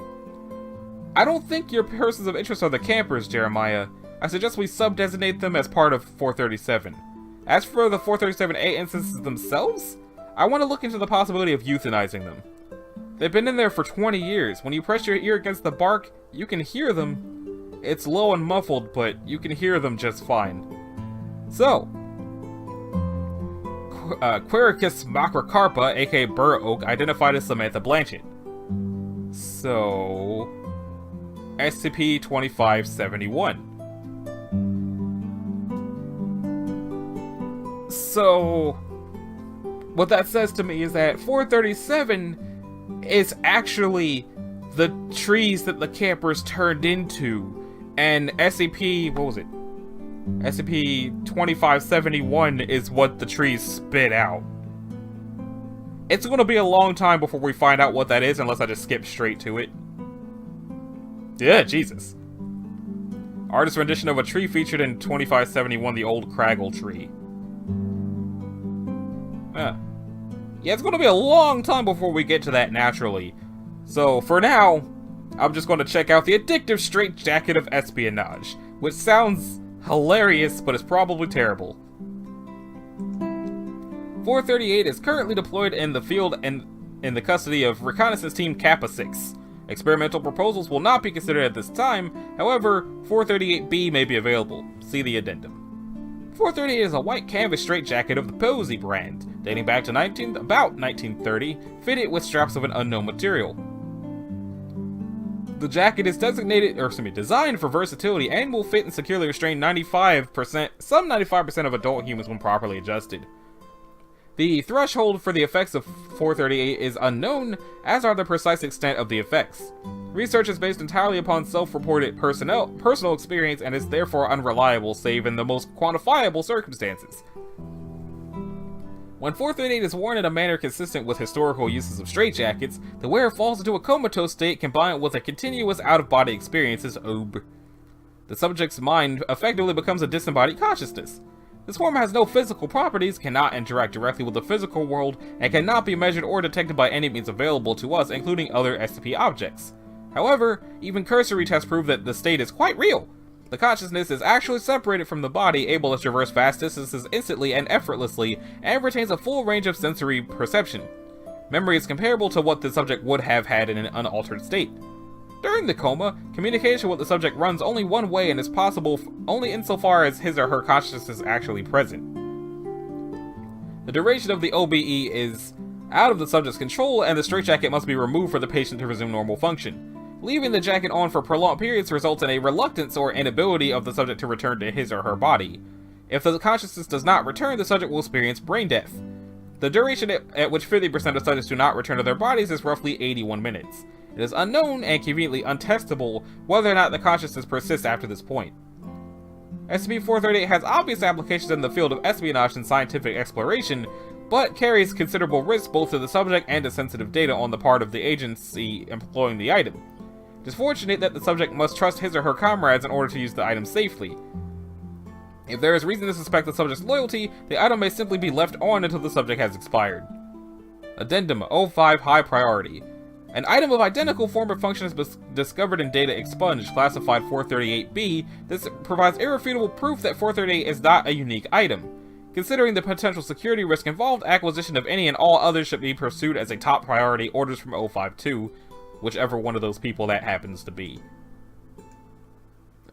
[SPEAKER 1] I don't think your persons of interest are the campers, Jeremiah. I suggest we sub-designate them as part of 437. As for the 437A instances themselves, I want to look into the possibility of euthanizing them. They've been in there for 20 years. When you press your ear against the bark, you can hear them. It's low and muffled, but you can hear them just fine. So, Quercus macrocarpa, aka Bur Oak, identified as Samantha Blanchett. So, SCP-2571. So, what that says to me is that 437 is actually the trees that the campers turned into, and SCP, what was it? SCP-2571 is what the trees spit out. It's gonna be a long time before we find out what that is, unless I just skip straight to it. Yeah, Jesus. Artist rendition of a tree featured in 2571, the old Craggle tree. Yeah, it's gonna be a long time before we get to that naturally. So, for now, I'm just gonna check out the addictive straitjacket of espionage, which sounds hilarious, but is probably terrible. 438 is currently deployed in the field and in the custody of Reconnaissance Team Kappa 6. Experimental proposals will not be considered at this time, however, 438B may be available. See the addendum. 438 is a white canvas straitjacket of the Posey brand, dating back to about 1930, fitted with straps of an unknown material. The jacket is designed for versatility and will fit and securely restrain some 95% of adult humans when properly adjusted. The threshold for the effects of 438 is unknown, as are the precise extent of the effects. Research is based entirely upon self-reported personal experience and is therefore unreliable save in the most quantifiable circumstances. When 438 is worn in a manner consistent with historical uses of straitjackets, the wearer falls into a comatose state combined with a continuous out-of-body experience as OB. The subject's mind effectively becomes a disembodied consciousness. This form has no physical properties, cannot interact directly with the physical world, and cannot be measured or detected by any means available to us, including other SCP objects. However, even cursory tests prove that the state is quite real. The consciousness is actually separated from the body, able to traverse vast distances instantly and effortlessly, and retains a full range of sensory perception. Memory is comparable to what the subject would have had in an unaltered state. During the coma, communication with the subject runs only one way and is possible only insofar as his or her consciousness is actually present. The duration of the OBE is out of the subject's control, and the straitjacket must be removed for the patient to resume normal function. Leaving the jacket on for prolonged periods results in a reluctance or inability of the subject to return to his or her body. If the consciousness does not return, the subject will experience brain death. The duration at which 50% of subjects do not return to their bodies is roughly 81 minutes. It is unknown and conveniently untestable whether or not the consciousness persists after this point. SCP-438 has obvious applications in the field of espionage and scientific exploration, but carries considerable risk both to the subject and to sensitive data on the part of the agency employing the item. It is fortunate that the subject must trust his or her comrades in order to use the item safely. If there is reason to suspect the subject's loyalty, the item may simply be left on until the subject has expired. Addendum 05 High Priority. An item of identical form or function is discovered in data expunged, classified 438B. This provides irrefutable proof that 438 is not a unique item. Considering the potential security risk involved, acquisition of any and all others should be pursued as a top priority. Orders from 052. Whichever one of those people that happens to be.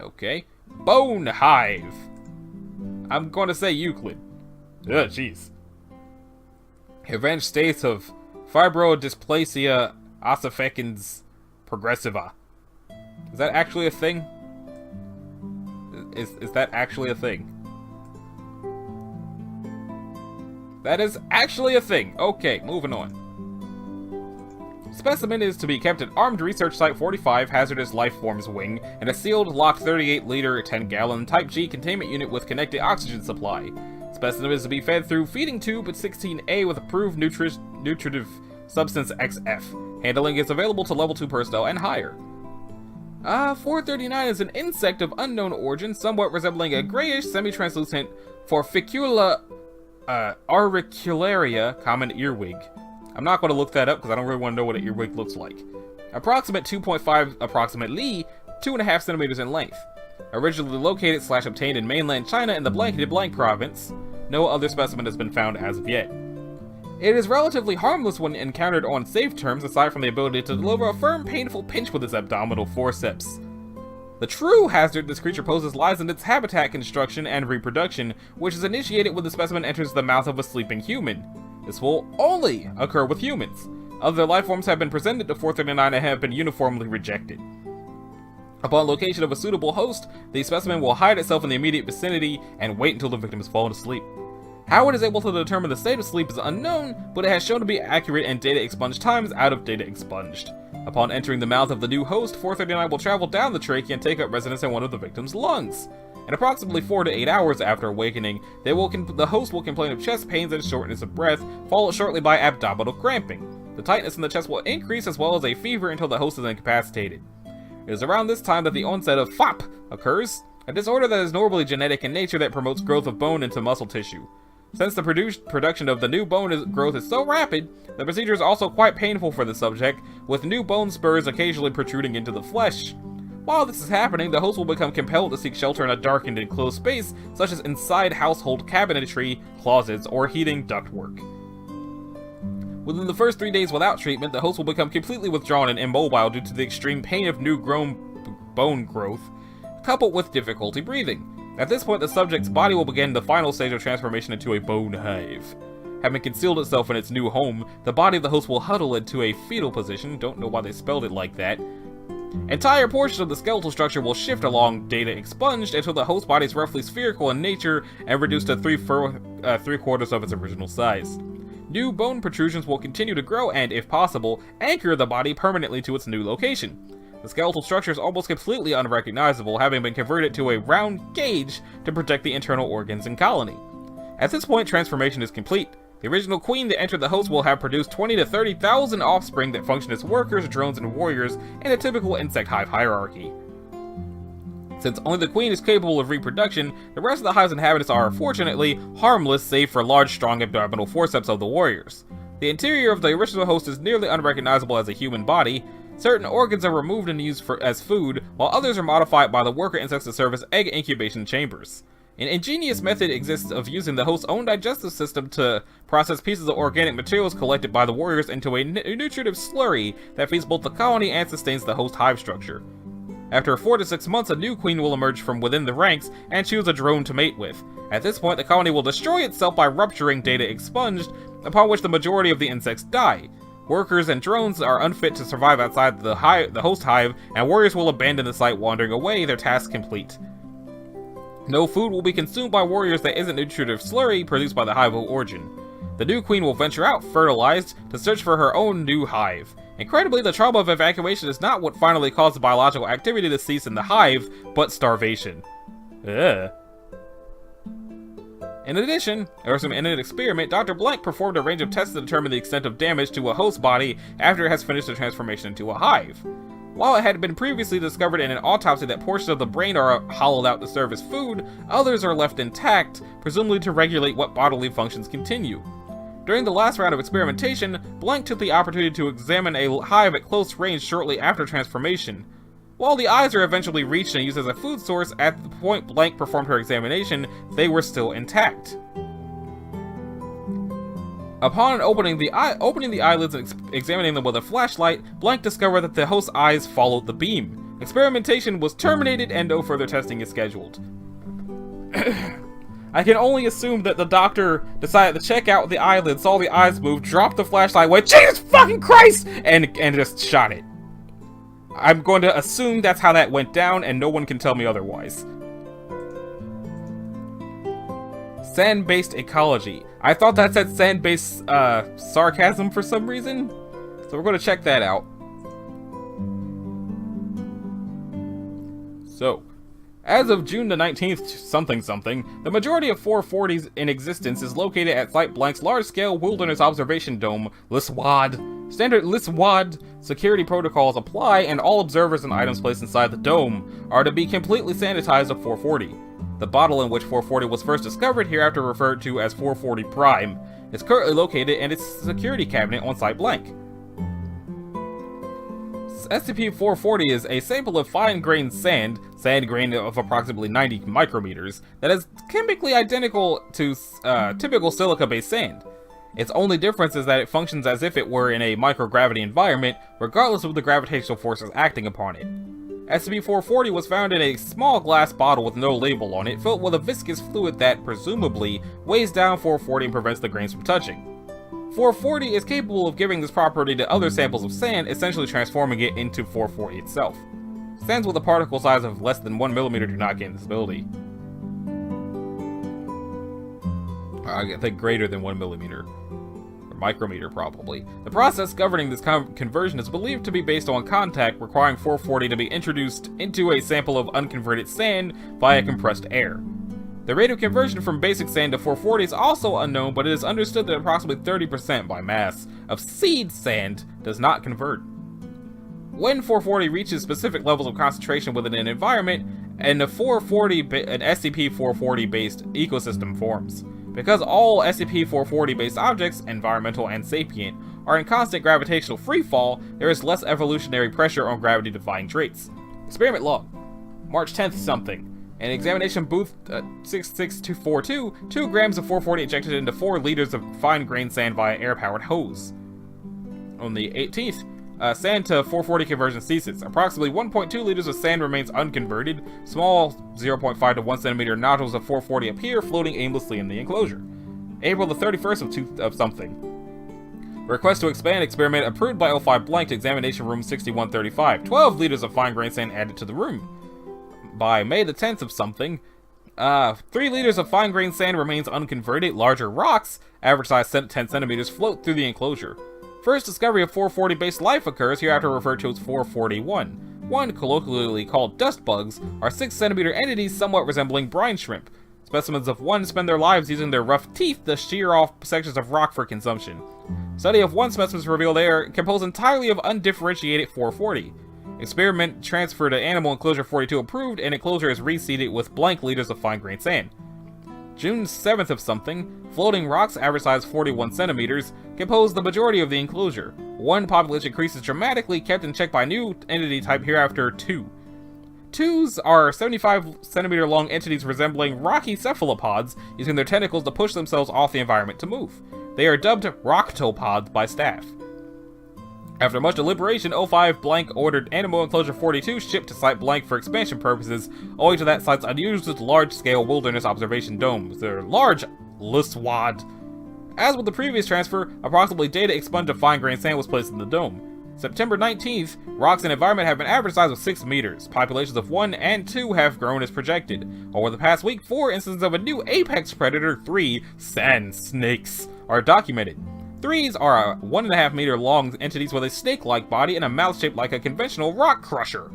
[SPEAKER 1] Okay. Bone Hive. I'm going to say Euclid. Ugh, jeez. Advanced states of fibrodysplasia ossificans progressiva. Is that actually a thing? Is that actually a thing? That is actually a thing. Okay, moving on. Specimen is to be kept at Armed Research Site 45 Hazardous Life Forms Wing in a sealed, locked 38-liter, 10-gallon Type G containment unit with connected oxygen supply. Specimen is to be fed through feeding tube at 16A with approved nutritive substance XF. Handling is available to level 2 personnel and higher. 439 is an insect of unknown origin, somewhat resembling a grayish, semi-translucent Forficula auricularia common earwig. I'm not going to look that up because I don't really want to know what an earwig looks like. Approximate 2.5, approximately 2.5 centimeters in length. Originally located / obtained in mainland China in the Blankety Blank province. No other specimen has been found as of yet. It is relatively harmless when encountered on safe terms, aside from the ability to deliver a firm, painful pinch with its abdominal forceps. The true hazard this creature poses lies in its habitat construction and reproduction, which is initiated when the specimen enters the mouth of a sleeping human. This will only occur with humans. Other life forms have been presented to 439 and have been uniformly rejected. Upon location of a suitable host, the specimen will hide itself in the immediate vicinity and wait until the victim has fallen asleep. How it is able to determine the state of sleep is unknown, but it has shown to be accurate in data expunged times out of data expunged. Upon entering the mouth of the new host, 439 will travel down the trachea and take up residence in one of the victim's lungs. In approximately 4 to 8 hours after awakening, the host will complain of chest pains and shortness of breath, followed shortly by abdominal cramping. The tightness in the chest will increase as well as a fever until the host is incapacitated. It is around this time that the onset of FOP occurs, a disorder that is normally genetic in nature that promotes growth of bone into muscle tissue. Since the production of the new bone growth is so rapid, the procedure is also quite painful for the subject, with new bone spurs occasionally protruding into the flesh. While this is happening, the host will become compelled to seek shelter in a darkened enclosed space, such as inside household cabinetry, closets, or heating ductwork. Within the first 3 days without treatment, the host will become completely withdrawn and immobile due to the extreme pain of new bone growth, coupled with difficulty breathing. At this point, the subject's body will begin the final stage of transformation into a bone hive. Having concealed itself in its new home, the body of the host will huddle into a fetal position, don't know why they spelled it like that. Entire portions of the skeletal structure will shift along data expunged until the host body is roughly spherical in nature and reduced to 3/4 of its original size. New bone protrusions will continue to grow and, if possible, anchor the body permanently to its new location. The skeletal structure is almost completely unrecognizable, having been converted to a round cage to protect the internal organs and colony. At this point, transformation is complete. The original queen that entered the host will have produced 20 to 30,000 offspring that function as workers, drones, and warriors in a typical insect hive hierarchy. Since only the queen is capable of reproduction, the rest of the hive's inhabitants are, fortunately, harmless save for large, strong abdominal forceps of the warriors. The interior of the original host is nearly unrecognizable as a human body. Certain organs are removed and used as food, while others are modified by the worker insects to serve as egg incubation chambers. An ingenious method exists of using the host's own digestive system to process pieces of organic materials collected by the warriors into a nutritive slurry that feeds both the colony and sustains the host hive structure. After 4 to 6 months, a new queen will emerge from within the ranks and choose a drone to mate with. At this point, the colony will destroy itself by rupturing data expunged, upon which the majority of the insects die. Workers and drones are unfit to survive outside the host hive, and warriors will abandon the site, wandering away, their task complete. No food will be consumed by warriors that isn't nutritive slurry produced by the hive of origin. The new queen will venture out, fertilized, to search for her own new hive. Incredibly, the trauma of evacuation is not what finally caused the biological activity to cease in the hive, but starvation. Ugh. In addition, in an experiment, Dr. Blank performed a range of tests to determine the extent of damage to a host body after it has finished the transformation into a hive. While it had been previously discovered in an autopsy that portions of the brain are hollowed out to serve as food, others are left intact, presumably to regulate what bodily functions continue. During the last round of experimentation, Blank took the opportunity to examine a hive at close range shortly after transformation. While the eyes are eventually reached and used as a food source, at the point Blank performed her examination, they were still intact. Upon opening the eyelids and examining them with a flashlight, Blank discovered that the host's eyes followed the beam. Experimentation was terminated and no further testing is scheduled. I can only assume that the doctor decided to check out the eyelids, saw the eyes move, dropped the flashlight, went, Jesus fucking Christ! And just shot it. I'm going to assume that's how that went down, and no one can tell me otherwise. Sand-based ecology. I thought that said sand-based sarcasm for some reason, so we're going to check that out. So, as of June the 19th, something, the majority of 440s in existence is located at Site Blank's large-scale wilderness observation dome, LISWAD. Standard LISWAD security protocols apply, and all observers and items placed inside the dome are to be completely sanitized of 440. The bottle in which 440 was first discovered, hereafter referred to as 440 Prime, is currently located in its security cabinet on Site Blank. SCP-440 is a sample of fine-grained sand grain of approximately 90 micrometers, that is chemically identical to typical silica-based sand. Its only difference is that it functions as if it were in a microgravity environment, regardless of the gravitational forces acting upon it. SCP-440 was found in a small glass bottle with no label on it, filled with a viscous fluid that, presumably, weighs down 440 and prevents the grains from touching. 440 is capable of giving this property to other samples of sand, essentially transforming it into 440 itself. Sands with a particle size of less than 1 millimeter do not gain this ability. I think greater than 1 millimeter. Or micrometer, probably. The process governing this conversion is believed to be based on contact, requiring 440 to be introduced into a sample of unconverted sand via compressed air. The rate of conversion from basic sand to 440 is also unknown, but it is understood that approximately 30% by mass of seed sand does not convert. When 440 reaches specific levels of concentration within an environment, an SCP-440 based ecosystem forms. Because all SCP-440 based objects, environmental and sapient, are in constant gravitational freefall, there is less evolutionary pressure on gravity-defying traits. Experiment log. March 10th something. In examination booth 66242, 2 grams of 440 injected into 4 liters of fine-grained sand via air-powered hose. On the 18th, sand to 440 conversion ceases. Approximately 1.2 liters of sand remains unconverted. Small 0.5 to 1 centimeter nodules of 440 appear, floating aimlessly in the enclosure. April the 31st of something. Request to expand experiment approved by 05 Blank to examination room 6135. 12 liters of fine-grained sand added to the room. By May the 10th of something, 3 liters of fine-grained sand remains unconverted. Larger rocks, average size 10 centimeters, float through the enclosure. First discovery of 440-based life occurs, hereafter referred to as 441. One, colloquially called dust bugs, are 6 centimeter entities somewhat resembling brine shrimp. Specimens of 1 spend their lives using their rough teeth to shear off sections of rock for consumption. Study of 1 specimens revealed they are composed entirely of undifferentiated 440. Experiment transfer to animal enclosure 42 approved, and enclosure is reseeded with blank liters of fine-grained sand. June 7th of something, floating rocks, average size 41 centimeters, compose the majority of the enclosure. 1 population increase is dramatically kept in check by new entity type hereafter 2. 2s are 75 centimeter long entities resembling rocky cephalopods, using their tentacles to push themselves off the environment to move. They are dubbed roctopods by staff. After much deliberation, 05 blank ordered Animal Enclosure 42 shipped to Site blank for expansion purposes, owing to that site's unused large-scale wilderness observation domes. They're large Luswad. As with the previous transfer, approximately data expunged of fine-grained sand was placed in the dome. September 19th, rocks and environment have an average size of 6 meters. Populations of 1 and 2 have grown as projected. Over the past week, 4 instances of a new apex predator, 3 sand snakes, are documented. 3s are 1.5 meter long entities with a snake-like body and a mouth shaped like a conventional rock crusher.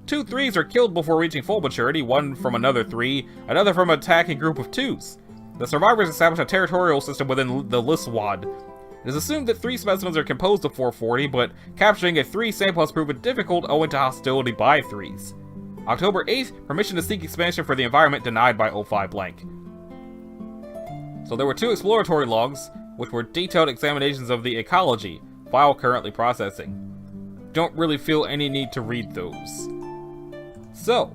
[SPEAKER 1] 2 3s are killed before reaching full maturity, 1 from another 3, another from an attacking group of 2s. The survivors establish a territorial system within the Luswad. It is assumed that 3 specimens are composed of 440, but capturing a 3 sample has proven difficult owing to hostility by 3s. October 8th, permission to seek expansion for the environment denied by 05 blank. So there were 2 exploratory logs, which were detailed examinations of the ecology, file currently processing. Don't really feel any need to read those. So,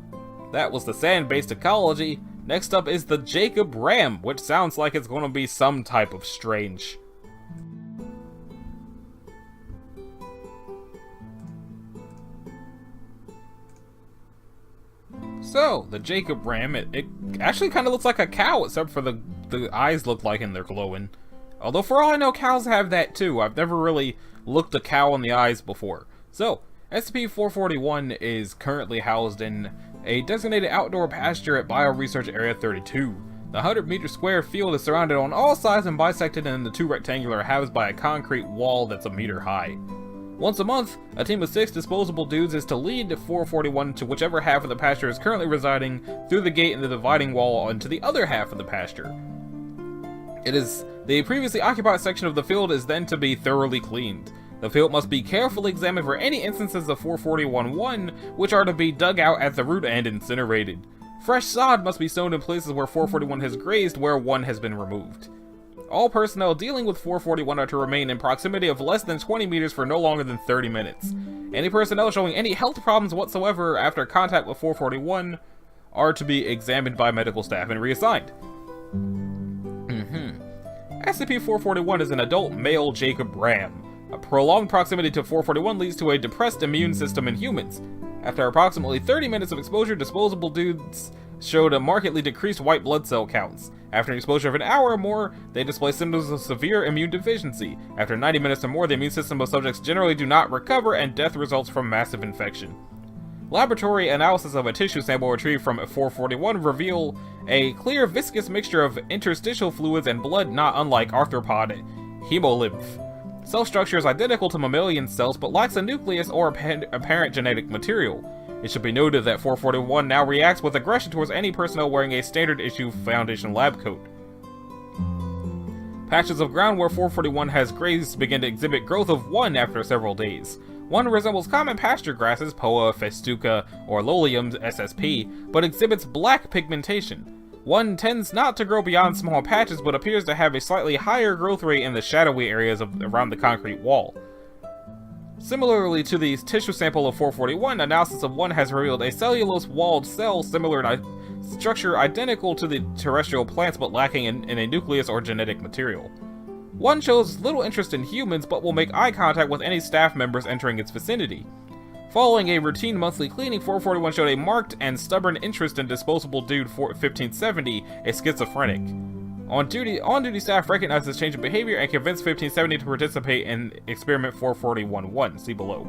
[SPEAKER 1] that was the sand-based ecology. Next up is the Jacob Ram, which sounds like it's going to be some type of strange. So, the Jacob Ram, it actually kind of looks like a cow, except for the eyes look like and they're glowing. Although for all I know, cows have that too. I've never really looked a cow in the eyes before. So, SCP-441 is currently housed in a designated outdoor pasture at Bioresearch Area 32. The 100-meter square field is surrounded on all sides and bisected into 2 rectangular halves by a concrete wall that's a meter high. Once a month, a team of 6 disposable dudes is to lead 441 to whichever half of the pasture is currently residing through the gate in the dividing wall onto the other half of the pasture. The previously occupied section of the field is then to be thoroughly cleaned. The field must be carefully examined for any instances of 441-1, which are to be dug out at the root and incinerated. Fresh sod must be sown in places where 441 has grazed where 1 has been removed. All personnel dealing with 441 are to remain in proximity of less than 20 meters for no longer than 30 minutes. Any personnel showing any health problems whatsoever after contact with 441 are to be examined by medical staff and reassigned. SCP-441 is an adult male Jacob Ram. A prolonged proximity to 441 leads to a depressed immune system in humans. After approximately 30 minutes of exposure, disposable dudes showed a markedly decreased white blood cell counts. After an exposure of an hour or more, they display symptoms of severe immune deficiency. After 90 minutes or more, the immune system of subjects generally do not recover, and death results from massive infection. Laboratory analysis of a tissue sample retrieved from 441 reveal a clear viscous mixture of interstitial fluids and blood not unlike arthropod hemolymph. Cell structure is identical to mammalian cells but lacks a nucleus or apparent genetic material. It should be noted that 441 now reacts with aggression towards any personnel wearing a standard issue Foundation lab coat. Patches of ground where 441 has grazed begin to exhibit growth of 1 after several days. 1 resembles common pasture grasses, Poa, Festuca, or Lolium SSP, but exhibits black pigmentation. 1 tends not to grow beyond small patches, but appears to have a slightly higher growth rate in the shadowy areas around the concrete wall. Similarly to the tissue sample of 441, analysis of 1 has revealed a cellulose-walled cell similar in structure identical to the terrestrial plants but lacking in a nucleus or genetic material. 1 shows little interest in humans but will make eye contact with any staff members entering its vicinity. Following a routine monthly cleaning, 441 showed a marked and stubborn interest in disposable dude 1570, a schizophrenic. On-duty staff recognized this change in behavior and convinced 1570 to participate in experiment 441-1, see below.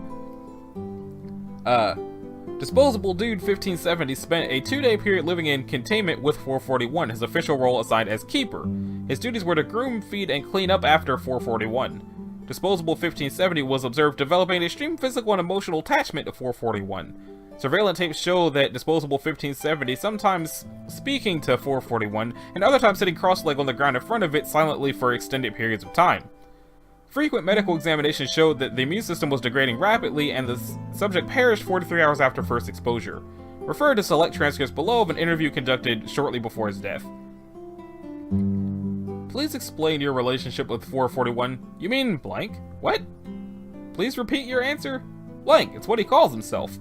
[SPEAKER 1] Disposable dude 1570 spent a 2-day period living in containment with 441, his official role assigned as keeper. His duties were to groom, feed, and clean up after 441. Disposable 1570 was observed developing extreme physical and emotional attachment to 441. Surveillance tapes show that disposable 1570 sometimes speaking to 441, and other times sitting cross-legged on the ground in front of it silently for extended periods of time. Frequent medical examinations showed that the immune system was degrading rapidly and the subject perished 43 hours after first exposure. Refer to select transcripts below of an interview conducted shortly before his death. Please explain your relationship with 441. You mean blank? What? Please repeat your answer? Blank, it's what he calls himself.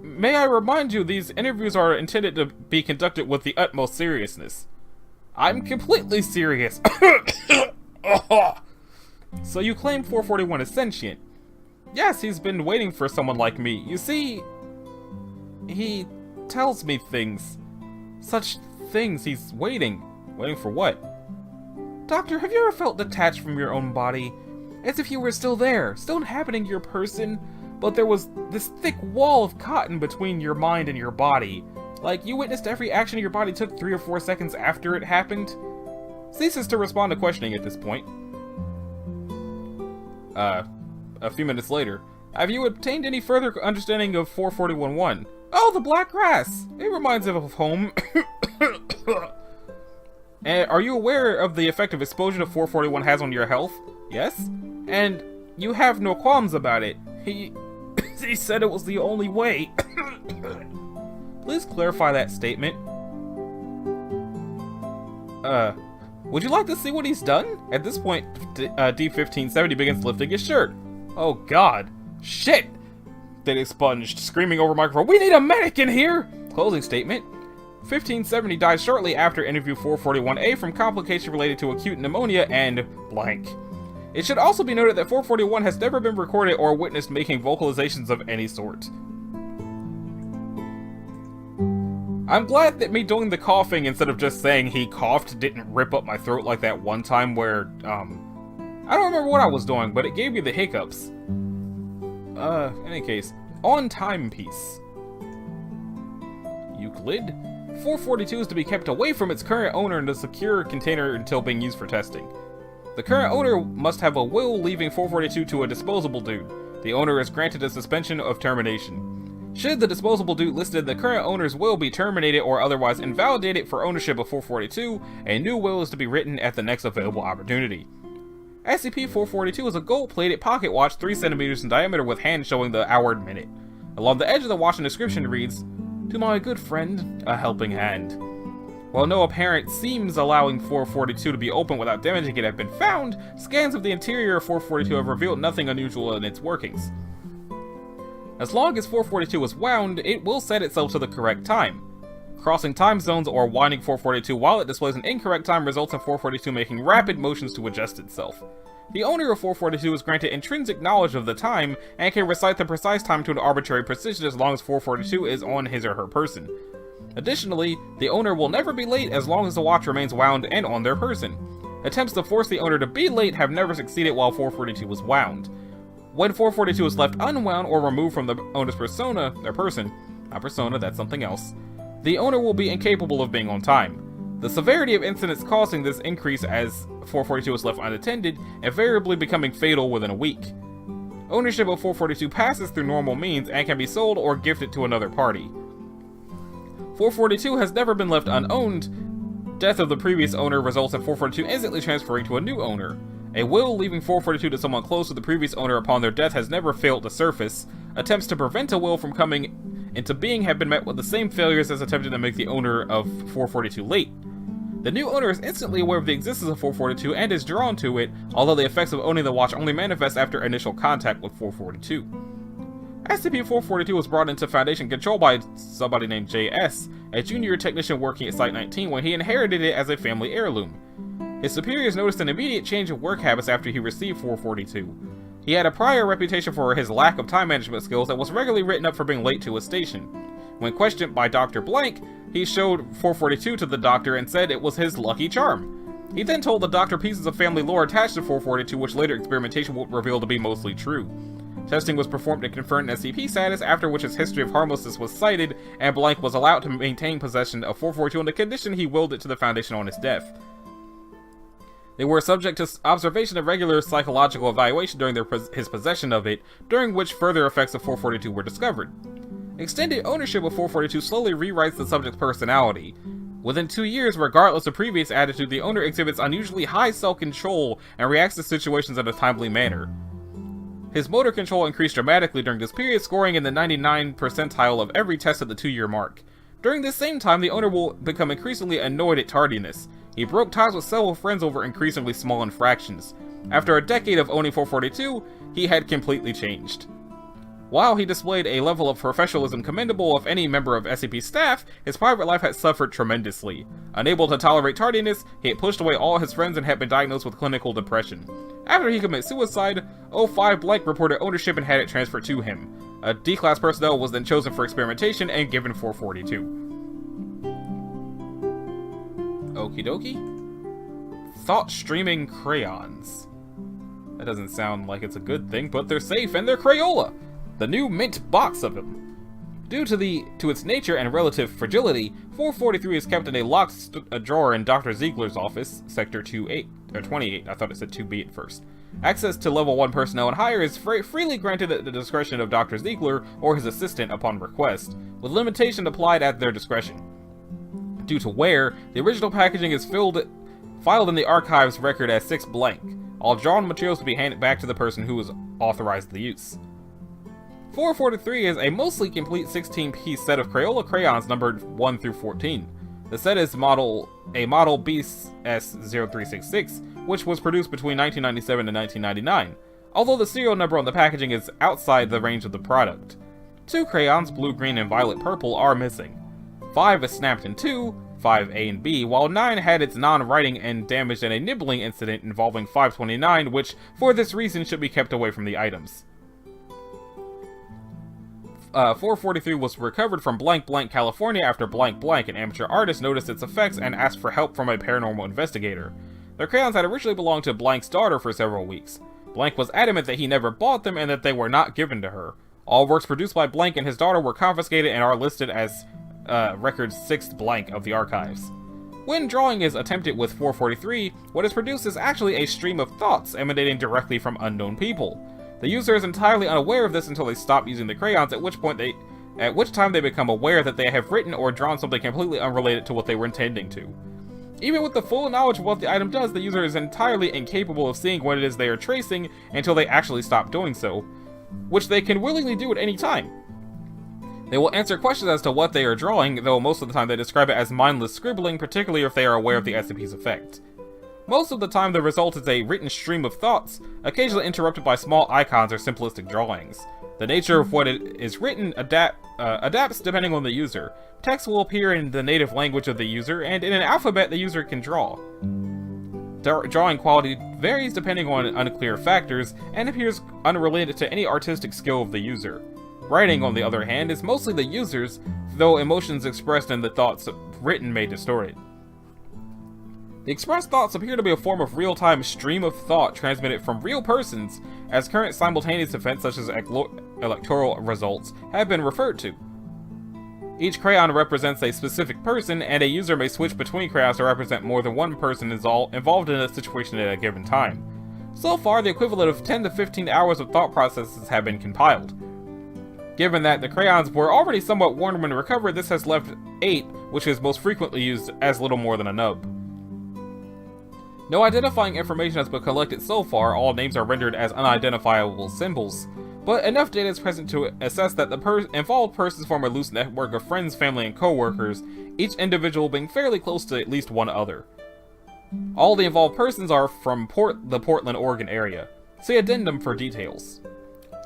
[SPEAKER 1] May I remind you, these interviews are intended to be conducted with the utmost seriousness. I'm completely serious. So you claim 441 is sentient? Yes, he's been waiting for someone like me. You see, he tells me things. Such things, he's waiting. Waiting for what? Doctor, have you ever felt detached from your own body? As if you were still there, still inhabiting your person, but there was this thick wall of cotton between your mind and your body. Like, you witnessed every action your body took 3 or 4 seconds after it happened? Ceases to respond to questioning at this point. A few minutes later. Have you obtained any further understanding of 441-1? Oh, the black grass! It reminds him of home. And are you aware of the effect of exposure to 441 has on your health? Yes? And you have no qualms about it. He said it was the only way. Please clarify that statement. Would you like to see what he's done? At this point, D-1570 begins lifting his shirt. Oh god. Shit! They expunged, screaming over microphone, "We need a medic in here!" Closing statement. 1570 died shortly after interview 441A from complication related to acute pneumonia and blank. It should also be noted that 441 has never been recorded or witnessed making vocalizations of any sort. I'm glad that me doing the coughing instead of just saying he coughed didn't rip up my throat like that one time where, I don't remember what I was doing, but it gave me the hiccups. In any case, on timepiece. Euclid? 442 is to be kept away from its current owner in a secure container until being used for testing. The current owner must have a will leaving 442 to a disposable dude. The owner is granted a suspension of termination. Should the disposable dude listed in the current owner's will be terminated or otherwise invalidated for ownership of 442, a new will is to be written at the next available opportunity. SCP-442 is a gold-plated pocket watch 3 cm in diameter with hand showing the hour and minute. Along the edge of the watch, an inscription reads, "To my good friend, a helping hand." While no apparent seams allowing 442 to be opened without damaging it have been found, scans of the interior of 442 have revealed nothing unusual in its workings. As long as 442 is wound, it will set itself to the correct time. Crossing time zones or winding 442 while it displays an incorrect time results in 442 making rapid motions to adjust itself. The owner of 442 is granted intrinsic knowledge of the time and can recite the precise time to an arbitrary precision as long as 442 is on his or her person. Additionally, the owner will never be late as long as the watch remains wound and on their person. Attempts to force the owner to be late have never succeeded while 442 was wound. When 442 is left unwound or removed from the owner's persona, their person, not persona, that's something else, the owner will be incapable of being on time. The severity of incidents causing this increase as 442 is left unattended, invariably becoming fatal within a week. Ownership of 442 passes through normal means and can be sold or gifted to another party. 442 has never been left unowned. Death of the previous owner results in 442 instantly transferring to a new owner. A will leaving 442 to someone close to the previous owner upon their death has never failed to surface. Attempts to prevent a will from coming into being have been met with the same failures as attempting to make the owner of 442 late. The new owner is instantly aware of the existence of 442 and is drawn to it, although the effects of owning the watch only manifest after initial contact with 442. SCP-442 was brought into Foundation control by somebody named JS, a junior technician working at Site-19 when he inherited it as a family heirloom. His superiors noticed an immediate change of work habits after he received 442. He had a prior reputation for his lack of time management skills and was regularly written up for being late to his station. When questioned by Dr. Blank, he showed 442 to the doctor and said it was his lucky charm. He then told the doctor pieces of family lore attached to 442 which later experimentation would reveal to be mostly true. Testing was performed to confirm SCP status, after which his history of harmlessness was cited, and Blank was allowed to maintain possession of 442 on the condition he willed it to the Foundation on his death. They were subject to observation of regular psychological evaluation during his possession of it, during which further effects of 442 were discovered. Extended ownership of 442 slowly rewrites the subject's personality. Within 2 years, regardless of previous attitude, the owner exhibits unusually high self-control and reacts to situations in a timely manner. His motor control increased dramatically during this period, scoring in the 99th percentile of every test at the 2-year mark. During this same time, the owner will become increasingly annoyed at tardiness. He broke ties with several friends over increasingly small infractions. After a decade of owning 442, he had completely changed. While he displayed a level of professionalism commendable of any member of SCP staff, his private life had suffered tremendously. Unable to tolerate tardiness, he had pushed away all his friends and had been diagnosed with clinical depression. After he committed suicide, 05 Blank reported ownership and had it transferred to him. A D-class personnel was then chosen for experimentation and given 442. Okie dokie. Thought streaming crayons. That doesn't sound like it's a good thing, but they're safe and they're Crayola! The new mint box of them. Due to its nature and relative fragility, 443 is kept in a locked drawer in Dr. Ziegler's office, Sector 28, or 28, I thought it said 2B at first. Access to level 1 personnel and higher is freely granted at the discretion of Dr. Ziegler or his assistant upon request, with limitation applied at their discretion. Due to wear, the original packaging is filed in the archives record as 6 blank. All drawn materials will be handed back to the person who has authorized the use. 443 is a mostly complete 16-piece set of Crayola crayons numbered 1 through 14. The set is a model BS0366, which was produced between 1997 and 1999, although the serial number on the packaging is outside the range of the product. 2 crayons, blue, green, and violet purple, are missing. 5 is snapped in 2, 5A and B, while 9 had its non-writing and damaged in a nibbling incident involving 529, which, for this reason, should be kept away from the items. 443 was recovered from blank blank California after blank blank, an amateur artist, noticed its effects and asked for help from a paranormal investigator. The crayons had originally belonged to Blank's daughter for several weeks. Blank was adamant that he never bought them and that they were not given to her. All works produced by Blank and his daughter were confiscated and are listed as record 6th blank of the archives. When drawing is attempted with 443, what is produced is actually a stream of thoughts emanating directly from unknown people. The user is entirely unaware of this until they stop using the crayons, at which time they become aware that they have written or drawn something completely unrelated to what they were intending to. Even with the full knowledge of what the item does, the user is entirely incapable of seeing what it is they are tracing until they actually stop doing so, which they can willingly do at any time. They will answer questions as to what they are drawing, though most of the time they describe it as mindless scribbling, particularly if they are aware of the SCP's effect. Most of the time the result is a written stream of thoughts, occasionally interrupted by small icons or simplistic drawings. The nature of what is written adapts depending on the user. Text will appear in the native language of the user, and in an alphabet the user can draw. Drawing quality varies depending on unclear factors, and appears unrelated to any artistic skill of the user. Writing, on the other hand, is mostly the user's, though emotions expressed in the thoughts written may distort it. The expressed thoughts appear to be a form of real-time stream of thought transmitted from real persons, as current simultaneous events such as electoral results have been referred to. Each crayon represents a specific person, and a user may switch between crayons to represent more than one person involved in a situation at a given time. So far, the equivalent of 10 to 15 hours of thought processes have been compiled. Given that the crayons were already somewhat worn when recovered, this has left 8, which is most frequently used as little more than a nub. No identifying information has been collected so far, all names are rendered as unidentifiable symbols, but enough data is present to assess that the involved persons form a loose network of friends, family, and co-workers, each individual being fairly close to at least one other. All the involved persons are from the Portland, Oregon area. See Addendum for details.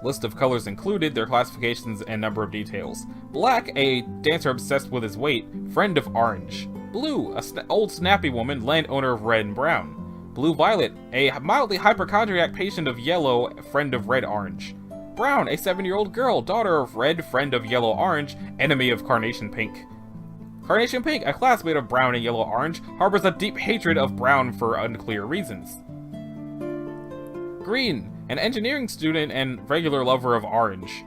[SPEAKER 1] List of colors included, their classifications, and number of details. Black, a dancer obsessed with his weight, friend of orange. Blue, old snappy woman, landowner of red and brown. Blue-violet, a mildly hypochondriac patient of yellow, friend of red-orange. Brown, a 7-year-old girl, daughter of red, friend of yellow-orange, enemy of carnation pink. Carnation pink, a classmate of brown and yellow-orange, harbors a deep hatred of brown for unclear reasons. Green, an engineering student and regular lover of orange.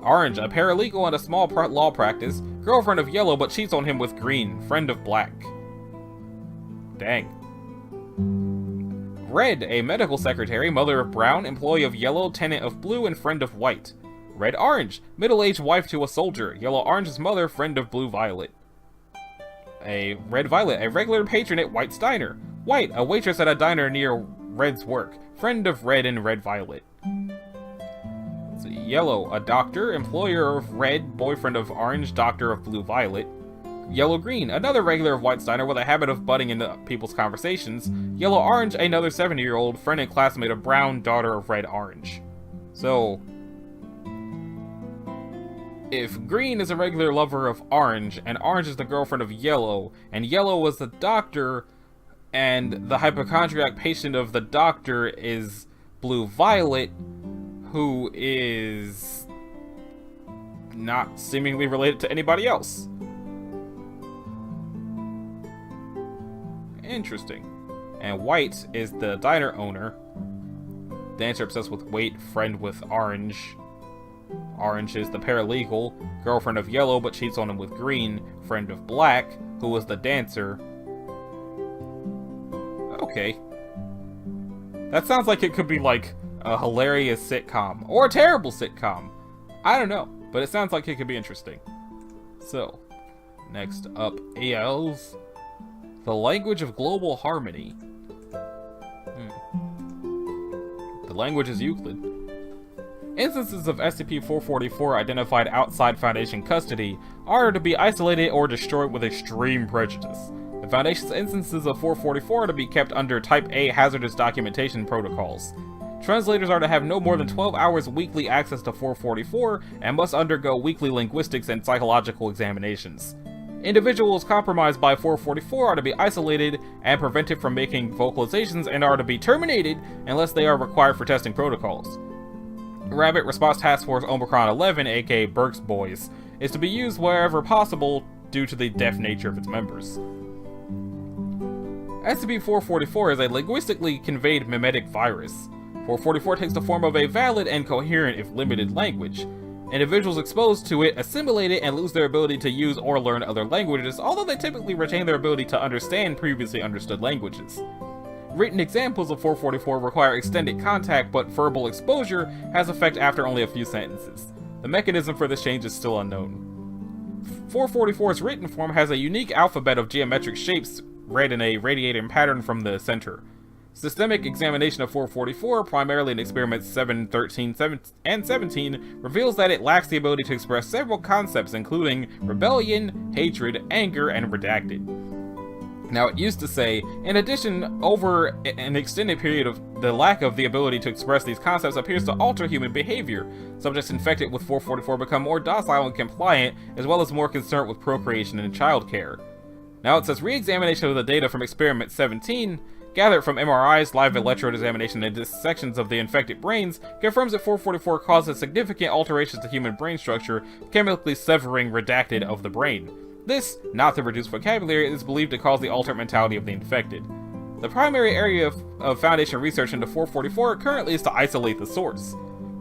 [SPEAKER 1] Orange, a paralegal in a small law practice, girlfriend of yellow but cheats on him with green, friend of black. Dang. Red, a medical secretary, mother of brown, employee of yellow, tenant of blue, and friend of white. Red-orange, middle-aged wife to a soldier. Yellow-orange's mother, friend of blue-violet. A red-violet, a regular patron at White's Diner. White, a waitress at a diner near Red's work. Friend of Red and Red-violet. Yellow, a doctor, employer of Red, boyfriend of Orange, doctor of blue-violet. Yellow-green, another regular of White's Diner with a habit of butting into people's conversations. Yellow-orange, another 70-year-old, friend and classmate of Brown, daughter of Red-orange. So, if green is a regular lover of orange, and orange is the girlfriend of yellow, and yellow was the doctor, and the hypochondriac patient of the doctor is blue-violet, who is not seemingly related to anybody else. Interesting. And white is the diner owner. Dancer obsessed with white, friend with orange. Orange is the paralegal, girlfriend of yellow but cheats on him with green, friend of black, who was the dancer. Okay. That sounds like it could be like a hilarious sitcom, or a terrible sitcom. I don't know, but it sounds like it could be interesting. So, next up is the language of global harmony. The language is Euclid. Instances of SCP-444 identified outside Foundation custody are to be isolated or destroyed with extreme prejudice. The Foundation's instances of 444 are to be kept under Type A hazardous documentation protocols. Translators are to have no more than 12 hours weekly access to 444 and must undergo weekly linguistics and psychological examinations. Individuals compromised by 444 are to be isolated and prevented from making vocalizations and are to be terminated unless they are required for testing protocols. Rabbit Response Task Force Omicron 11, aka Burke's Boys, is to be used wherever possible due to the deaf nature of its members. SCP-444 is a linguistically conveyed mimetic virus. 444 takes the form of a valid and coherent, if limited, language. Individuals exposed to it assimilate it and lose their ability to use or learn other languages, although they typically retain their ability to understand previously understood languages. Written examples of 444 require extended contact, but verbal exposure has effect after only a few sentences. The mechanism for this change is still unknown. 444's written form has a unique alphabet of geometric shapes read in a radiating pattern from the center. Systemic examination of 444, primarily in experiments 7, 13, and 17, reveals that it lacks the ability to express several concepts including rebellion, hatred, anger, and redacted. Now, it used to say, in addition, over an extended period of the lack of the ability to express these concepts appears to alter human behavior. Subjects infected with 444 become more docile and compliant, as well as more concerned with procreation and childcare. Now it says, re-examination of the data from experiment 17, gathered from MRIs, live electrode examination, and dissections of the infected brains, confirms that 444 causes significant alterations to human brain structure, chemically severing redacted of the brain. This, not the reduced vocabulary, is believed to cause the altered mentality of the infected. The primary area of Foundation research into 444 currently is to isolate the source.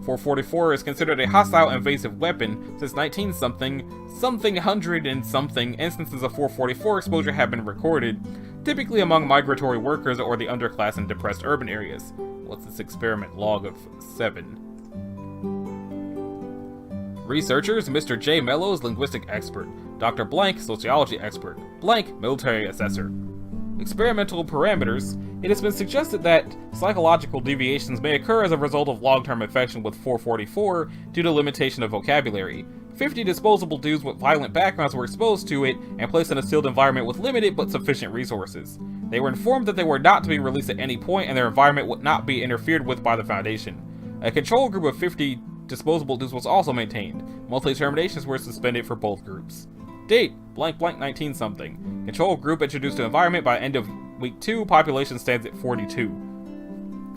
[SPEAKER 1] 444 is considered a hostile invasive weapon since 19-something hundred and something instances of 444 exposure have been recorded, typically among migratory workers or the underclass in depressed urban areas. What's this experiment log of 7? Researchers, Mr. J. Mellows, linguistic expert. Dr. Blank, sociology expert. Blank, military assessor. Experimental parameters. It has been suggested that psychological deviations may occur as a result of long-term infection with 444 due to limitation of vocabulary. 50 disposable dudes with violent backgrounds were exposed to it and placed in a sealed environment with limited but sufficient resources. They were informed that they were not to be released at any point and their environment would not be interfered with by the Foundation. A control group of 50 disposable dudes was also maintained. Monthly terminations were suspended for both groups. Date, blank 19-something. Control group introduced to environment by end of week 2, population stands at 42.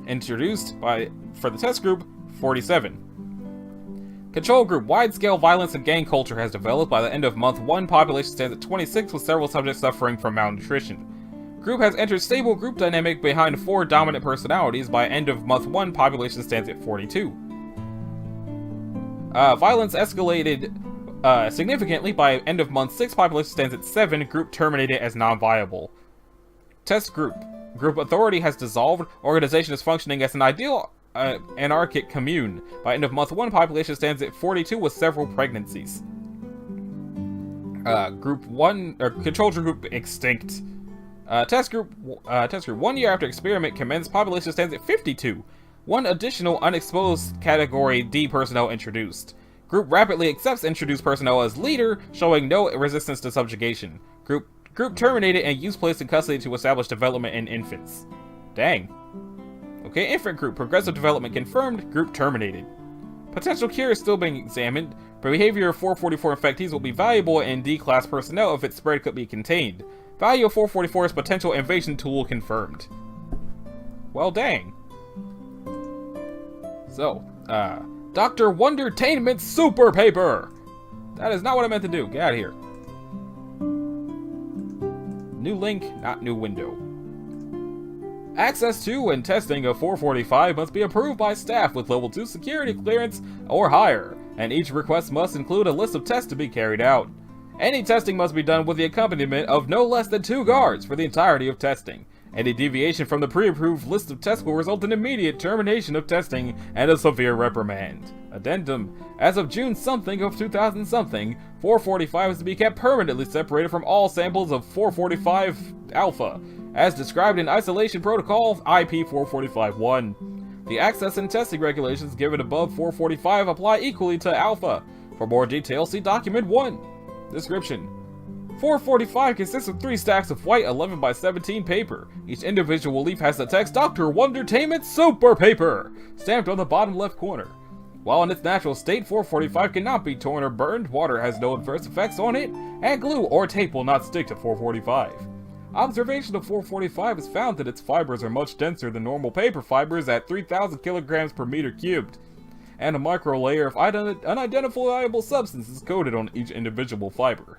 [SPEAKER 1] Introduced for the test group, 47. Control group, wide-scale violence and gang culture has developed. By the end of month 1, population stands at 26 with several subjects suffering from malnutrition. Group has entered stable group dynamic behind 4 dominant personalities. By end of month 1, population stands at 42. Violence escalated significantly. By end of month 6, population stands at 7, group terminated as non-viable. Test group. Group authority has dissolved, organization is functioning as an ideal anarchic commune. By end of month 1, population stands at 42 with several pregnancies. Group 1, or control group extinct. Test group 1 year after experiment commenced, population stands at 52. 1 additional unexposed category D personnel introduced. Group rapidly accepts introduced personnel as leader, showing no resistance to subjugation. Group terminated and used placed in custody to establish development in infants. Dang. Okay, infant group, progressive development confirmed, group terminated. Potential cure is still being examined. Behavior of 444 infectees will be valuable in D-class personnel if its spread could be contained. Value of 444's potential invasion tool confirmed. Well, dang. So, Dr. Wondertainment Super Paper! That is not what I meant to do. Get out of here. New link, not new window. Access to and testing of 445 must be approved by staff with level 2 security clearance or higher, and each request must include a list of tests to be carried out. Any testing must be done with the accompaniment of no less than 2 guards for the entirety of testing. Any deviation from the pre-approved list of tests will result in immediate termination of testing and a severe reprimand. Addendum. As of June something of 2000 something, 445 is to be kept permanently separated from all samples of 445 Alpha, as described in Isolation Protocol IP 445-1. The access and testing regulations given above 445 apply equally to Alpha. For more details, see Document 1. Description. 445 consists of 3 stacks of white 11 by 17 paper. Each individual leaf has the text Dr. Wondertainment Super Paper stamped on the bottom left corner. While in its natural state, 445 cannot be torn or burned, water has no adverse effects on it, and glue or tape will not stick to 445. Observation of 445 has found that its fibers are much denser than normal paper fibers at 3,000 kilograms per meter cubed, and a micro layer of unidentifiable substance is coated on each individual fiber.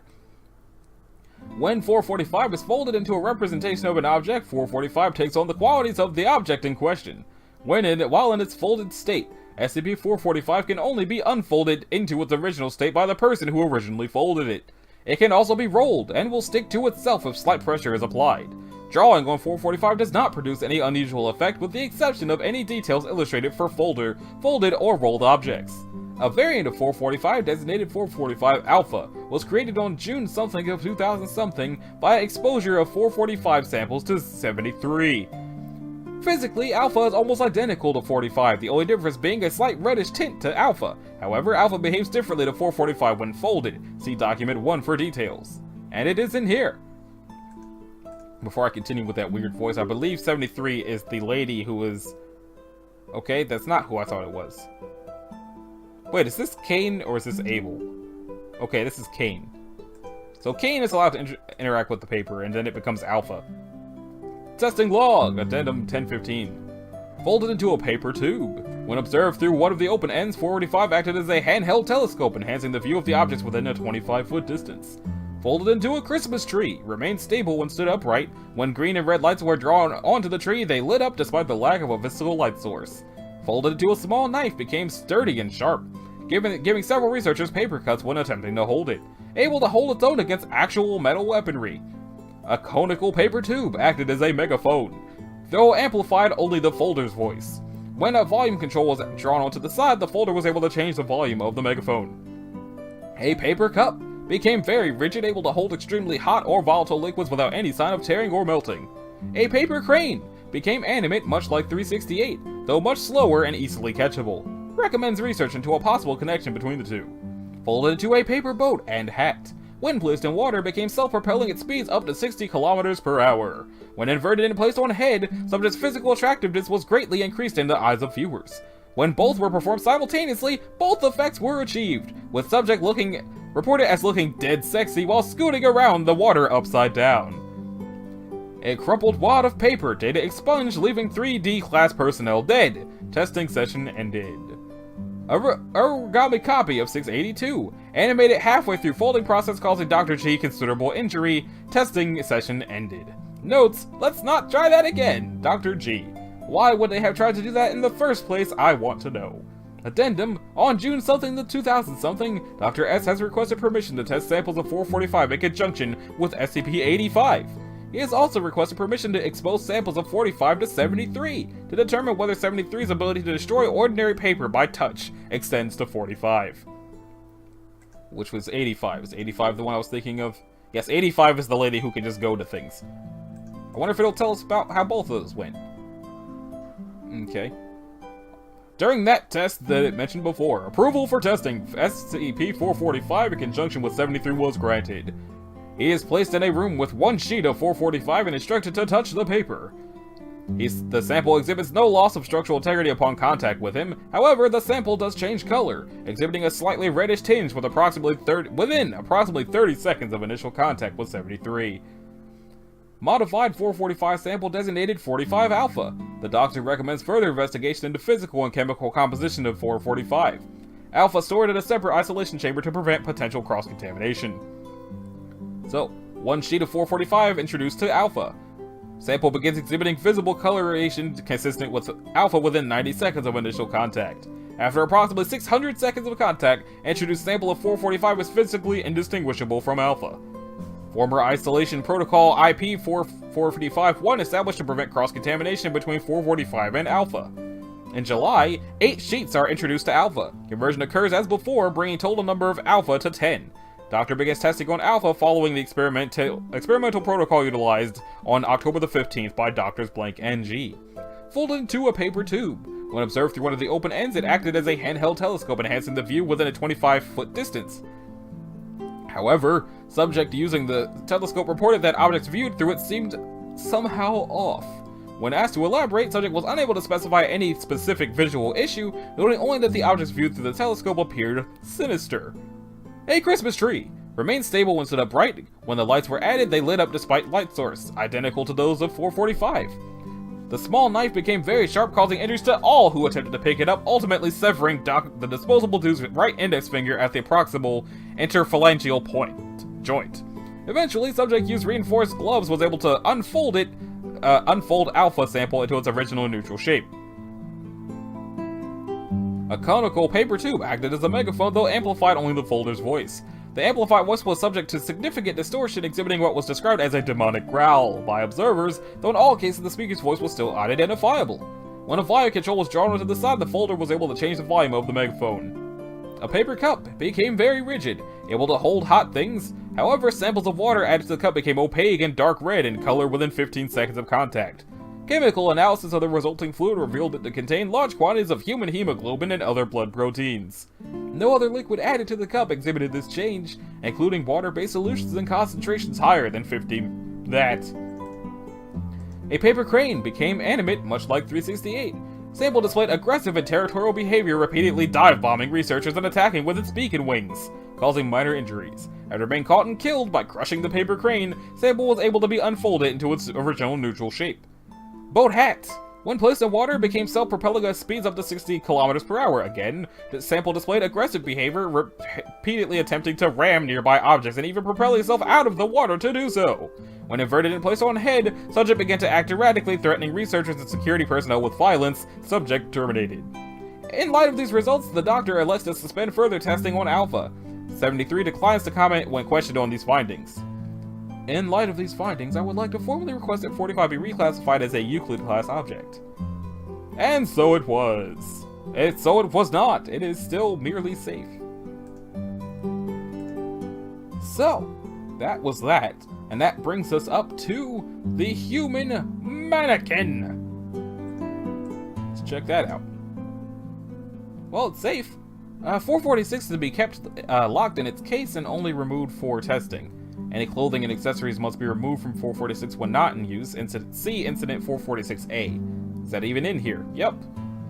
[SPEAKER 1] When 445 is folded into a representation of an object, 445 takes on the qualities of the object in question. While in its folded state, SCP-445 can only be unfolded into its original state by the person who originally folded it. It can also be rolled, and will stick to itself if slight pressure is applied. Drawing on 445 does not produce any unusual effect with the exception of any details illustrated for folded or rolled objects. A variant of 445 designated 445 Alpha was created on June something of 2000 something by exposure of 445 samples to 73. Physically, Alpha is almost identical to 45, the only difference being a slight reddish tint to Alpha. However, Alpha behaves differently to 445 when folded. See Document 1 for details. And it is in here. Before I continue with that weird voice, I believe 73 is the lady who is... Okay, that's not who I thought it was. Wait, is this Cain or is this Abel? Okay, this is Cain. So Cain is allowed to interact with the paper, and then it becomes Alpha. Testing log, Addendum 1015. Folded into a paper tube. When observed through one of the open ends, 445 acted as a handheld telescope, enhancing the view of the objects within a 25-foot distance. Folded into a Christmas tree. Remained stable when stood upright. When green and red lights were drawn onto the tree, they lit up despite the lack of a visible light source. Folded into a small knife, became sturdy and sharp, giving several researchers paper cuts when attempting to hold it. Able to hold its own against actual metal weaponry. A conical paper tube acted as a megaphone, though amplified only the folder's voice. When a volume control was drawn onto the side, the folder was able to change the volume of the megaphone. A paper cup became very rigid, able to hold extremely hot or volatile liquids without any sign of tearing or melting. A paper crane became animate much like 368, though much slower and easily catchable. Recommends research into a possible connection between the two. Folded into a paper boat and hat. When placed in water, became self-propelling at speeds up to 60 kilometers per hour. When inverted and placed on head, subject's physical attractiveness was greatly increased in the eyes of viewers. When both were performed simultaneously, both effects were achieved, with subject reported as looking dead sexy while scooting around the water upside down. A crumpled wad of paper data expunged, leaving 3D class personnel dead. Testing session ended. Origami copy of 682. Animated halfway through folding process causing Dr. G considerable injury. Testing session ended. Notes, let's not try that again. Dr. G. Why would they have tried to do that in the first place, I want to know. Addendum, on June something to 2000 something, Dr. S has requested permission to test samples of 445 in conjunction with SCP-85. He has also requested permission to expose samples of 45 to 73 to determine whether 73's ability to destroy ordinary paper by touch extends to 45. Which was 85. Is 85 the one I was thinking of? Yes, 85 is the lady who can just go to things. I wonder if it'll tell us about how both of those went. Okay. During that test that it mentioned before, approval for testing SCP-445 in conjunction with 73 was granted. He is placed in a room with one sheet of 445 and instructed to touch the paper. The sample exhibits no loss of structural integrity upon contact with him. However, the sample does change color, exhibiting a slightly reddish tinge within approximately 30 seconds of initial contact with 73. Modified 445 sample designated 45 Alpha. The doctor recommends further investigation into physical and chemical composition of 445. Alpha stored in a separate isolation chamber to prevent potential cross-contamination. So, one sheet of 445 introduced to Alpha. Sample begins exhibiting visible coloration consistent with Alpha within 90 seconds of initial contact. After approximately 600 seconds of contact, introduced sample of 445 is physically indistinguishable from Alpha. Former isolation protocol IP 445-1 established to prevent cross-contamination between 445 and Alpha. In July, 8 sheets are introduced to Alpha. Conversion occurs as before, bringing total number of Alpha to 10. Doctor begins testing on Alpha following the experimental protocol utilized on October the 15th by Doctors Blank NG. Folded into a paper tube. When observed through one of the open ends, it acted as a handheld telescope, enhancing the view within a 25-foot distance. However, subject using the telescope reported that objects viewed through it seemed somehow off. When asked to elaborate, subject was unable to specify any specific visual issue, noting only that the objects viewed through the telescope appeared sinister. A Christmas tree remained stable when stood upright. When the lights were added, they lit up despite light source, identical to those of 445. The small knife became very sharp, causing injuries to all who attempted to pick it up, ultimately severing the disposable dude's right index finger at the proximal interphalangeal joint. Eventually, subject used reinforced gloves was able to unfold Alpha sample into its original neutral shape. A conical paper tube acted as a megaphone, though amplified only the folder's voice. The amplified voice was subject to significant distortion, exhibiting what was described as a demonic growl by observers, though in all cases the speaker's voice was still unidentifiable. When a volume control was drawn onto the side, the folder was able to change the volume of the megaphone. A paper cup became very rigid, able to hold hot things. However, samples of water added to the cup became opaque and dark red in color within 15 seconds of contact. Chemical analysis of the resulting fluid revealed it to contain large quantities of human hemoglobin and other blood proteins. No other liquid added to the cup exhibited this change, including water-based solutions in concentrations higher than 15 that. A paper crane became animate, much like 368. Sample displayed aggressive and territorial behavior, repeatedly dive-bombing researchers and attacking with its beak and wings, causing minor injuries. After being caught and killed by crushing the paper crane, Sample was able to be unfolded into its original neutral shape. Boat hats. When placed in water, it became self-propelling at speeds up to 60 km per hour. Again, the sample displayed aggressive behavior, repeatedly attempting to ram nearby objects and even propelling itself out of the water to do so. When inverted and placed on head, subject began to act erratically, threatening researchers and security personnel with violence. Subject terminated. In light of these results, the doctor elects to suspend further testing on Alpha. 73 declines to comment when questioned on these findings. In light of these findings, I would like to formally request that 45 be reclassified as a Euclid-class object. And so it was. So it was not. It is still merely safe. So, that was that. And that brings us up to the human mannequin. Let's check that out. Well, it's safe. 446 is to be kept locked in its case and only removed for testing. Any clothing and accessories must be removed from 446 when not in use. See Incident 446A. Is that even in here? Yep.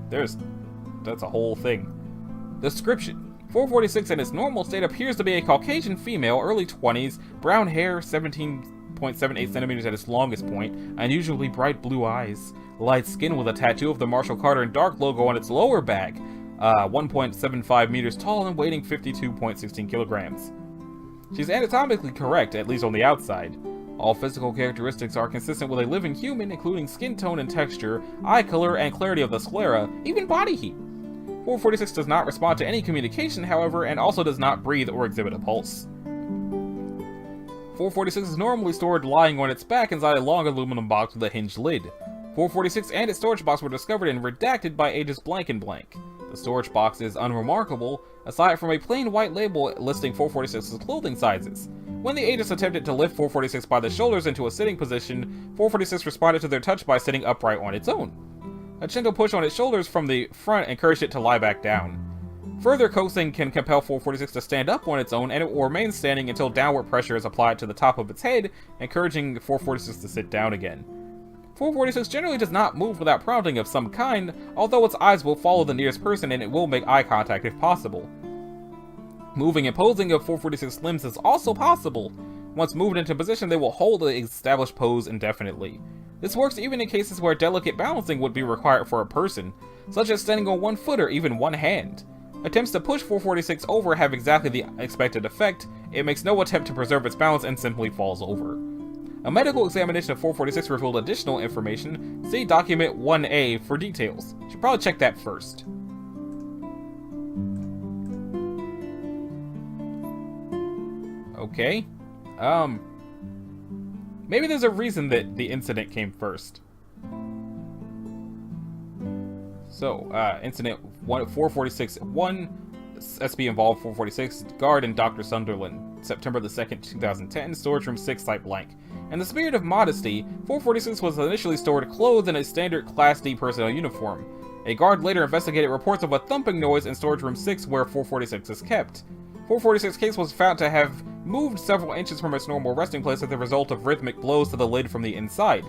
[SPEAKER 1] That's a whole thing. Description. 446 in its normal state appears to be a Caucasian female, early 20s, brown hair, 17.78 centimeters at its longest point, unusually bright blue eyes, light skin with a tattoo of the Marshall Carter and Dark logo on its lower back, 1.75 meters tall and weighing 52.16 kilograms. She's anatomically correct, at least on the outside. All physical characteristics are consistent with a living human, including skin tone and texture, eye color, and clarity of the sclera, even body heat. 446 does not respond to any communication, however, and also does not breathe or exhibit a pulse. 446 is normally stored lying on its back inside a long aluminum box with a hinged lid. 446 and its storage box were discovered and redacted by ages blank and blank. The storage box is unremarkable, aside from a plain white label listing 446's clothing sizes. When the agents attempted to lift 446 by the shoulders into a sitting position, 446 responded to their touch by sitting upright on its own. A gentle push on its shoulders from the front encouraged it to lie back down. Further coaxing can compel 446 to stand up on its own, and it will remain standing until downward pressure is applied to the top of its head, encouraging 446 to sit down again. 446 generally does not move without prompting of some kind, although its eyes will follow the nearest person and it will make eye contact if possible. Moving and posing of 446 limbs is also possible. Once moved into position, they will hold the established pose indefinitely. This works even in cases where delicate balancing would be required for a person, such as standing on one foot or even one hand. Attempts to push 446 over have exactly the expected effect. It makes no attempt to preserve its balance and simply falls over. A medical examination of 446 revealed additional information. See document 1A for details. Should probably check that first. Okay. Maybe there's a reason that the incident came first. So, incident 446-1, SCP involved 446, guard and Dr. Sunderland, September the 2nd, 2010, storage room 6, site blank. In the spirit of modesty, 446 was initially stored clothed in a standard Class D personnel uniform. A guard later investigated reports of a thumping noise in storage room 6 where 446 is kept. 446's case was found to have moved several inches from its normal resting place as a result of rhythmic blows to the lid from the inside.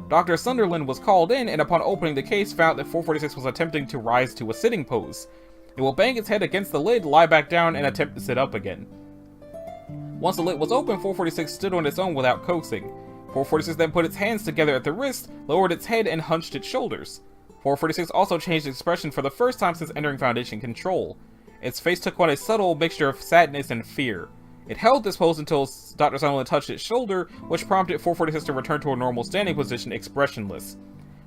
[SPEAKER 1] Dr. Sunderland was called in and upon opening the case found that 446 was attempting to rise to a sitting pose. It will bang its head against the lid, lie back down, and attempt to sit up again. Once the lid was open, 446 stood on its own without coaxing. 446 then put its hands together at the wrist, lowered its head, and hunched its shoulders. 446 also changed expression for the first time since entering Foundation control. Its face took on a subtle mixture of sadness and fear. It held this pose until Dr. Sunderland touched its shoulder, which prompted 446 to return to a normal standing position, expressionless.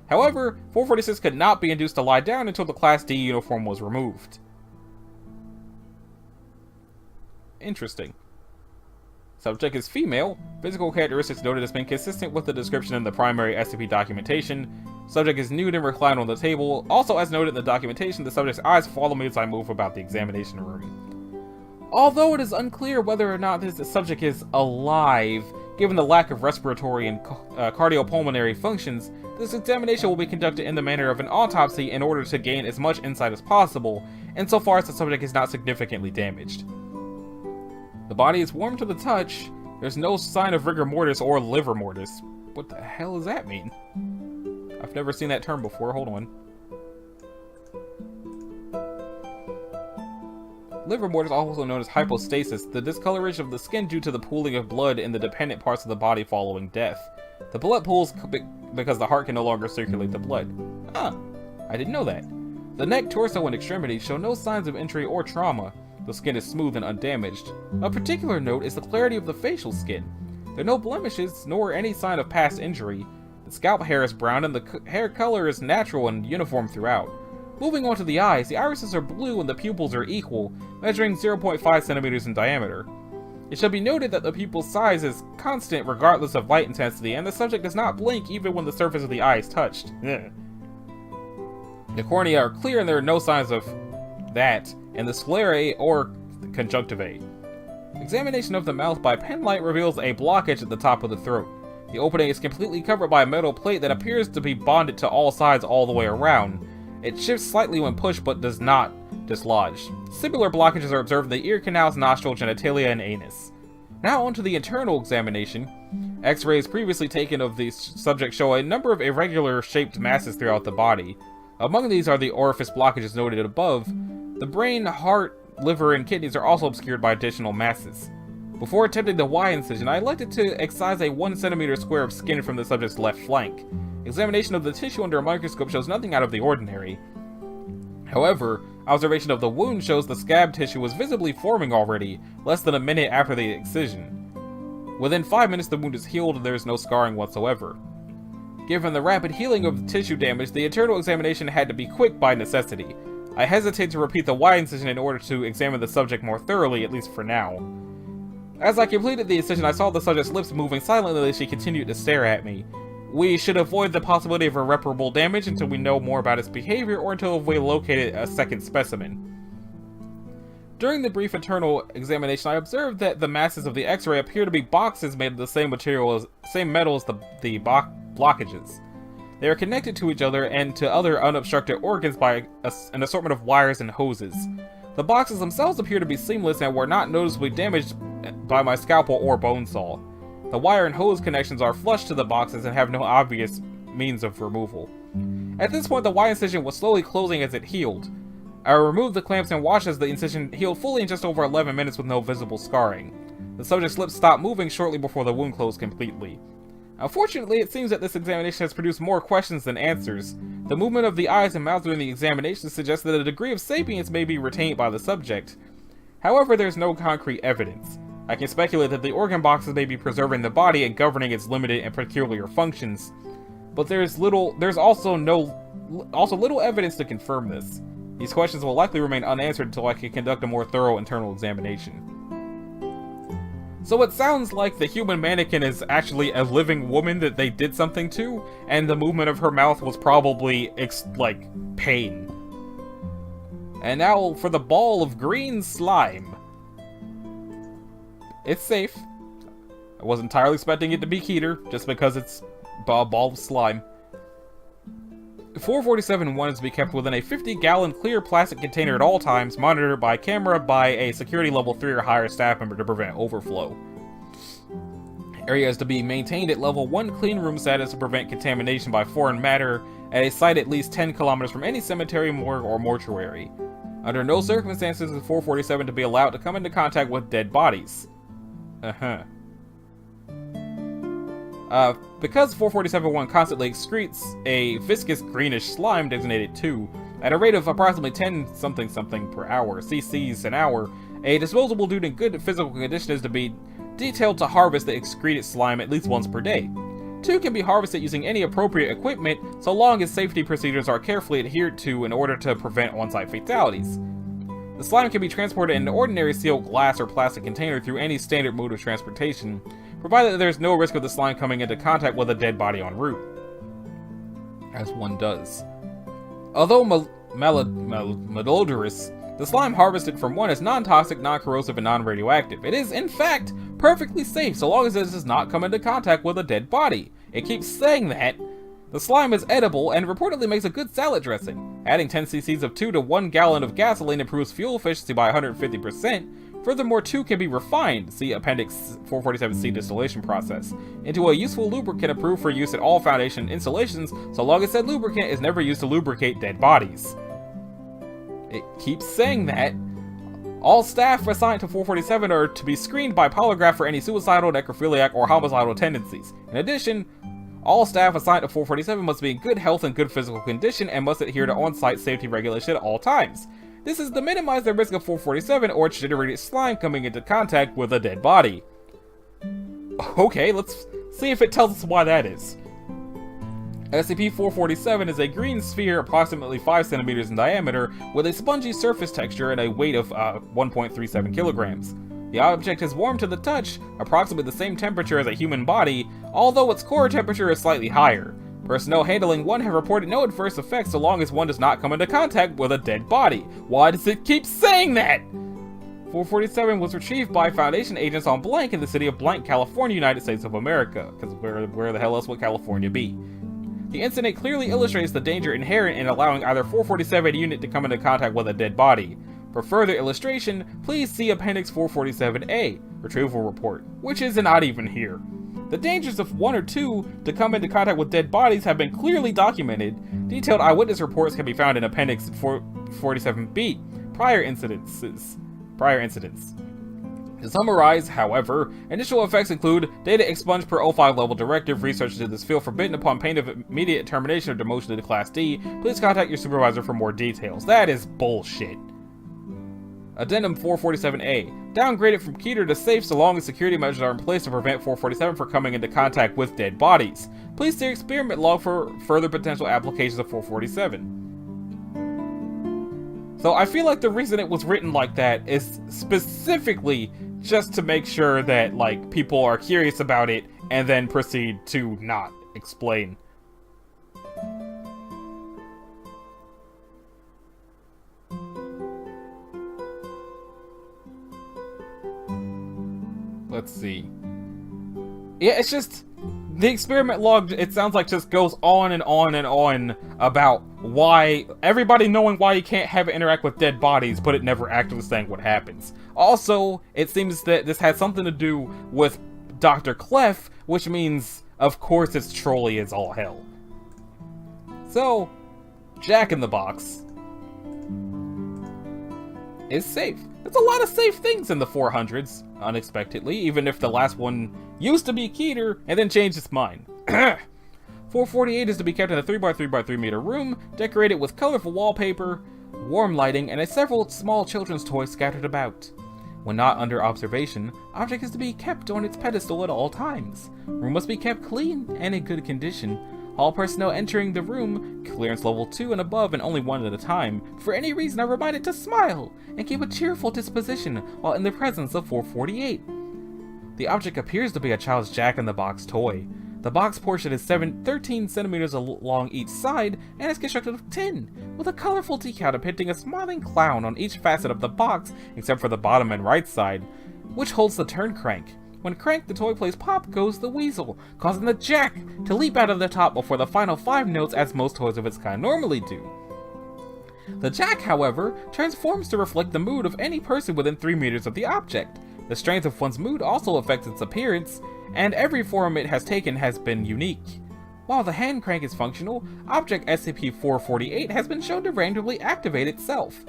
[SPEAKER 1] However, 446 could not be induced to lie down until the Class D uniform was removed. Interesting. Subject is female. Physical characteristics noted as being consistent with the description in the primary SCP documentation. Subject is nude and reclined on the table. Also, as noted in the documentation, the subject's eyes follow me as I move about the examination room. Although it is unclear whether or not this subject is alive, given the lack of respiratory and cardiopulmonary functions, this examination will be conducted in the manner of an autopsy in order to gain as much insight as possible, insofar as the subject is not significantly damaged. The body is warm to the touch. There's no sign of rigor mortis or liver mortis. What the hell does that mean? I've never seen that term before. Hold on. Liver mortis, also known as hypostasis, the discoloration of the skin due to the pooling of blood in the dependent parts of the body following death. The blood pools because the heart can no longer circulate the blood. Ah, I didn't know that. The neck, torso, and extremities show no signs of injury or trauma. The skin is smooth and undamaged. A particular note is the clarity of the facial skin. There are no blemishes, nor any sign of past injury. The scalp hair is brown and the hair color is natural and uniform throughout. Moving on to the eyes, the irises are blue and the pupils are equal, measuring 0.5 centimeters in diameter. It should be noted that the pupil's size is constant regardless of light intensity, and the subject does not blink even when the surface of the eye is touched. The cornea are clear and there are no signs of that, and the sclerae or conjunctivae. Examination of the mouth by penlight reveals a blockage at the top of the throat. The opening is completely covered by a metal plate that appears to be bonded to all sides all the way around. It shifts slightly when pushed but does not dislodge. Similar blockages are observed in the ear canals, nostril, genitalia, and anus. Now onto the internal examination. X-rays previously taken of the subject show a number of irregular shaped masses throughout the body. Among these are the orifice blockages noted above. The brain, heart, liver, and kidneys are also obscured by additional masses. Before attempting the Y incision, I elected to excise a 1 centimeter square of skin from the subject's left flank. Examination of the tissue under a microscope shows nothing out of the ordinary. However, observation of the wound shows the scab tissue was visibly forming already, less than a minute after the excision. Within 5 minutes the wound is healed and there is no scarring whatsoever. Given the rapid healing of the tissue damage, the internal examination had to be quick by necessity. I hesitate to repeat the Y incision in order to examine the subject more thoroughly, at least for now. As I completed the incision, I saw the subject's lips moving silently as she continued to stare at me. We should avoid the possibility of irreparable damage until we know more about its behavior or until we located a second specimen. During the brief internal examination, I observed that the masses of the X-ray appear to be boxes made of the same metal as the blockages. They are connected to each other and to other unobstructed organs by an assortment of wires and hoses. The boxes themselves appear to be seamless and were not noticeably damaged by my scalpel or bone saw. The wire and hose connections are flush to the boxes and have no obvious means of removal. At this point, the Y incision was slowly closing as it healed. I removed the clamps and watched as the incision healed fully in just over 11 minutes with no visible scarring. The subject's lips stopped moving shortly before the wound closed completely. Unfortunately, it seems that this examination has produced more questions than answers. The movement of the eyes and mouth during the examination suggests that a degree of sapience may be retained by the subject. However, there's no concrete evidence. I can speculate that the organ boxes may be preserving the body and governing its limited and peculiar functions. But there's also little evidence to confirm this. These questions will likely remain unanswered until I can conduct a more thorough internal examination. So it sounds like the human mannequin is actually a living woman that they did something to, and the movement of her mouth was probably, like, pain. And now for the ball of green slime. It's safe. I wasn't entirely expecting it to be Keter, just because it's a ball of slime. 447-1 is to be kept within a 50-gallon clear plastic container at all times, monitored by camera by a security level 3 or higher staff member to prevent overflow. Area is to be maintained at level 1 clean room status to prevent contamination by foreign matter at a site at least 10 kilometers from any cemetery, morgue, or mortuary. Under no circumstances is 447 to be allowed to come into contact with dead bodies. Because 447-1 constantly excretes a viscous greenish slime designated 2, at a rate of approximately 10 something per hour, cc's an hour, a disposable dude in good physical condition is to be detailed to harvest the excreted slime at least once per day. 2 can be harvested using any appropriate equipment, so long as safety procedures are carefully adhered to in order to prevent on-site fatalities. The slime can be transported in an ordinary sealed glass or plastic container through any standard mode of transportation, provided that there is no risk of the slime coming into contact with a dead body en route. As one does. Although malodorous, the slime harvested from 1 is non-toxic, non-corrosive, and non-radioactive. It is, in fact, perfectly safe so long as it does not come into contact with a dead body. It keeps saying that. The slime is edible and reportedly makes a good salad dressing. Adding 10 cc's of 2 to 1 gallon of gasoline improves fuel efficiency by 150%. Furthermore, 2 can be refined, see Appendix 447C distillation process, into a useful lubricant approved for use at all Foundation installations, so long as said lubricant is never used to lubricate dead bodies. It keeps saying that. All staff assigned to 447 are to be screened by polygraph for any suicidal, necrophiliac, or homicidal tendencies. In addition, all staff assigned to 447 must be in good health and good physical condition and must adhere to on-site safety regulation at all times. This is to minimize the risk of 447 or its generated slime coming into contact with a dead body. Okay, let's see if it tells us why that is. SCP-447 is a green sphere approximately 5 centimeters in diameter with a spongy surface texture and a weight of 1.37 kilograms. The object is warm to the touch, approximately the same temperature as a human body, although its core temperature is slightly higher. Personnel handling 1 have reported no adverse effects so long as 1 does not come into contact with a dead body. Why does it keep saying that? 447 was retrieved by Foundation agents on Blank in the city of Blank, California, United States of America. Because where the hell else would California be? The incident clearly illustrates the danger inherent in allowing either 447 unit to come into contact with a dead body. For further illustration, please see Appendix 447A, Retrieval Report, which is not even here. The dangers of 1 or 2 to come into contact with dead bodies have been clearly documented. Detailed eyewitness reports can be found in Appendix 447B, Prior incidents. To summarize, however, initial effects include data expunged per 05 level directive, research into this field forbidden upon pain of immediate termination or demotion to Class D. Please contact your supervisor for more details. That is bullshit. Addendum 447A. Downgraded from Keter to safe so long as security measures are in place to prevent 447 from coming into contact with dead bodies. Please see experiment log for further potential applications of 447. So I feel like the reason it was written like that is specifically just to make sure that, like, people are curious about it and then proceed to not explain. Let's see. Yeah, it's just... The experiment log, it sounds like, just goes on and on and on about why... Everybody knowing why you can't have it interact with dead bodies, but it never actually saying what happens. Also, it seems that this has something to do with Dr. Clef, which means, of course, it's trolly as all hell. So, Jack in the Box is safe. There's a lot of safe things in the 400s, unexpectedly, even if the last one used to be Keter and then changed its mind. 448 is to be kept in a 3x3x3 meter room, decorated with colorful wallpaper, warm lighting, and several small children's toys scattered about. When not under observation, object is to be kept on its pedestal at all times. Room must be kept clean and in good condition. All personnel entering the room, clearance level 2 and above and only one at a time, for any reason are reminded to smile and keep a cheerful disposition while in the presence of 448. The object appears to be a child's Jack-in-the-Box toy. The box portion is 13 centimeters along each side and is constructed of tin, with a colorful decal depicting a smiling clown on each facet of the box except for the bottom and right side, which holds the turn crank. When cranked, the toy plays pop goes the weasel, causing the Jack to leap out of the top before the final 5 notes as most toys of its kind normally do. The Jack, however, transforms to reflect the mood of any person within 3 meters of the object. The strength of one's mood also affects its appearance, and every form it has taken has been unique. While the hand crank is functional, object SCP-448 has been shown to randomly activate itself.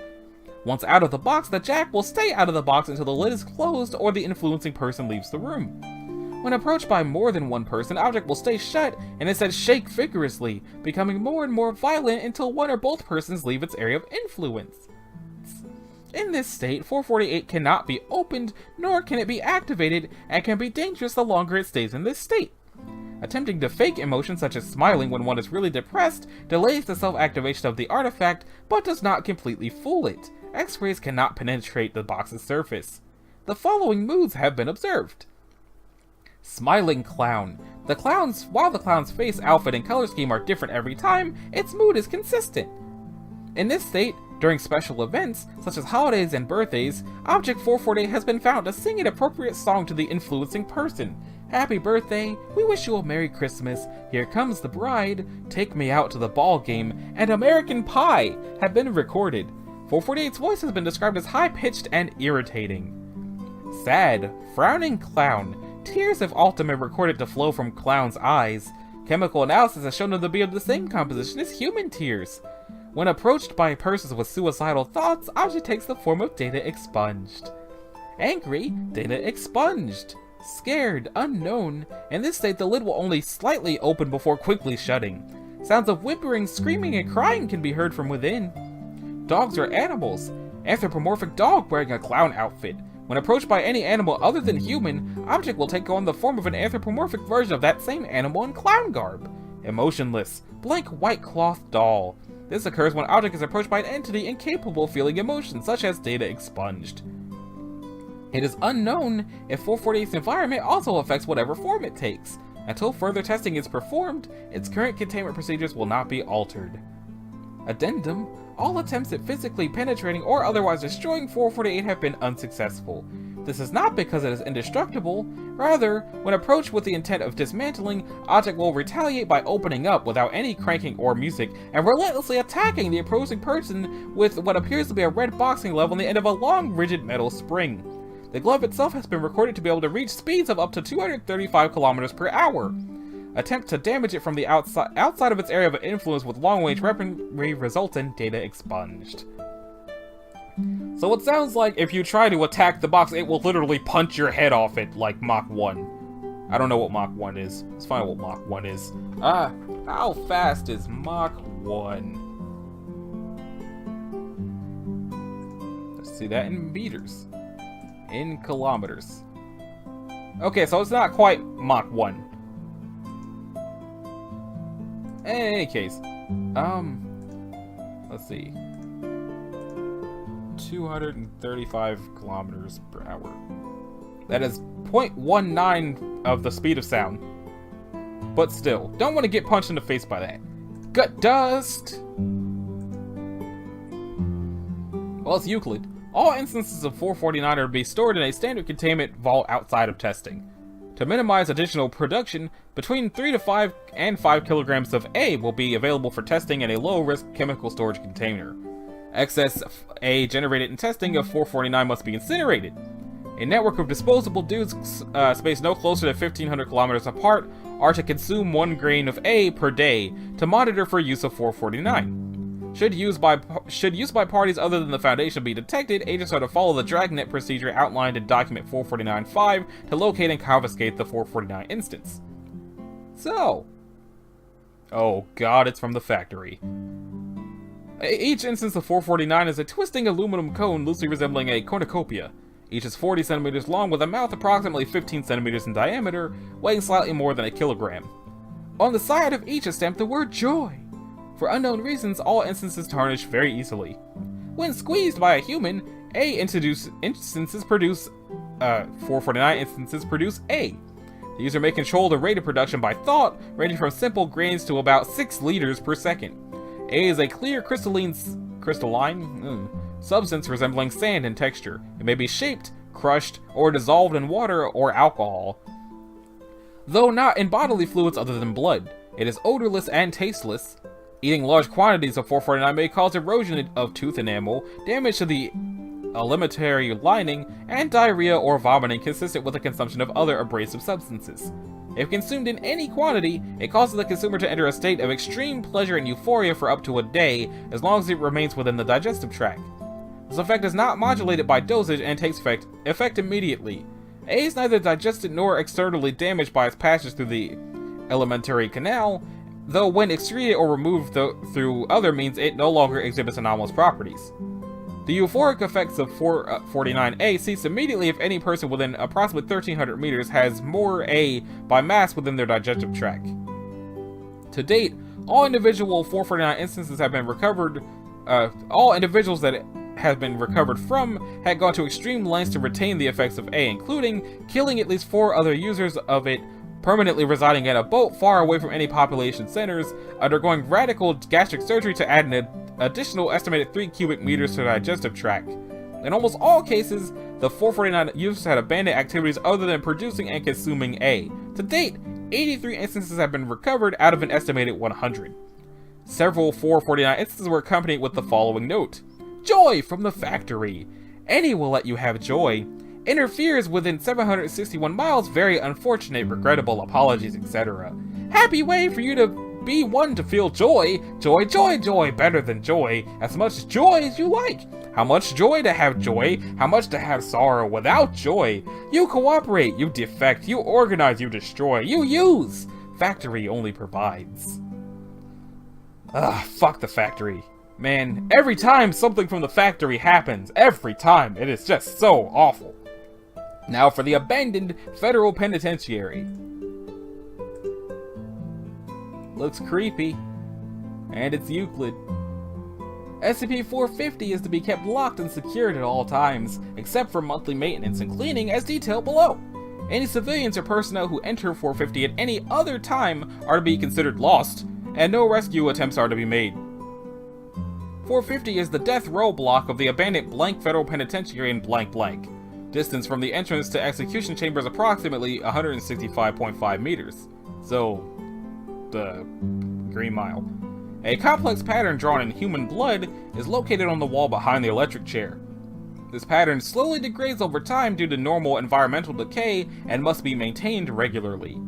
[SPEAKER 1] Once out of the box, the Jack will stay out of the box until the lid is closed or the influencing person leaves the room. When approached by more than one person, object will stay shut and instead shake vigorously, becoming more and more violent until one or both persons leave its area of influence. In this state, 448 cannot be opened, nor can it be activated, and can be dangerous the longer it stays in this state. Attempting to fake emotions such as smiling when one is really depressed delays the self-activation of the artifact, but does not completely fool it. X-rays cannot penetrate the box's surface. The following moods have been observed. Smiling Clown. While the clown's face, outfit, and color scheme are different every time, its mood is consistent. In this state, during special events, such as holidays and birthdays, Object 448 has been found to sing an appropriate song to the influencing person. Happy birthday, we wish you a Merry Christmas, here comes the bride, take me out to the ball game, and American Pie have been recorded. 448's voice has been described as high-pitched and irritating. Sad, frowning clown. Tears have often been recorded to flow from clown's eyes. Chemical analysis has shown them to be of the same composition as human tears. When approached by persons with suicidal thoughts, object takes the form of data expunged. Angry, data expunged. Scared, unknown. In this state, the lid will only slightly open before quickly shutting. Sounds of whimpering, screaming, and crying can be heard from within. Dogs are animals. Anthropomorphic dog wearing a clown outfit. When approached by any animal other than human, object will take on the form of an anthropomorphic version of that same animal in clown garb. Emotionless, blank white cloth doll. This occurs when object is approached by an entity incapable of feeling emotions, such as data expunged. It is unknown if 448's environment also affects whatever form it takes. Until further testing is performed, its current containment procedures will not be altered. Addendum. All attempts at physically penetrating or otherwise destroying 448 have been unsuccessful. This is not because it is indestructible. Rather, when approached with the intent of dismantling, object will retaliate by opening up without any cranking or music and relentlessly attacking the opposing person with what appears to be a red boxing glove on the end of a long, rigid metal spring. The glove itself has been recorded to be able to reach speeds of up to 235 kilometers per hour. Attempt to damage it from the outside of its area of influence with long-range weaponry result in data expunged. So it sounds like if you try to attack the box, it will literally punch your head off it like Mach 1. I don't know what Mach 1 is. Let's find out what Mach 1 is. How fast is Mach 1? Let's see that in meters. In kilometers. Okay, so it's not quite Mach 1. In any case, let's see. 235 kilometers per hour. That is 0.19 of the speed of sound. But still, don't want to get punched in the face by that. Gut dust! Well, it's Euclid. All instances of 449 are to be stored in a standard containment vault outside of testing. To minimize additional production, between 3 to 5 and 5 kilograms of A will be available for testing in a low-risk chemical storage container. Excess A generated in testing of 449 must be incinerated. A network of disposable dudes spaced no closer to 1,500 kilometers apart are to consume 1 grain of A per day to monitor for use of 449. Should use by parties other than the Foundation be detected, agents are to follow the dragnet procedure outlined in Document 449-5 to locate and confiscate the 449 instance. So... oh god, it's from the factory. Each instance of 449 is a twisting aluminum cone loosely resembling a cornucopia. Each is 40 centimeters long with a mouth approximately 15 centimeters in diameter, weighing slightly more than a kilogram. On the side of each is stamped the word joy. For unknown reasons, all instances tarnish very easily. When squeezed by a human, 449 instances produce A. The user may control the rate of production by thought, ranging from simple grains to about 6 liters per second. A is a clear crystalline substance resembling sand in texture. It may be shaped, crushed, or dissolved in water or alcohol, though not in bodily fluids other than blood. It is odorless and tasteless. Eating large quantities of 449 may cause erosion of tooth enamel, damage to the alimentary lining, and diarrhea or vomiting consistent with the consumption of other abrasive substances. If consumed in any quantity, it causes the consumer to enter a state of extreme pleasure and euphoria for up to a day, as long as it remains within the digestive tract. This effect is not modulated by dosage and takes effect immediately. A is neither digested nor externally damaged by its passage through the alimentary canal, though when excreted or removed through other means, it no longer exhibits anomalous properties. The euphoric effects of 449A cease immediately if any person within approximately 1,300 meters has more A by mass within their digestive tract. To date, all individual 449 instances have been recovered. All individuals that have been recovered from had gone to extreme lengths to retain the effects of A, including killing at least 4 other users of it, permanently residing in a boat far away from any population centers, undergoing radical gastric surgery to add an additional estimated 3 cubic meters to the digestive tract. In almost all cases, the 449 users had abandoned activities other than producing and consuming A. To date, 83 instances have been recovered out of an estimated 100. Several 449 instances were accompanied with the following note: Joy from the factory. Any will let you have joy. Interferes within 761 miles, very unfortunate, regrettable, apologies, etc. Happy way for you to be one to feel joy. Joy, joy, joy, better than joy. As much joy as you like. How much joy to have joy, how much to have sorrow without joy. You cooperate, you defect, you organize, you destroy, you use. Factory only provides. Fuck the factory. Man, every time something from the factory happens, every time, it is just so awful. Now for the abandoned federal penitentiary. Looks creepy. And it's Euclid. SCP-450 is to be kept locked and secured at all times, except for monthly maintenance and cleaning as detailed below. Any civilians or personnel who enter 450 at any other time are to be considered lost, and no rescue attempts are to be made. 450 is the death row block of the abandoned blank federal penitentiary in blank blank. Distance from the entrance to execution chamber is approximately 165.5 meters. So, the Green Mile. A complex pattern drawn in human blood is located on the wall behind the electric chair. This pattern slowly degrades over time due to normal environmental decay and must be maintained regularly.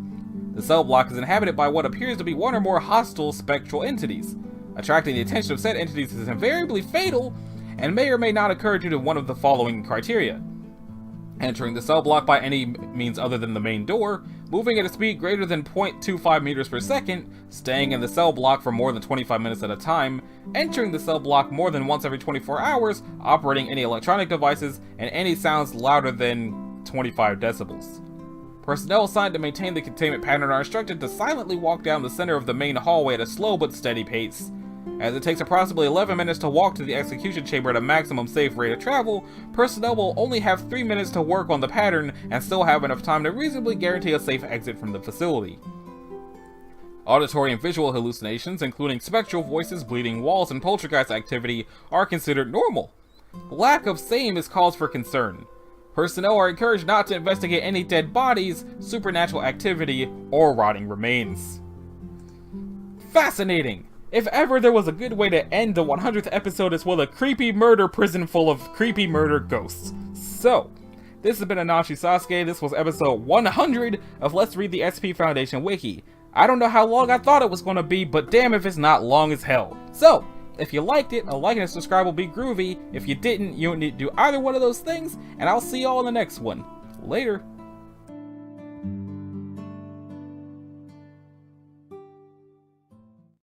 [SPEAKER 1] The cell block is inhabited by what appears to be one or more hostile spectral entities. Attracting the attention of said entities is invariably fatal and may or may not occur due to one of the following criteria: entering the cell block by any means other than the main door, moving at a speed greater than 0.25 meters per second, staying in the cell block for more than 25 minutes at a time, entering the cell block more than once every 24 hours, operating any electronic devices, and any sounds louder than 25 decibels. Personnel assigned to maintain the containment pattern are instructed to silently walk down the center of the main hallway at a slow but steady pace. As it takes approximately 11 minutes to walk to the execution chamber at a maximum safe rate of travel, personnel will only have 3 minutes to work on the pattern and still have enough time to reasonably guarantee a safe exit from the facility. Auditory and visual hallucinations, including spectral voices, bleeding walls, and poltergeist activity, are considered normal. Lack of same is cause for concern. Personnel are encouraged not to investigate any dead bodies, supernatural activity, or rotting remains. Fascinating! If ever there was a good way to end the 100th episode, it's with a creepy murder prison full of creepy murder ghosts. So, this has been Anashi Sasuke. This was episode 100 of Let's Read the SCP Foundation Wiki. I don't know how long I thought it was going to be, but damn if it's not long as hell. So, if you liked it, a like and a subscribe will be groovy. If you didn't, you don't need to do either one of those things, and I'll see y'all in the next one. Later.